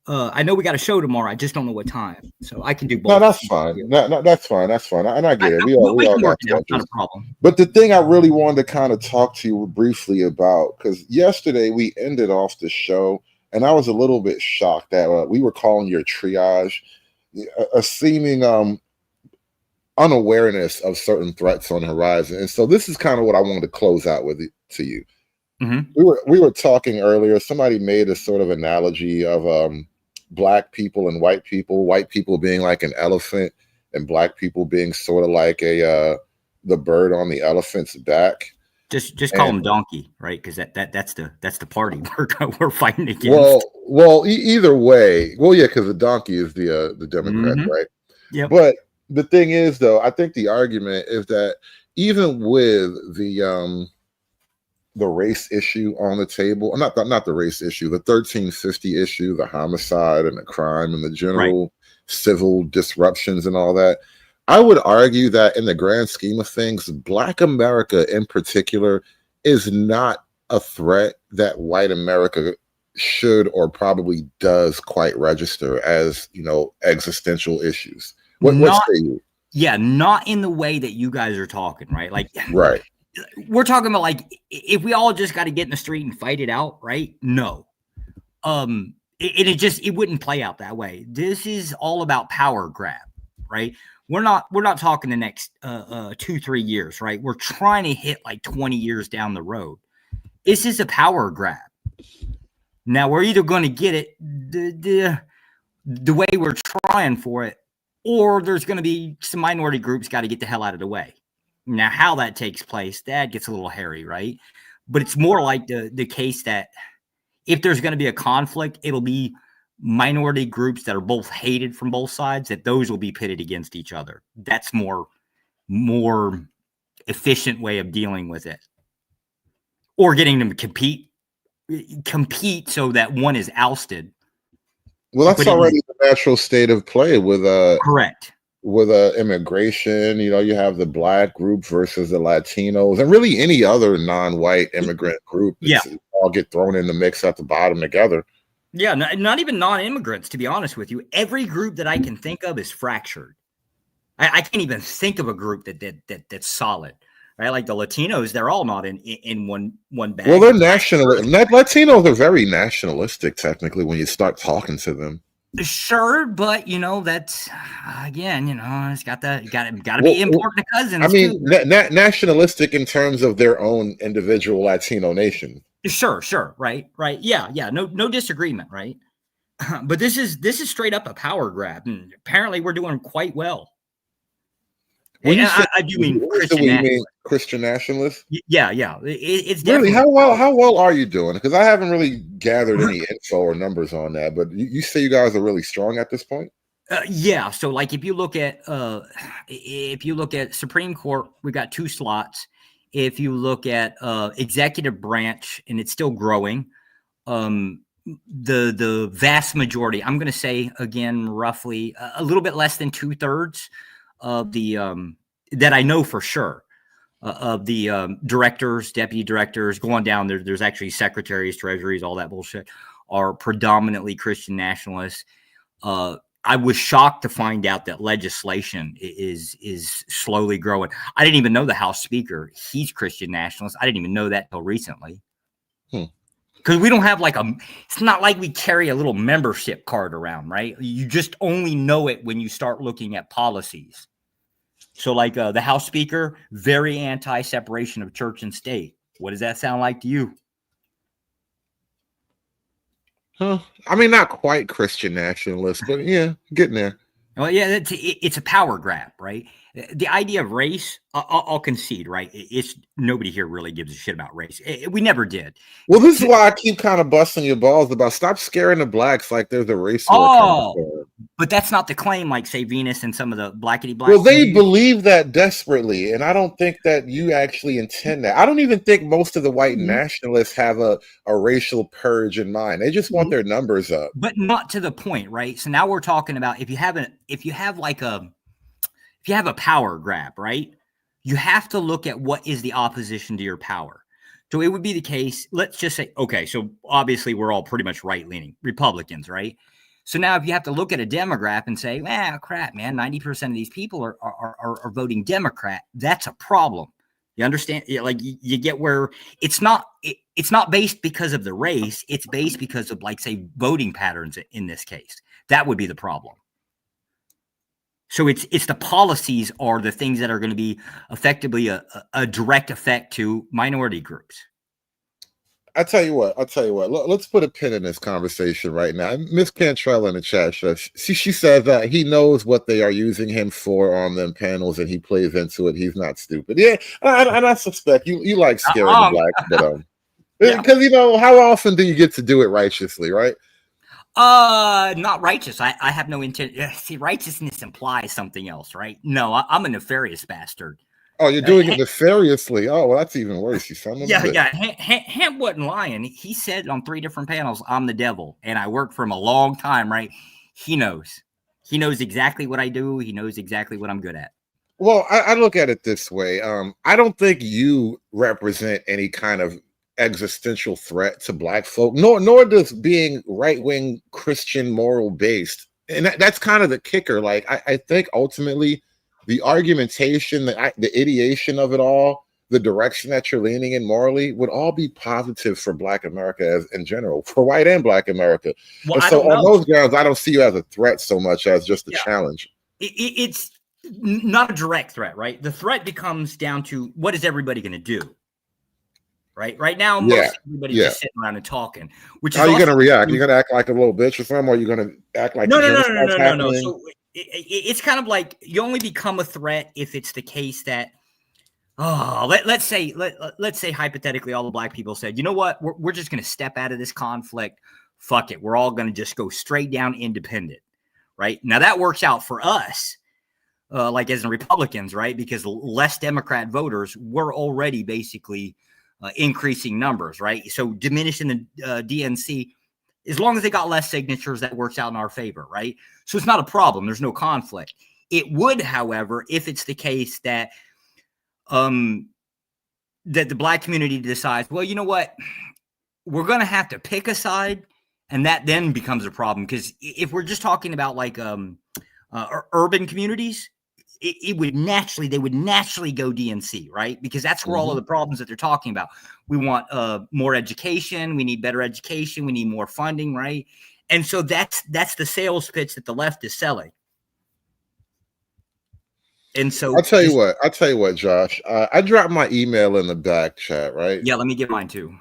[SPEAKER 20] I know we got a show tomorrow. I just don't know what time, so I can do both.
[SPEAKER 18] No, that's fine. No, that's fine. That's fine. And I get it. We all got
[SPEAKER 20] it. Not a problem.
[SPEAKER 18] But the thing I really wanted to kind of talk to you briefly about, because yesterday we ended off the show, and I was a little bit shocked that we were calling your triage a seeming unawareness of certain threats on the horizon. And so this is kind of what I wanted to close out with to you.
[SPEAKER 20] Mm-hmm.
[SPEAKER 18] We were talking earlier. Somebody made a sort of analogy of Black people and white people being like an elephant and Black people being sort of like the bird on the elephant's back.
[SPEAKER 20] Just call him donkey, right? Because that's the party we're fighting against.
[SPEAKER 18] Well, either way, yeah, because the donkey is the Democrat,
[SPEAKER 20] mm-hmm.
[SPEAKER 18] right?
[SPEAKER 20] Yeah.
[SPEAKER 18] But the thing is, though, I think the argument is that even with the race issue on the table, not the race issue, the 1350 issue, the homicide and the crime and the general civil disruptions and all that, I would argue that in the grand scheme of things, Black America in particular is not a threat that white America should or probably does quite register as, existential issues. What say you?
[SPEAKER 20] Yeah, not in the way that you guys are talking, right? Like,
[SPEAKER 18] right.
[SPEAKER 20] We're talking about like if we all just got to get in the street and fight it out, right? No, it wouldn't play out that way. This is all about power grab, right? We're not talking the next 2-3 years, right? We're trying to hit like 20 years down the road. This is a power grab. Now we're either going to get it the way we're trying for it, or there's going to be some minority groups got to get the hell out of the way. Now, how that takes place, that gets a little hairy, right? But it's more like the case that if there's going to be a conflict, it'll be minority groups that are both hated from both sides, that those will be pitted against each other. That's more efficient way of dealing with it. Or getting them to compete so that one is ousted.
[SPEAKER 18] Well, that's already the natural state of play with
[SPEAKER 20] correct.
[SPEAKER 18] With immigration, you have the Black group versus the Latinos, and really any other non-white immigrant group. All get thrown in the mix at the bottom together.
[SPEAKER 20] Yeah, not even non-immigrants, to be honest with you. Every group that I can think of is fractured. I can't even think of a group that's solid, right? Like the Latinos, they're all not in one bag.
[SPEAKER 18] Well, they're Latinos are very nationalistic, technically, when you start talking to them.
[SPEAKER 20] Sure, but that's again, it's got to be important to cousins.
[SPEAKER 18] I mean, nationalistic in terms of their own individual Latino nation.
[SPEAKER 20] Sure, right, yeah, no disagreement, right? But this is straight up a power grab, and apparently we're doing quite well. I do mean
[SPEAKER 18] Christian nationalists.
[SPEAKER 20] Yeah, it's
[SPEAKER 18] really how well are you doing? Because I haven't really gathered any info or numbers on that. But you say you guys are really strong at this point.
[SPEAKER 20] Yeah. So like if you look at Supreme Court, we got 2 slots. If you look at executive branch, and it's still growing, the vast majority, I'm going to say again, roughly a little bit less than 2/3 of the that I know for sure of the directors, deputy directors going down there. There's actually secretaries, treasuries, all that bullshit are predominantly Christian nationalists. I was shocked to find out that legislation is slowly growing. I didn't even know the House Speaker, he's Christian nationalist. I didn't even know that till recently. Because we don't have it's not like we carry a little membership card around, right? You just only know it when you start looking at policies. So like the House Speaker, very anti-separation of church and state. What does that sound like to you?
[SPEAKER 18] Huh. I mean, not quite Christian nationalist, but yeah, getting there.
[SPEAKER 20] Well, yeah, it's a power grab, right? The idea of race, I'll concede, right? It's nobody here really gives a shit about race. We never did.
[SPEAKER 18] Well, this is why I keep kind of busting your balls about stop scaring the blacks like there's a race war coming.
[SPEAKER 20] But that's not the claim, like say Venus and some of the blackity black.
[SPEAKER 18] Well, they believe that desperately, and I don't think that you actually intend that. I don't even think most of the white nationalists have a racial purge in mind. They just want their numbers up.
[SPEAKER 20] But not to the point, right? So now we're talking about if you have a power grab, right? You have to look at what is the opposition to your power. So it would be the case, let's just say, okay, so obviously we're all pretty much right-leaning Republicans, right? So now if you have to look at a Demograph and say, crap, man, 90% of these people are voting Democrat, that's a problem. You understand? Like you get where it's not based because of the race. It's based because of, like, say, voting patterns in this case. That would be the problem. So it's the policies are the things that are going to be effectively a direct effect to minority groups.
[SPEAKER 18] I tell you what. Let's put a pin in this conversation right now. Miss Cantrell in the chat, she says that he knows what they are using him for on them panels, and he plays into it. He's not stupid. Yeah, and I suspect you like scaring the blacks, but because you know how often do you get to do it righteously, right?
[SPEAKER 20] Not righteous. I have no intent. See, righteousness implies something else, right? No, I'm a nefarious bastard.
[SPEAKER 18] Oh, you're doing it nefariously. Oh, well, that's even worse. You son of a bitch.
[SPEAKER 20] Yeah. Hamp wasn't lying. He said on 3 different panels, "I'm the devil," and I worked for him a long time, right? He knows. He knows exactly what I do. He knows exactly what I'm good at.
[SPEAKER 18] Well, I look at it this way. I don't think you represent any kind of existential threat to black folk, nor does being right-wing Christian moral based. And that's kind of the kicker. Like, I think ultimately the argumentation, the ideation of it all, the direction that you're leaning in morally would all be positive for Black America in general, for white and Black America.
[SPEAKER 20] Well,
[SPEAKER 18] and so on those grounds, I don't see you as a threat so much as just a challenge.
[SPEAKER 20] It's not a direct threat, right? The threat becomes down to what is everybody going to do? Right now, most everybody's just sitting around and talking. Which is
[SPEAKER 18] how are you going to react? You're going to act like a little bitch or something, or are you going to act like
[SPEAKER 20] no. So it's kind of like you only become a threat if it's the case that let's say hypothetically all the black people said, you know what, we're just going to step out of this conflict. Fuck it, we're all going to just go straight down independent. Right now, that works out for us. Like as in Republicans, right? Because less Democrat voters were already basically increasing numbers, right? So diminishing the DNC, as long as they got less signatures, that works out in our favor, right? So it's not a problem. There's no conflict. It would, however, if it's the case that that the black community decides, well, you know what, we're going to have to pick a side, and that then becomes a problem. Because if we're just talking about like urban communities, they would naturally go DNC, right? Because that's where all of the problems that they're talking about. We want more education. We need better education. We need more funding, right? And so that's the sales pitch that the left is selling. And so
[SPEAKER 18] I'll tell you what, Josh. I dropped my email in the back chat, right?
[SPEAKER 20] Yeah, let me get mine too.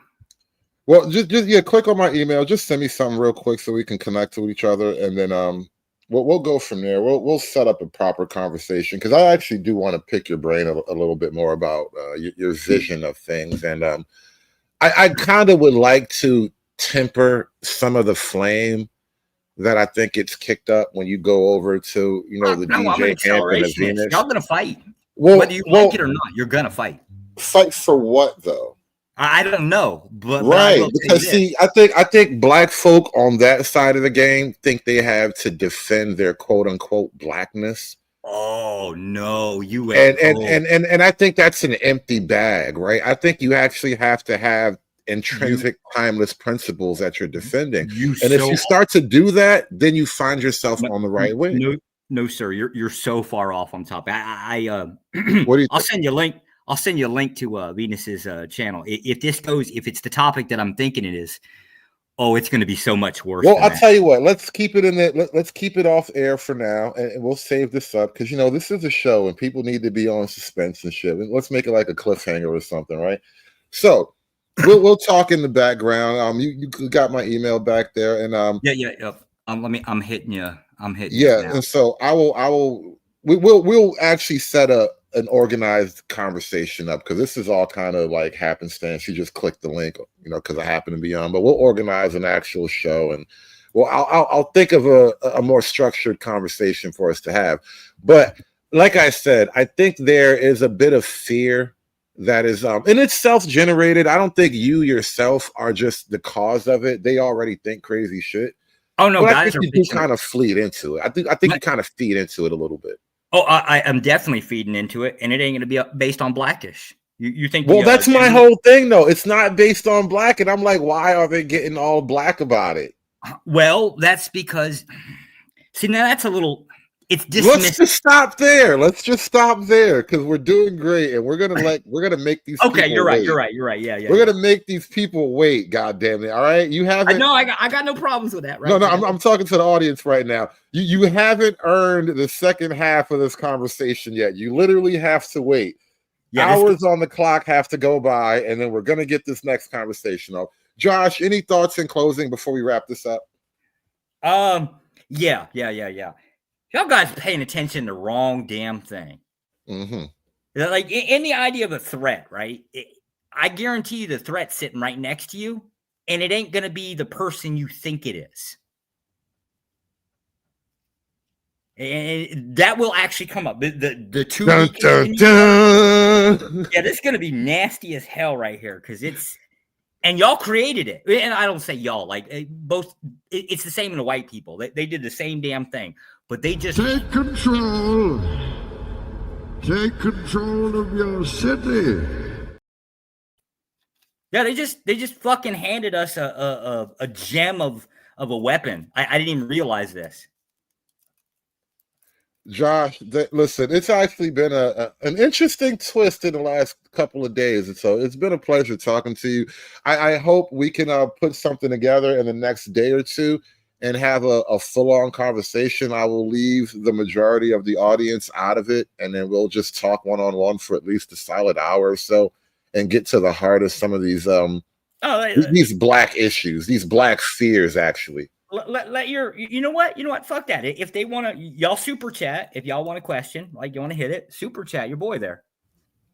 [SPEAKER 18] Well, just click on my email. Just send me something real quick so we can connect to each other, and then we'll go from there. We'll set up a proper conversation because I actually do want to pick your brain a little bit more about your vision of things, and I kind of would like to temper some of the flame that I think gets kicked up when you go over to the DJ camp and the Venus.
[SPEAKER 20] Y'all gonna fight, whether you like it or not. You're gonna fight.
[SPEAKER 18] Fight for what though?
[SPEAKER 20] I don't know, but
[SPEAKER 18] right, because see, I think black folk on that side of the game think they have to defend their quote unquote blackness.
[SPEAKER 20] Oh no, you
[SPEAKER 18] and I think that's an empty bag, right? I think you actually have to have intrinsic timeless principles that you're defending. If you start to do that, then you find yourself on the right way.
[SPEAKER 20] No, sir, you're so far off on top.
[SPEAKER 18] What do you
[SPEAKER 20] I'll send you a link. I'll send you a link to Venus's channel. If it's the topic that I'm thinking it is, it's going to be so much worse.
[SPEAKER 18] Well, I'll tell you what. Let's keep it in there. Let's keep it off air for now, and we'll save this up because this is a show and people need to be on suspense and shit. Let's make it like a cliffhanger or something, right? So, we'll talk in the background. You got my email back there, and
[SPEAKER 20] Yeah. I'm hitting you.
[SPEAKER 18] Yeah,
[SPEAKER 20] now.
[SPEAKER 18] and so we'll actually set an organized conversation up, because this is all kind of like happenstance. She just clicked the link, because I happen to be on. But we'll organize an actual show, and I'll think of a more structured conversation for us to have. But like I said, I think there is a bit of fear that is and it's self-generated. I don't think you yourself are just the cause of it. They already think crazy shit.
[SPEAKER 20] Oh no,
[SPEAKER 18] but
[SPEAKER 20] guys
[SPEAKER 18] I think you do kind of feed into it. I think you kind of feed into it a little bit.
[SPEAKER 20] Oh, I am definitely feeding into it, and it ain't going to be based on Blackish. You think?
[SPEAKER 18] Well, that's my whole thing, though. It's not based on black, and I'm like, why are they getting all black about it?
[SPEAKER 20] Well, that's because. See, now that's a little. It's dismissed.
[SPEAKER 18] Let's just stop there. Because we're doing great, and we're gonna make these.
[SPEAKER 20] Okay,
[SPEAKER 18] people
[SPEAKER 20] you're right.
[SPEAKER 18] wait.
[SPEAKER 20] You're right. Yeah.
[SPEAKER 18] We're gonna make these people wait. God damn it! All right, you haven't.
[SPEAKER 20] No, I got no problems with that. Right?
[SPEAKER 18] No. I'm talking to the audience right now. You haven't earned the second half of this conversation yet. You literally have to wait. Yeah, hours on the clock have to go by, and then we're gonna get this next conversation up. Josh, any thoughts in closing before we wrap this up?
[SPEAKER 20] Yeah. Y'all guys paying attention to the wrong damn thing.
[SPEAKER 18] Mm-hmm.
[SPEAKER 20] Like in the idea of a threat, right? I guarantee you the threat's sitting right next to you, and it ain't going to be the person you think it is. And that will actually come up. The two.
[SPEAKER 18] Dun, dun, dun.
[SPEAKER 20] Yeah, this is going to be nasty as hell right here, because it's. And y'all created it. And I don't say y'all, like both. It's the same in the white people. They did the same damn thing, but they just
[SPEAKER 10] take control. Take control of your city.
[SPEAKER 20] Yeah, they just fucking handed us a gem of a weapon. I didn't even realize this.
[SPEAKER 18] Josh, listen, it's actually been an interesting twist in the last couple of days, and so it's been a pleasure talking to you. I hope we can put something together in the next day or two and have a full-on conversation. I will leave the majority of the audience out of it, and then we'll just talk one-on-one for at least a solid hour or so and get to the heart of some of these these black issues, these black fears, actually.
[SPEAKER 20] Let your, you know what, fuck that. If they want to, y'all super chat. If y'all want a question, like you want to hit it, super chat your boy there.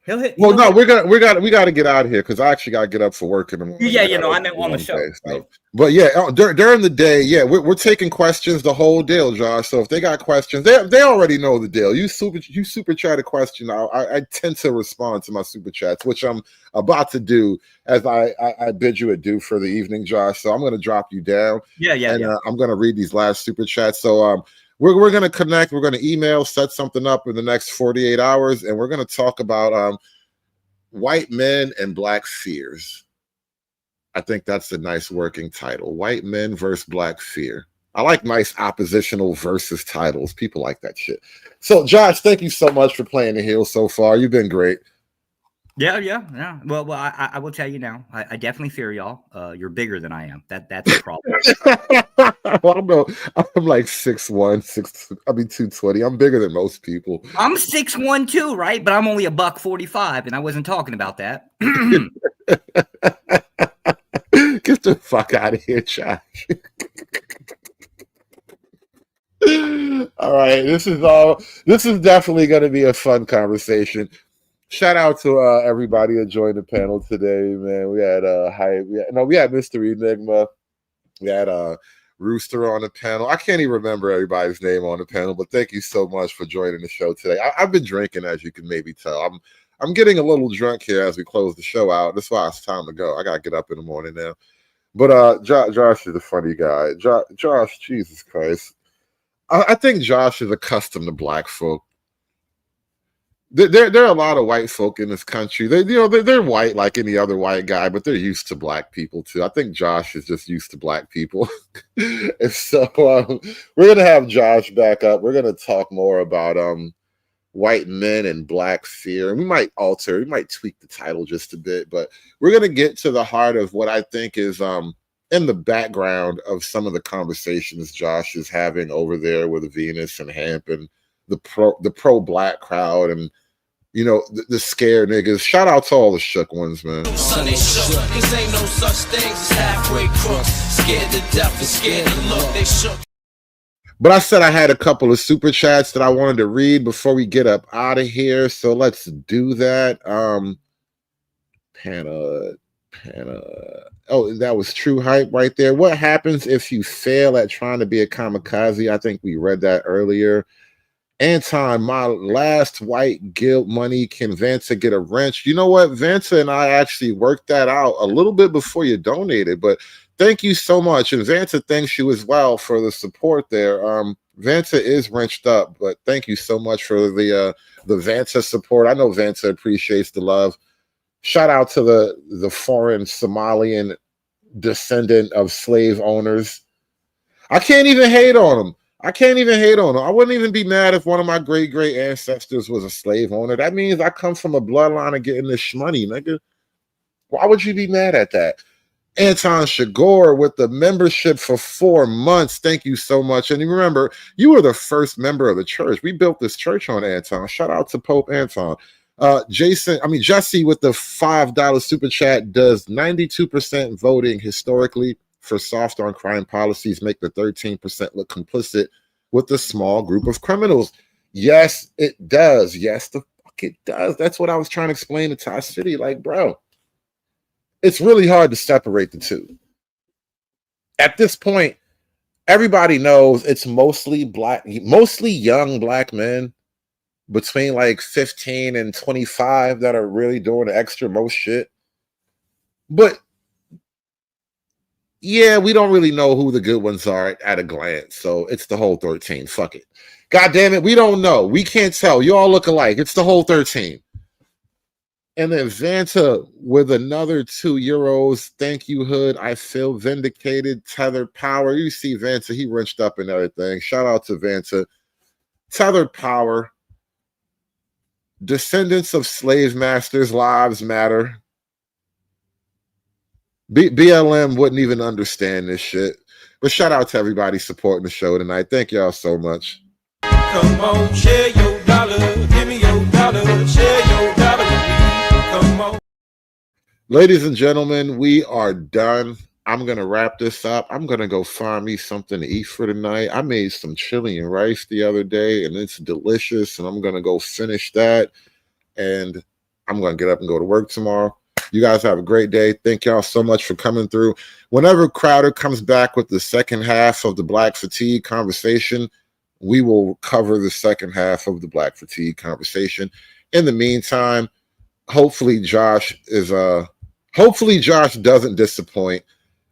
[SPEAKER 20] He'll hit.
[SPEAKER 18] Well, no, we got to get out of here, because I actually got to get up for work in the morning.
[SPEAKER 20] Yeah, I meant on the show.
[SPEAKER 18] Day, so. Right. But yeah, during the day, yeah, we're taking questions the whole deal, Josh. So if they got questions, they already know the deal. You super chat a question, I tend to respond to my super chats, which I'm about to do as I bid you adieu for the evening, Josh. So I'm going to drop you down.
[SPEAKER 20] Yeah.
[SPEAKER 18] I'm going to read these last super chats. So we're going to connect. We're going to email, set something up in the next 48 hours, and we're going to talk about white men and black fears. I think that's a nice working title. White men versus black fear. I like nice oppositional versus titles. People like that shit. So, Josh, thank you so much for playing the heel so far. You've been great.
[SPEAKER 20] Yeah. Well, I will tell you now. I definitely fear y'all. You're bigger than I am. That's a problem.
[SPEAKER 18] Well, I'm like 6'1", 220. I'm bigger than most people.
[SPEAKER 20] I'm 6'1" too, right? But I'm only $145, and I wasn't talking about that.
[SPEAKER 18] Get the fuck out of here, Josh. All right, this is definitely going to be a fun conversation. Shout out to everybody that joined the panel today, man. We had we had Mr. Enigma, we had Rooster on the panel. I can't even remember everybody's name on the panel, but thank you so much for joining the show today. I've been drinking, as you can maybe tell. I'm getting a little drunk here as we close the show out. That's why it's time to go. I gotta get up in the morning now. But Josh is a funny guy. Josh, Jesus Christ. I think Josh is accustomed to black folk. There are a lot of white folk in this country. They're white like any other white guy, but they're used to black people too. I think Josh is just used to black people. And so we're gonna have Josh back up. We're gonna talk more about white men and black fear. And we might tweak the title just a bit, but we're gonna get to the heart of what I think is in the background of some of the conversations Josh is having over there with Venus and Hemp and the pro black crowd, and you know, the scared niggas. Shout out to all the shook ones, man.
[SPEAKER 5] Son, they shook, 'cause ain't no such thing as halfway crooks. Scared to death and scared to look, they shook.
[SPEAKER 18] But I said I had a couple of super chats that I wanted to read before we get up out of here. So let's do that. Oh, that was True Hype right there. What happens if you fail at trying to be a kamikaze? I think we read that earlier. Anton, my last white guilt money. Can Vanta get a wrench? You know what? Vanta and I actually worked that out a little bit before you donated, but thank you so much. And Vanta thanks you as well for the support there. Vanta is wrenched up, but thank you so much for the Vanta support. I know Vanta appreciates the love. Shout out to the foreign Somalian descendant of slave owners. I can't even hate on them. I wouldn't even be mad if one of my great ancestors was a slave owner. That means I come from a bloodline of getting this shmoney, nigga. Why would you be mad at that? Anton Shagor with the membership for 4 months. Thank you so much. And remember, you were the first member of the church. We built this church on Anton. Shout out to Pope Anton. Jesse with the $5 super chat. Does 92% voting historically for soft on crime policies make the 13% look complicit with the small group of criminals? Yes, it does. Yes, the fuck it does. That's what I was trying to explain to Ty City. Like, bro, it's really hard to separate the two. At this point, everybody knows it's mostly young black men between like 15 and 25 that are really doing the extra most shit. But yeah, we don't really know who the good ones are at a glance. So it's the whole 13. Fuck it. God damn it. We don't know. We can't tell. You all look alike. It's the whole 13. And then Vanta with another €2. Thank you, Hood. I feel vindicated. Tethered Power. You see Vanta, he wrenched up and everything. Shout out to Vanta. Tethered Power. Descendants of slave masters, lives matter. BLM wouldn't even understand this shit. But shout out to everybody supporting the show tonight. Thank y'all so much.
[SPEAKER 5] Come on, share your dollar. Give me your dollar. Share your dollar with me. Come on.
[SPEAKER 18] Ladies and gentlemen, we are done. I'm going to wrap this up. I'm going to go find me something to eat for tonight. I made some chili and rice the other day, and it's delicious, and I'm going to go finish that, and I'm going to get up and go to work tomorrow. You guys have a great day. Thank y'all so much for coming through. Whenever Crowder comes back with the second half of the Black Fatigue conversation, we will cover the second half of the Black Fatigue conversation. In the meantime, hopefully Josh doesn't disappoint.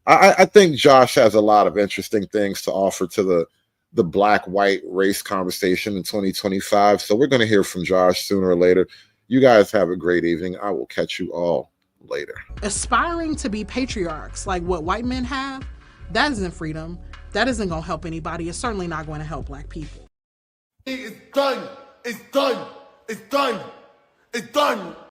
[SPEAKER 18] I think Josh has a lot of interesting things to offer to the black-white race conversation in 2025. So we're going to hear from Josh sooner or later. You guys have a great evening. I will catch you all later.
[SPEAKER 1] Aspiring to be patriarchs like what white men have, that isn't freedom. That isn't going to help anybody. It's certainly not going to help black people.
[SPEAKER 10] It's done. It's done. It's done. It's done.